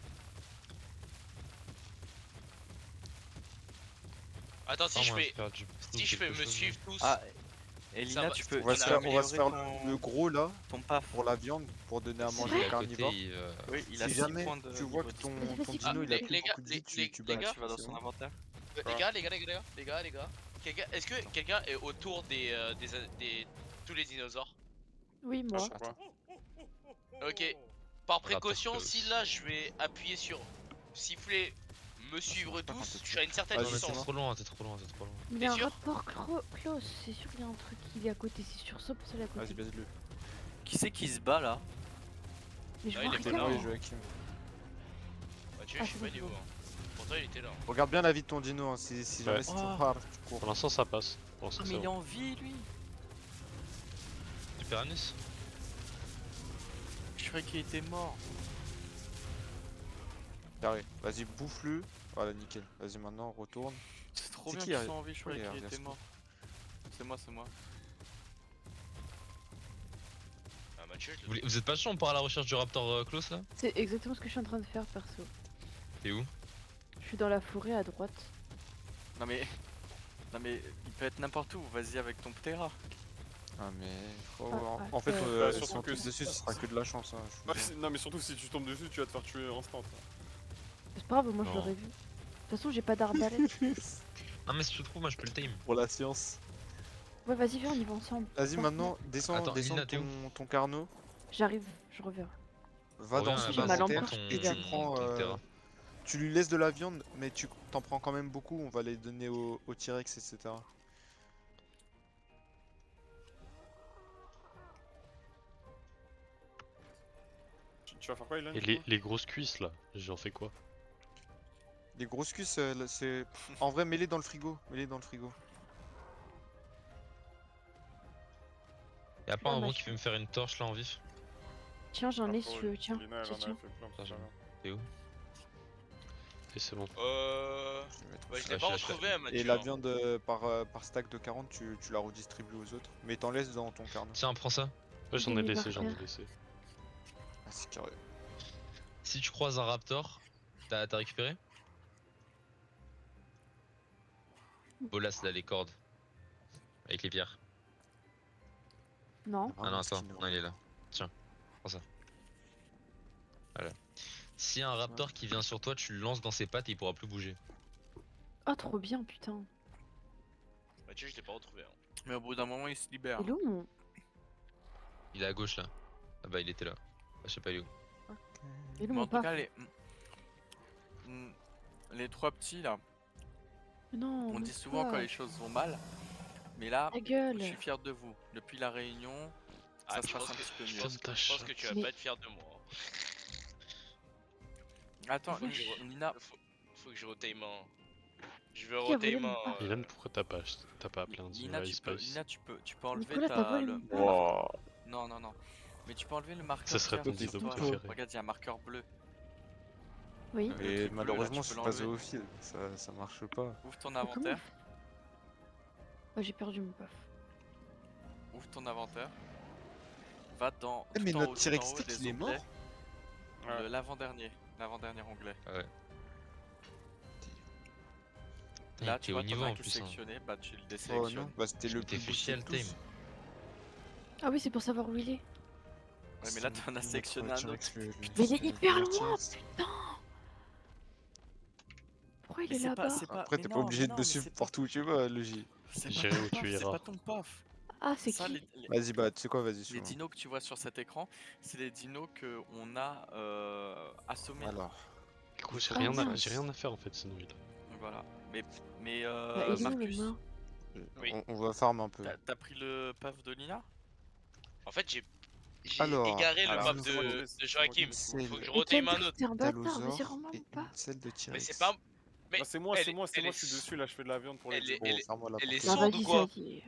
Attends, si Ah, je moi, fais, j'espère que j'ai si je fais quelque me chose. suivre tous. Ah, Elina, va, tu peux. On va tu se peux faire, on va se faire améliorer ton- le gros là ton paf. pour la viande pour donner à Si manger il est aux à côté, carnivores. il va. Oui, il a Si 6 jamais points de tu vois que niveau ton, Vas-y, ton vas-y. dino il a les- plus les gars, beaucoup de vie, les tu gars, bats. Tu vas dans c'est son bon. inventaire. Les gars. Est-ce que quelqu'un est autour des tous les dinosaures? Oui, Ah, moi. je sais pas. Ok. Par Raptor précaution, Close. si là je vais appuyer sur siffler, me suivre pas quand tous, t'es je suis à une certaine Vas-y, Non, mais c'est t'es bon. distance. trop loin, t'es trop loin, t'es trop loin. Mais il y a T'es un sûr rapport close, c'est sûr qu'il y a un truc qui est à côté, c'est sur ça pour ça à côté. Vas-y, baise-le. Qui c'est qui se bat là? Mais je Ah, vois il est C'est pas là, rien. moi hein. et Joachim. Mathieu, Ah, je sais c'est pas bon, il est où. Hein. Pourtant il était là. Regarde bien la vie de ton dino, hein, si jamais Ouais. c'est Oh. trop rare, tu Pour cours. l'instant, ça passe. Pour l'instant, Mais c'est il est bon. en vie lui. Super Anis. Je croyais qu'il était mort. Carré. Vas-y, bouffe-le. Voilà, nickel. Vas-y, maintenant, retourne. C'est trop C'est bien qui, qu'ils Ari- sont en vie, je croyais Oui, qu'il Ari était Asco. mort. C'est moi. Ah, Mathieu, je Vous, le vous êtes pas chaud, on part à la recherche du Raptor Close là? C'est exactement ce que je suis en train de faire perso. T'es où? Je suis dans la forêt à droite. Non mais il peut être n'importe où, vas-y avec ton ptera. Ah, mais. Oh, Ah, en fait, Bah, si surtout on que tombe dessus, ce sera que de la chance. Hein, je vous Bah, le dis. non, mais surtout si tu tombes dessus, tu vas te faire tuer instant. C'est pas grave, moi je Non. l'aurais vu. De toute façon, j'ai pas d'arbalète. Non, mais si tu trouves, moi je peux le time. Pour la science. Ouais, vas-y, viens, on y va ensemble. Vas-y, Pense-moi. maintenant, descends, Attends, descends Lina, t'es où ton carnot, J'arrive, je reviens. va dans Reviens, son J'ai ma lampe inventaire torche, et tu regarde. prends. ton terrain. Tu lui laisses de la viande, mais tu t'en prends quand même beaucoup. On va les donner au T-Rex, etc. Tu vas faire quoi, Ilan? Et les grosses cuisses là, j'en fais quoi? Les grosses cuisses, là, c'est. En vrai, mets-les dans le frigo. Mets-les dans le frigo. Y'a pas Là, un ma bon qui chou- peut me faire une torche là en vif? Tiens, j'en ai Après, si tu veux, tiens. Lina, elle Tiens, en a tiens. fait plein Ça, tout à l'heure. T'es où? Et c'est bon. Je vais mettre Bah, je ça. l'ai Ah, pas je suis là. retrouvé, hein, Et Mathieu. la hein. viande par stack de 40, tu la redistribues aux autres. Mais t'en laisses dans ton carnet. Tiens, prends ça. Ouais, j'en ai J'ai mis laissé, par j'en ai terre. laissé. Ah, c'est carré. Si tu croises un raptor, t'as récupéré? Bolas là, les cordes. Avec les pierres. Non. Ah non, attends, non, il est là. Tiens, prends ça. Voilà. Si y a un raptor qui vient sur toi, tu le lances dans ses pattes et il pourra plus bouger. Oh, trop bien, putain. Mathieu, je l'ai pas retrouvé. hein. Mais au bout d'un moment, il se libère. Il est où mon. Il est à gauche là. Ah bah il était là. Ah, je sais pas il est où. Il est où Mais mon en tout paf? cas, les trois petits là, Non, on mon dit souvent quand les paf. choses vont mal. Mais là, Ta gueule. je suis fier de vous. Depuis la réunion, Ah, ça se je passe pense un que- petit peu je mieux. pense que- je pense que tu vas Mais- pas être fier de moi. hein. Attends, Wesh. Nina, Faut que je retame un. Je vais Qui a volé retame mon un. paf Ilan, pourquoi t'as pas appelé un Nina, Ice Spice? Nina, tu peux enlever Nicolas, t'as volé le. mon paf. Wow. Non, non, non. Mais tu peux enlever le marqueur. Ça serait qu'il y a ton sur dino toi. préféré. Regarde, il y a un marqueur bleu. Oui. Le Et truc bleu, là, malheureusement, tu je peux suis pas l'enlever. zoophile. Ça marche pas. Ouvre ton Mais comment inventaire. Oh, j'ai perdu mon paf. Ouvre ton inventaire. Va dans. Eh, mais tout en notre haut, tout T-Rex en haut Stick, des il est mort? onglets. Ouais. L'avant-dernier. L'avant-dernier onglet. Là, T'es tu au vois, t'en niveau as en qui est plus. Hein. sélectionné. Bah, tu le Oh désélectionnes. non, bah c'était Je le m'étais plus fait chier boosté à de le tous. time. Ah oui, c'est pour savoir où il est. Ouais, mais là, t'en as sélectionné un autre. Mais il est hyper loin, putain. Pourquoi il Mais est c'est pas, là-bas? c'est pas. Après, mais t'es pas non, obligé mais de non, me mais suivre c'est pas. partout où tu vas, Logi. C'est pas J'irai ton où tu paf, c'est iras. pas ton paf. Ah, c'est Ça, qui? Vas-y, bah, tu sais quoi, vas-y, les suis-moi. dinos que tu vois sur cet écran, c'est les dinos que on a assommés. Alors, Écoute, faut Ah, qu'on mince. j'ai rien à faire en fait, sinon il a. Voilà. Mais Bah, il est où le Marcus, nain? Oui. on va farm un peu. t'as pris le paf de Lina? En fait, j'ai Alors, égaré le alors, paf c'est moi qui de laisse, c'est moi qui Joachim. laisse. Faut que je Mais retame un Kendrick, autre. t'es un bâtard, vas-y, Talosaur rends-moi et mon une paf. selle de T-Rex. Mais c'est pas. Mais Ah, c'est moi, elle c'est est- moi, c'est elle moi, est- je suis dessus là, je fais de la viande pour les elle est- dinos. Bon, ferme-moi la elle est porte. Bah, sourde ou vas-y, quoi? ça y est.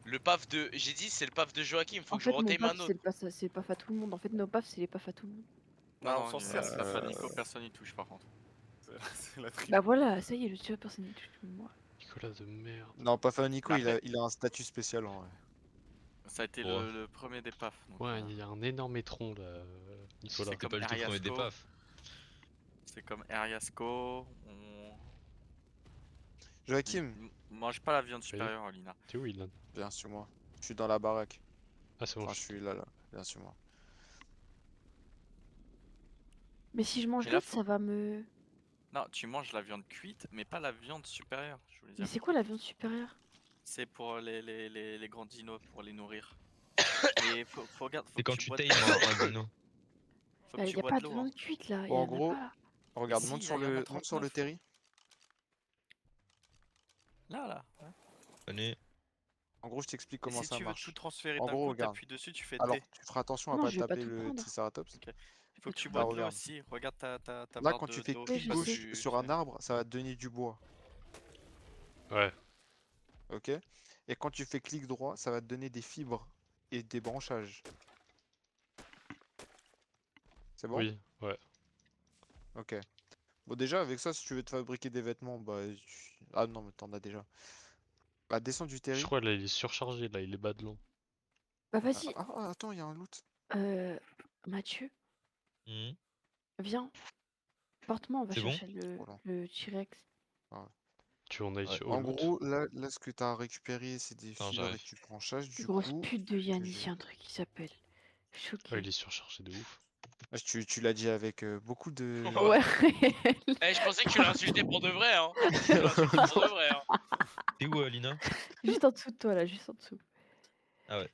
Le paf de. J'ai dit, c'est le paf de Joachim. Faut En que je fait, mon retame paf, un autre. c'est le paf à tout le monde. En fait, nos pafs, c'est les pafs à tout le monde. Non, Ah, on non, s'en il y sert, a c'est la la fin de famille. Nico, personne n'y touche par contre. C'est la triple. Bah voilà, ça y est, le tueur, personne n'y touche que moi. Nicolas de merde. Non, pas fait Nico, Bah, il a un statut spécial en vrai. Ça a été Ouais. le premier des pafs. Donc, Ouais, il y a un énorme étron là, Nicolas. C'est T'es pas comme du tout premier des Ariasco. pafs. C'est comme Ariasco. Joachim, Mange pas la viande supérieure, Lina. T'es où Ilan? viens sur moi. Je suis dans la baraque. Ah c'est bon, Enfin, je suis là, viens sur moi. Mais si je mange Et là, l'autre, ça va me. Non, tu manges la viande cuite, mais pas la viande supérieure. Je voulais Mais dire. c'est quoi la viande supérieure? C'est pour les grands dinos, pour les nourrir. Et faut regarder. C'est quand tu bois tames de- un dino. Faut Bah, que y tu a bois pas de de l'eau. Hein. viande cuite là, y Bon, en en a gros, pas. regarde, si, monte là, sur y en a le 39. terri. Là. Ouais. Venez. En gros, je t'explique Et comment si ça tu veux marche. tout transférer En d'un gros, coup, regarde. t'appuies dessus, tu fais Alors, T. tu feras attention à Non, pas je vais pas taper tout le prendre. Triceratops. Ok. Il faut que tout tu prendre. bois de l'eau regarde. aussi. Regarde ta Là, barre quand tu fais d'eau. Oui, clic je gauche sais. sur un arbre, ça va te donner du bois. Ouais. Ok? Et quand tu fais clic droit, ça va te donner des fibres et des branchages. C'est bon? Oui, ouais. Ok. Bon, déjà, avec ça, si tu veux te fabriquer des vêtements, bah. Ah non, mais t'en as déjà. Bah, descends du terri. Je crois là il est surchargé là, il est bas de long. Bah vas-y, Attends, il y a un loot. Mathieu, Mhm. viens. Porte-moi, on va C'est bon chercher Voilà. le T-Rex. Tu en ailles Ouais. au En loot. gros, là, ce que t'as récupéré, c'est des Attends, fibres et j'arrive. du branchage. Du Grosse coup, pute de Yann, que ici j'ai- un truc qui s'appelle. Ouais, Choqué. il est surchargé de ouf. Tu l'as dit avec beaucoup de. Ouais. Eh, je pensais que tu l'as insulté pour de vrai, hein. Je pensais que tu l'as insulté pour de vrai, hein. T'es où, Lina? Juste en dessous de toi, là, juste en dessous. Ah ouais.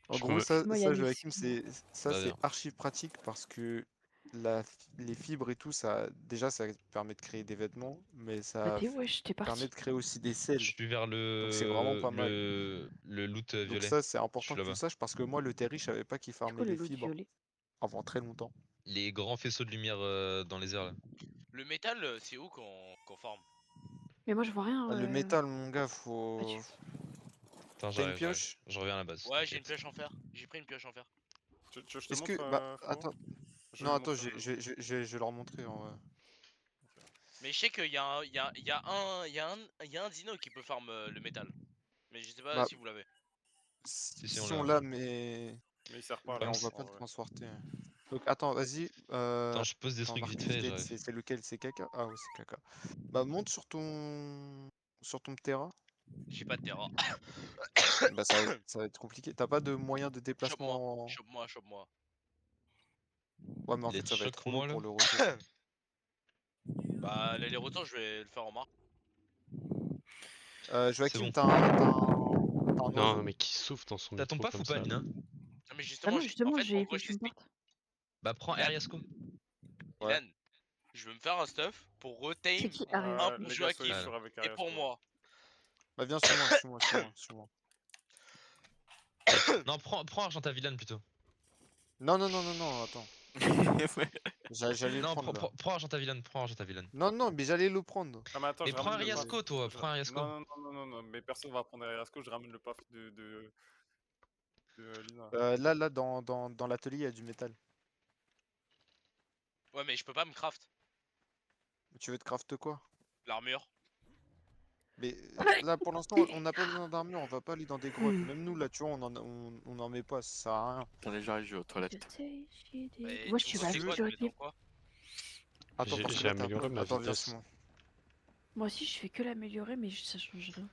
En Je gros, me- Excuse-moi, ça Yannick, Joachim, excuse-moi. ça, Bah, c'est bien. archi pratique parce que les fibres et tout, ça, déjà, ça permet de créer des vêtements, mais Bah, ça t'es wesh, t'es permet parti. de créer aussi des Je selles. suis vers Donc c'est vraiment pas mal. le loot Donc violet. ça, c'est Je important suis que tu le là-bas. saches parce que moi, le terri, je savais pas qu'il C'est farmait quoi le les lot fibres violet? avant très longtemps. Les grands faisceaux de lumière dans les airs là. Le métal, c'est où qu'on forme? Mais moi, je vois rien. Ah, le métal, mon gars, Ah, faut. Attends, T'as une j'arrive, j'arrive. pioche? Je reviens à la base. Ouais, j'ai une T'inquiète. pioche en fer. J'ai pris une pioche en fer. Tu veux que je te Est-ce montre, que. Bah, frérot? attends. Je vais Non, le attends, montrer. je vais leur montrer en vrai. Mais je sais qu'il y a un, il y a un dino qui peut farm le métal. Mais je sais pas Bah, si vous l'avez. Si, on si l'a. on l'a, mais. Mais il sert pas Mais là. on Problème, va c'est- pas En le vrai. transporter. Donc attends, vas-y. Attends, je pose des Ton trucs arc vite fait et fidèle, j'arrive. c'est lequel? C'est caca? Ah ouais, c'est caca. Bah monte sur ton terrain. J'ai pas de terrain. Bah ça va être compliqué. T'as pas de moyen de Chope-moi, déplacement. chope-moi, chope-moi. Ouais, mais en fait Let's ça va être choc trop lourd moi là. pour le retour. Bah, l'aller-retour, je vais le faire en marche. C'est Joachim, bon. t'as un Non, oiseau? mais qui souffle dans son T'as ton micro paf comme ou pas, ça, là? Lina? Non, mais Ah justement, non, en justement, fait, en il gros, faut que je tu me t'explique. portes. Bah prends Ilan, Ariasco. Ouais. Ilan, je veux me faire un stuff pour C'est retame qui Arias? un pour Les gars, soyez Joachim Ah là. sûrs avec et pour Ariasco. moi. Bah viens sur moi, suis-moi. Non, prends Argenta Villain plutôt. Non, attends. Ouais. J'allais le Non, prendre là. prends Argenta Villain, prends Argenta Villain. Non, mais j'allais le prendre. Ah, mais attends, Mais je prends ramène le paf. Ariasco toi, Je prends ra- Ariasco. non, mais personne va prendre Ariasco, je ramène le paf de Lina. Là, dans l'atelier, il y a du métal. Ouais, mais je peux pas me craft Tu veux te craft quoi? l'armure. Mais là, pour l'instant, on n'a pas besoin d'armure, on va pas aller dans des grottes. Même nous, là, tu vois, on en met pas, ça sert à rien. Attendez, j'arrive, je vais aux toilettes. Et Ouais, tu me tu vas conseilles vite, quoi? Je mets Joachim. dans quoi? Attends, parce que J'ai là, t'as amélioré pas. ma Attends, viens vitesse. sur moi. Moi aussi, je fais que l'améliorer, mais ça change rien.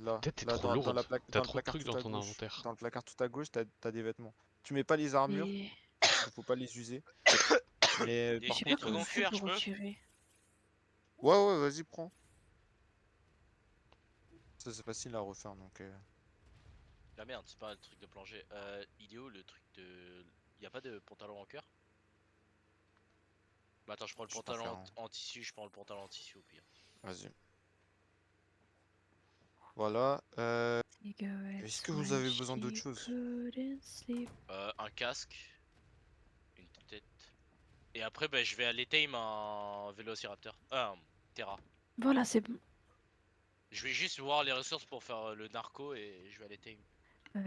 Là, Peut-être t'es là trop dans, lourde. T'as dans le trop de placard trucs tout dans à ton gauche. inventaire. Dans le placard tout à gauche, t'as des vêtements. Tu mets pas les armures, Et parce qu'il faut pas les user. Mais Et par j'ai je sais pas des contre. trucs comment en je fais cuir, pour je peux? retirer. Ouais, vas-y, prends. Ça, c'est facile à refaire, donc. Ah merde, c'est pas le truc de plongée. Il est où le truc de. Y a pas de pantalon en cuir? Bah attends, je prends le Je sais pas faire. pantalon Hein. en tissu, je prends le pantalon en tissu au pire. Vas-y. Voilà. Est-ce Cigarettes que vous when avez besoin d'autre she chose? couldn't sleep. Un casque, une tête. Et après, bah, je vais aller tame un vélociraptor. Un Terra. Voilà, c'est bon. Je vais juste voir les ressources pour faire le narco et je vais aller tame.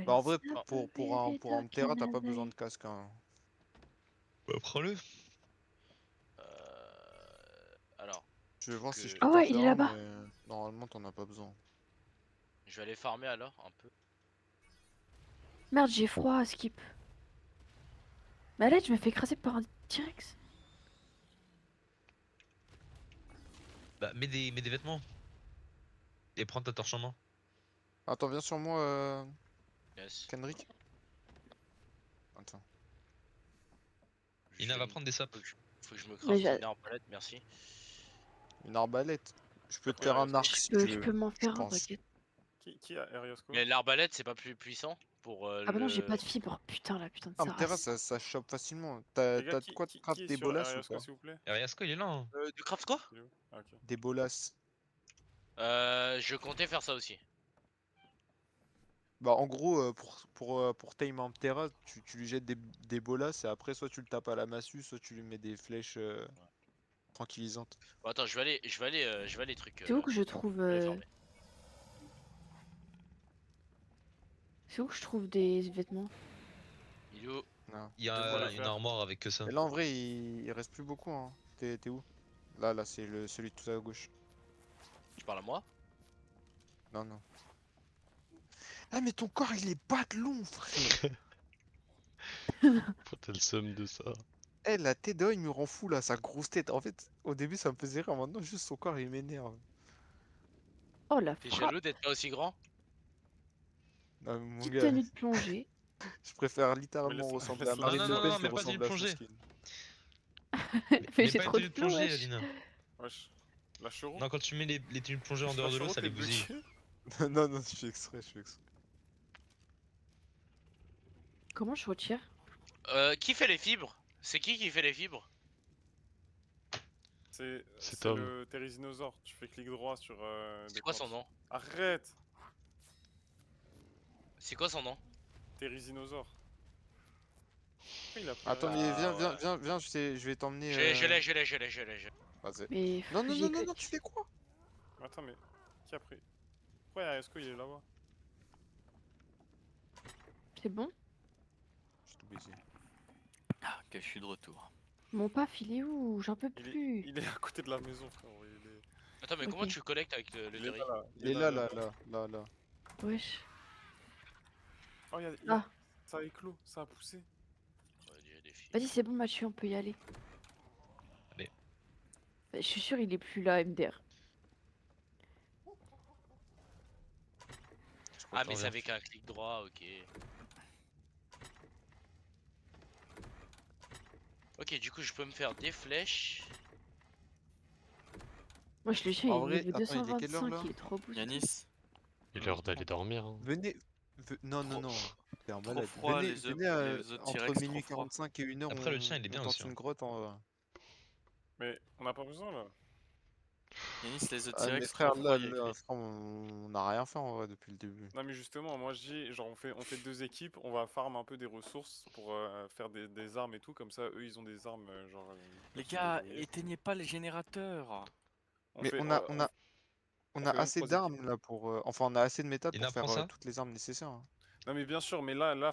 Bah, en vrai, Oh. pour un Ptera, t'as pas besoin de casque. Hein. Bah prends-le. Alors, Je vais faut voir si je que peux Ah t'en ouais, il faire est un, là-bas. mais normalement, t'en as pas besoin. je vais aller farmer alors un peu. Merde, j'ai froid, skip. Mais là, je me fais écraser par un T-Rex. Bah mets des vêtements. Et prends ta torche en main. Attends, viens sur moi, Yes. Kendrick. Attends. Lina Je- va prendre des sapes. Faut que je me Mais craft j'ai- une arbalète, merci. Une arbalète. Je peux te Ouais, faire un Ariasco. arc si tu je veux, peux m'en je faire un, pense. t'inquiète. Qui a Ariasco? Mais l'arbalète, c'est pas plus puissant pour Ah bah non, j'ai le. pas de fibre. Putain, la putain de Ah, sa Ptera, race. ça chope facilement. Les gars, T'as de quoi te craft qui est des sur bolas ou Ariasco, pas? s'il vous plaît? Ariasco il est là. Hein. Du craft quoi? Il est où? Ah, ok. Des bolas. Je comptais faire ça aussi. Bah, en gros, pour tame un Ptera, tu lui jettes des bolas et après, soit tu le tapes à la massue, soit tu lui mets des flèches tranquillisantes. Bon, attends, je vais aller trucs. C'est où que je trouve. je vais les farmer. C'est où que je trouve des vêtements? Il est où? Non. Il y Laisse-moi la a une faire. armoire avec que ça. Et là, en vrai, il reste plus beaucoup. Hein. T'es où? Là, c'est celui tout à gauche. Tu parles à moi? Non. Ah, mais ton corps, il est pas de long, frère! Faut t'as le seum de ça. Eh, la tête d'oeil me rend fou, là, sa grosse tête. En fait, au début, ça me faisait rire. Maintenant, juste son corps, il m'énerve. Oh la T'es frappe. jaloux d'être pas aussi grand? Non, mais mon Petite gars, tenue de plongée. Je préfère littéralement laisse- ressembler à laisse-la. Marine Non, Le non, Pen non, que mais pas d'une ressembler à plongée. Foskin. Mais Mais j'ai pas une trop de tenue de flow, plongée, wesh. Alina. Wesh. Lâcherons. Non, quand tu mets les tenues de plongée en dehors de l'eau, ça les bousille. Non, non, je fais exprès, je fais exprès. Comment je retire? Qui fait les fibres? C'est qui fait les fibres? C'est C'est Tom. le Therizinosaure. Tu fais clic droit sur C'est des quoi son plantes. nom? Arrête. C'est quoi son nom? Therizinosaure. Pourquoi il a pris Attends, Arrête mais Ah, ouais. viens, je vais t'emmener. Je l'ai. Vas-y. Mais Non, non, non, non, j'ai- non, tu fais quoi? Attends, mais qui a pris? Pourquoi Yasko il est là-bas? C'est bon? Je te baisé. Ah, ok, je suis de retour. Mon paf, il est où? J'en peux Il est, plus. il est à côté de la maison, frère. Il est, Attends, mais Ok. comment tu connectes avec le il est Terry? là. Il est là. Wesh. Oh, Ah. ça a éclos, ça a poussé. Ouais, il y a des filles. Vas-y, c'est bon, Mathieu, on peut y aller. Allez. Bah, je suis sûr, il est plus là, MDR. Ah, mais Attends, c'est viens. avec un clic droit, ok. Ok, du coup, je peux me faire des flèches. Moi, je le chien, En il est vrai, niveau attends, il est quelle heure, 225, là il est trop boosté. Yanis, Il est l'heure d'aller dormir. Hein. Venez. Non, non, Trop- non. T'es un trop malade. froid, Venez, les œufs- venez les œufs entre T-Rex, trop minuit froid. 45 et 1h. Après, le tien, il est bien on tente aussi, hein. une grotte en. Mais on n'a pas besoin là. Yanis, les œufs Ah, mais T-Rex, frère, trop froid, là, il y a là, écrit. frère, on n'a rien fait en vrai depuis le début. Non, mais justement, moi je dis, genre, on fait deux équipes, on va farm un peu des ressources pour faire des armes et tout, comme ça, eux ils ont des armes, genre. Les ils peuvent se gars, débrouiller. éteignez pas les générateurs. Mais fait- on a fait même assez 3 d'armes équipes. là pour. Enfin, on a assez de métal Il pour apprend faire ça. toutes les armes nécessaires. Hein. Non, mais bien sûr, mais là, on va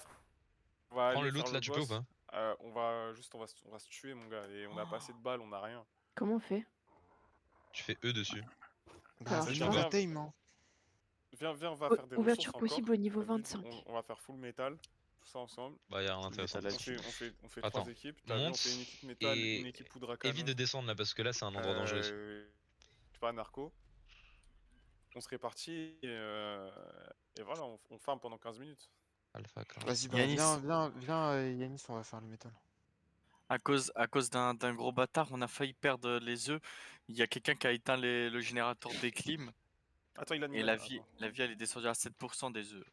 Prends aller le loot faire là, le tu peux ou boss. pas? On va se tuer, mon gars, et on a pas assez de balles, on a rien. Comment on fait? Tu fais E dessus. Bah, Alors, venez, je on vois. va tame. Hein. Viens, on va faire des Ouverture ressources possible encore. au niveau Vu, 25. on va faire full métal, tout ça ensemble. Bah, y'a rien Le d'intéressant. métal à On tuer. fait Attends, 3 équipes. T'as vu, on monte fait une équipe métal, une et équipe poudre à canon. évite de descendre là parce que là, c'est un endroit dangereux. Je sais pas, narco. On se répartit et voilà, on farm pendant 15 minutes. Alpha, quand Vas-y, bah, Yanis. viens, Yanis, on va faire le métal. À cause d'un gros bâtard, on a failli perdre les œufs. Il y a quelqu'un qui a éteint le générateur des clims Attends, il a mis et la- la attends. vie elle est descendue à 7% des œufs.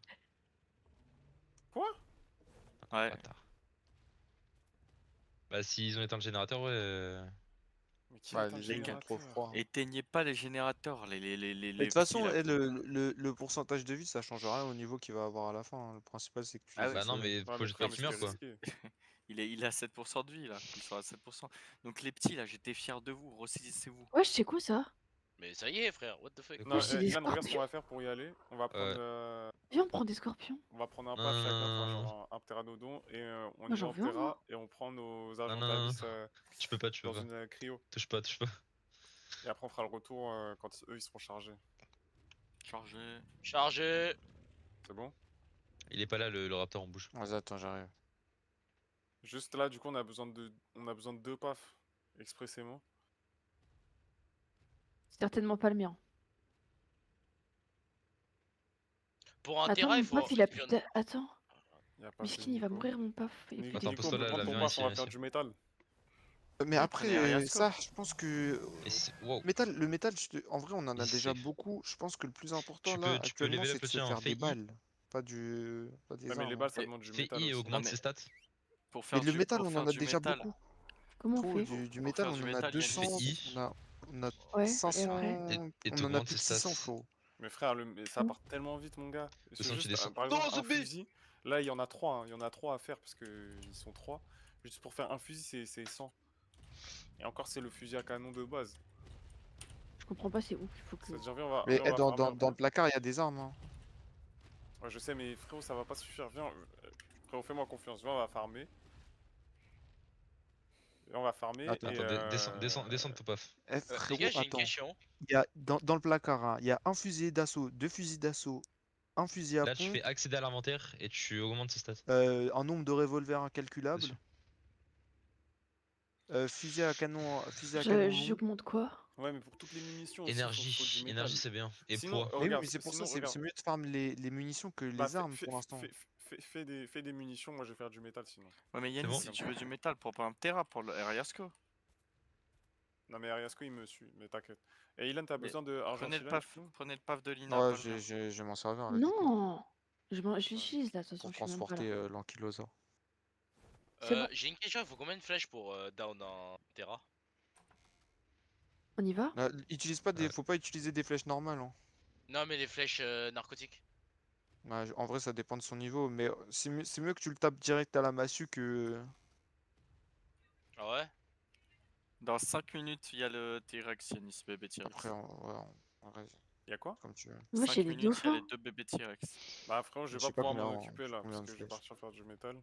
Quoi? Ouais. bâtard. Bah, s'ils ont éteint le générateur, ouais. Mais qui Bah, éteint le les gens sont trop générateur? froids. Éteignez pas les générateurs, Mais de les toute façon, petits, là. le pourcentage de vie, ça change rien au niveau qu'il va avoir à la fin. Hein. Le principal, c'est que tu Ah les ouais. Bah, non, accélères. mais Ouais, faut mais juste frère, pas mais qu'il meure c'était quoi. risqué. Il est à 7% de vie là. Ils sont à 7%. Donc les petits là, j'étais fier de vous. Ressaisissez-vous. Wesh, c'est quoi ça? Mais ça y est, frère, what the fuck? De Non, quoi? c'est des Ilan, regarde ce qu'on scorpions. va faire pour y aller. On va prendre, Viens, on prend des scorpions. on va prendre un Non, paf non, chacun, non, enfin, non, genre un pteranodon, et on Moi, y va j'en en veux un, terra moi. et on prend nos Non, agents non, non, d'avis tu peux pas, tu peux dans pas. une cryo. Touche pas, touche pas. Et après, on fera le retour quand eux ils seront chargés. Chargé. Chargé. C'est bon? Il est pas là, le raptor en bouge. Vas-y, attends, j'arrive. Juste là, du coup, on a besoin de 2 pafs expressément. Certainement pas le mien. Pour un Attends, terrain, mon il faut. paf, il a plus de... Attends, Y a pas Miskin, il va mourir, mon paf. Il a plus Attends, Nico, pose-toi on peut là, prendre ton viens paf, ici, on va viens faire ici. du métal. Mais après, prenez Ariasco. ça, je pense que. Et c'est- wow. Le métal, en vrai, on en a Il déjà safe. beaucoup. Je pense que le plus important Tu là, peux actuellement, level c'est up de le se tien, faire fais des I. balles. Pas des Ouais, mais les armes. balles, ça Et demande du Fais métal I et aussi. augmente mais- ses stats. Pour faire Mais le métal, pour on faire en a du déjà métal. beaucoup. Comment on Trop, fait? du Pour métal, faire on du en a métal, il y a 200, une- on a Ouais, et 500, après? Et on en a t'augmentes plus de tes 600, stats. frérot. Mais frère, ça Ouh. part tellement vite, mon gars. toute C'est façon, tu juste, descends. par Non, exemple, un zombie. fusil. Là, il y en a 3, hein. Il y en a 3 à faire parce que ils sont 3. Juste pour faire un fusil, c'est 100. Et encore, c'est le fusil à canon de base. Je comprends pas, c'est où qu'il faut que... Ça veut dire, Mais viens, on va farmer un dans peu. le placard, il y a des armes. Hein. Ouais, je sais, mais frérot, ça va pas suffire. Viens, frérot, fais-moi confiance. Viens, on va farmer. Et on va farmer. Attends, et, Attends, descends de ton paf. Eh, Les frérot, gars, j'ai une attends. question. Il y a, dans le placard, hein, il y a un fusil d'assaut, 2 fusils d'assaut, un fusil à Là, tu pompe, fais accéder à l'inventaire et tu augmentes ses stats. un nombre de revolvers incalculable, Dessus. fusil à canon long. J'augmente quoi? Ouais, mais pour toutes les munitions aussi, faut du Énergie, métal. énergie c'est bien. Et Sinon, poids. Mais oui, regarde, mais c'est pour sinon, ça, regarde. c'est mieux de farm les munitions que Bah, les armes pour l'instant. fais des munitions, moi je vais faire du métal sinon. Ouais, mais Yannis, bon si tu veux du métal pour pas un Terra pour le Ariasco, Non mais Ariasco il me suit, mais t'inquiète. Et Ilan, t'as Mais besoin de argent prenez le paf de Lina. Ouais, pas le mien. je vais m'en servir là, du coup, Non! Je l'utilise là, de toute façon, pour je suis même pas là. transporter l'ankylosaure. C'est bon, J'ai une question, il faut combien de flèches pour down en Terra? on y va? Utilise pas des, Ouais. faut pas utiliser des flèches normales. Hein. Non mais les flèches narcotiques. Ouais, en vrai, ça dépend de son niveau, mais c'est mieux que tu le tapes direct à la massue que. Ah ouais? Dans 5 minutes, il y a le T-Rex, Yannis, bébé T-Rex. Après, en vrai, Y'a quoi? comme tu veux. Moi, 5 j'ai les minutes, il y a les dauphins. 2 bébés T-Rex. Bah frérot, je Je vais sais pas pas pouvoir m'en combien, occuper je sais là, combien parce de que je vais flèches. partir faire du métal.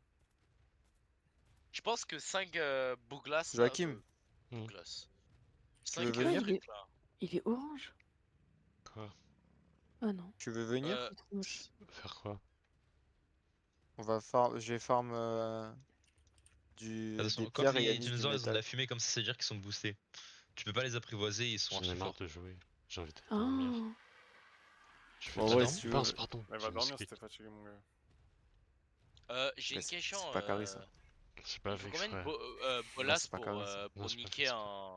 Je pense que 5 Bouglas là. Joachim, Bouglas. tu veux 5 venir? il est- trucs là. Il est orange. Quoi? Ah non, Tu veux venir? Euh, c'est trop moche. Faire quoi? Je vais farm des Attention, quand pierres et les Yanis du dinosaures ils ont de métal. la fumée comme ça veut dire qu'ils sont boostés. Tu peux pas les apprivoiser, ils sont J'en ai archi marre forts. de jouer. J'ai envie d'aller Ah, dormir. Je fais Bon, Ah, ouais, dorme. si tu Mince, veux. pardon. Elle je va dormir si m'explique. t'es fatigué mon gars. j'ai Mais une question. c'est pas carré ça. C'est pas Il faut fait combien de exprès. Non, bolas c'est pas carré ça. Non, pour c'est pas fait niquer exprès. un.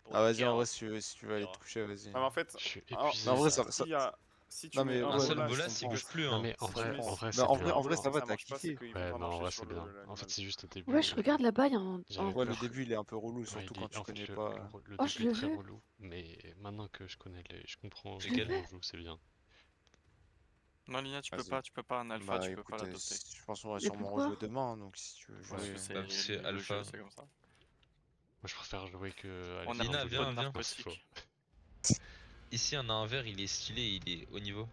Pour Ah, vas-y, niquer en un vrai, si tu veux aller te Terra. coucher, vas-y. Non mais en fait, Je suis Mais en épuisé vrai, là. si tu Non, mets mais un Un ouais, seul je bolas, bolas, il comprends. bouge plus. Non Hein. mais en si tu vrai, mets, en vrai Mais c'est en bien. vrai, ça va, ça t'as marche pas, c'est kiffé. qu'ils Ouais, vont pas non, en marcher vrai sur c'est bien. En l'animal. fait c'est juste au début. ouais, je regarde là-bas, il y a un. J'avais Ouais, le peur. début, il est un peu relou, Ouais, surtout quand tu en fait, connais pas. le Oh, début je est le très veux. relou, mais maintenant que je connais je comprends Je le comment veux. on joue, c'est bien. Non, Lina, Vas-y. tu peux pas, un alpha, Bah tu peux pas écoute, l'adopter. je pense qu'on va Mais sûrement pourquoi? rejouer demain, hein, donc si tu veux Parce jouer. que c'est Bah, parce que le jeu, alpha. c'est comme ça. Moi je préfère jouer que aller On a faire un Lina, beaucoup volley. de viens. Merci fort. narcotiques. Ici, on a un verre, il est stylé, il est haut niveau.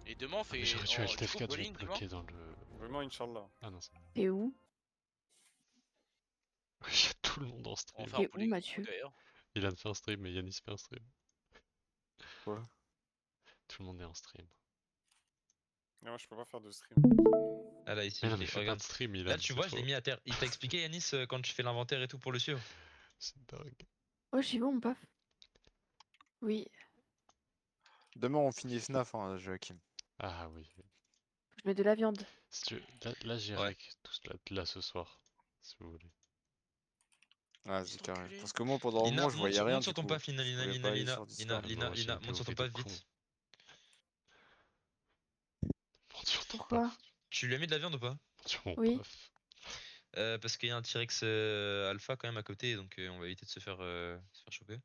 Et demain on Ah, mais fait. j'aurais dû Alt Du coup, F4, je vais bowling être demain? bloqué dans le. Vraiment, Inch'Allah. Ah non, T'es où? il y a tout le monde en On stream. fait un T'es où, bowling où Mathieu? d'ailleurs? Il a fait un stream et Yanis fait un stream. Quoi? Tout le monde est en stream. Mais moi je peux pas faire de stream. Ah là, ici, Mais je non, mais l'ai. fais pas Regarde. de stream, Là, Ilan, tu c'est vois, je l'ai faux. mis à terre. Il t'a expliqué, Yanis, quand tu fais l'inventaire et tout pour le suivre? C'est dingue. Oh, j'y vais, mon paf. Oui, Demain, on finit FNAF, hein, Joachim. Ah oui. je mets de la viande. Si tu... Là j'irai Ouais. avec tous là ce soir, si vous voulez. Vas-y, Cet carré. enculé. Parce que moi, pendant un Lina, moment, je voyais rien monte du sur ton coup. paf, Lina, Je Lina, pouvais Lina, pas aller Lina, sur Lina, Discord. Lina, Non, j'ai Lina, une monte sur ton POV de paf con. vite. Monte sur ton Pourquoi? paf. Tu lui as mis de la viande ou pas? Monte sur mon Oui. paf. Parce qu'il y a un T-Rex alpha quand même à côté, donc on va éviter de se faire choper.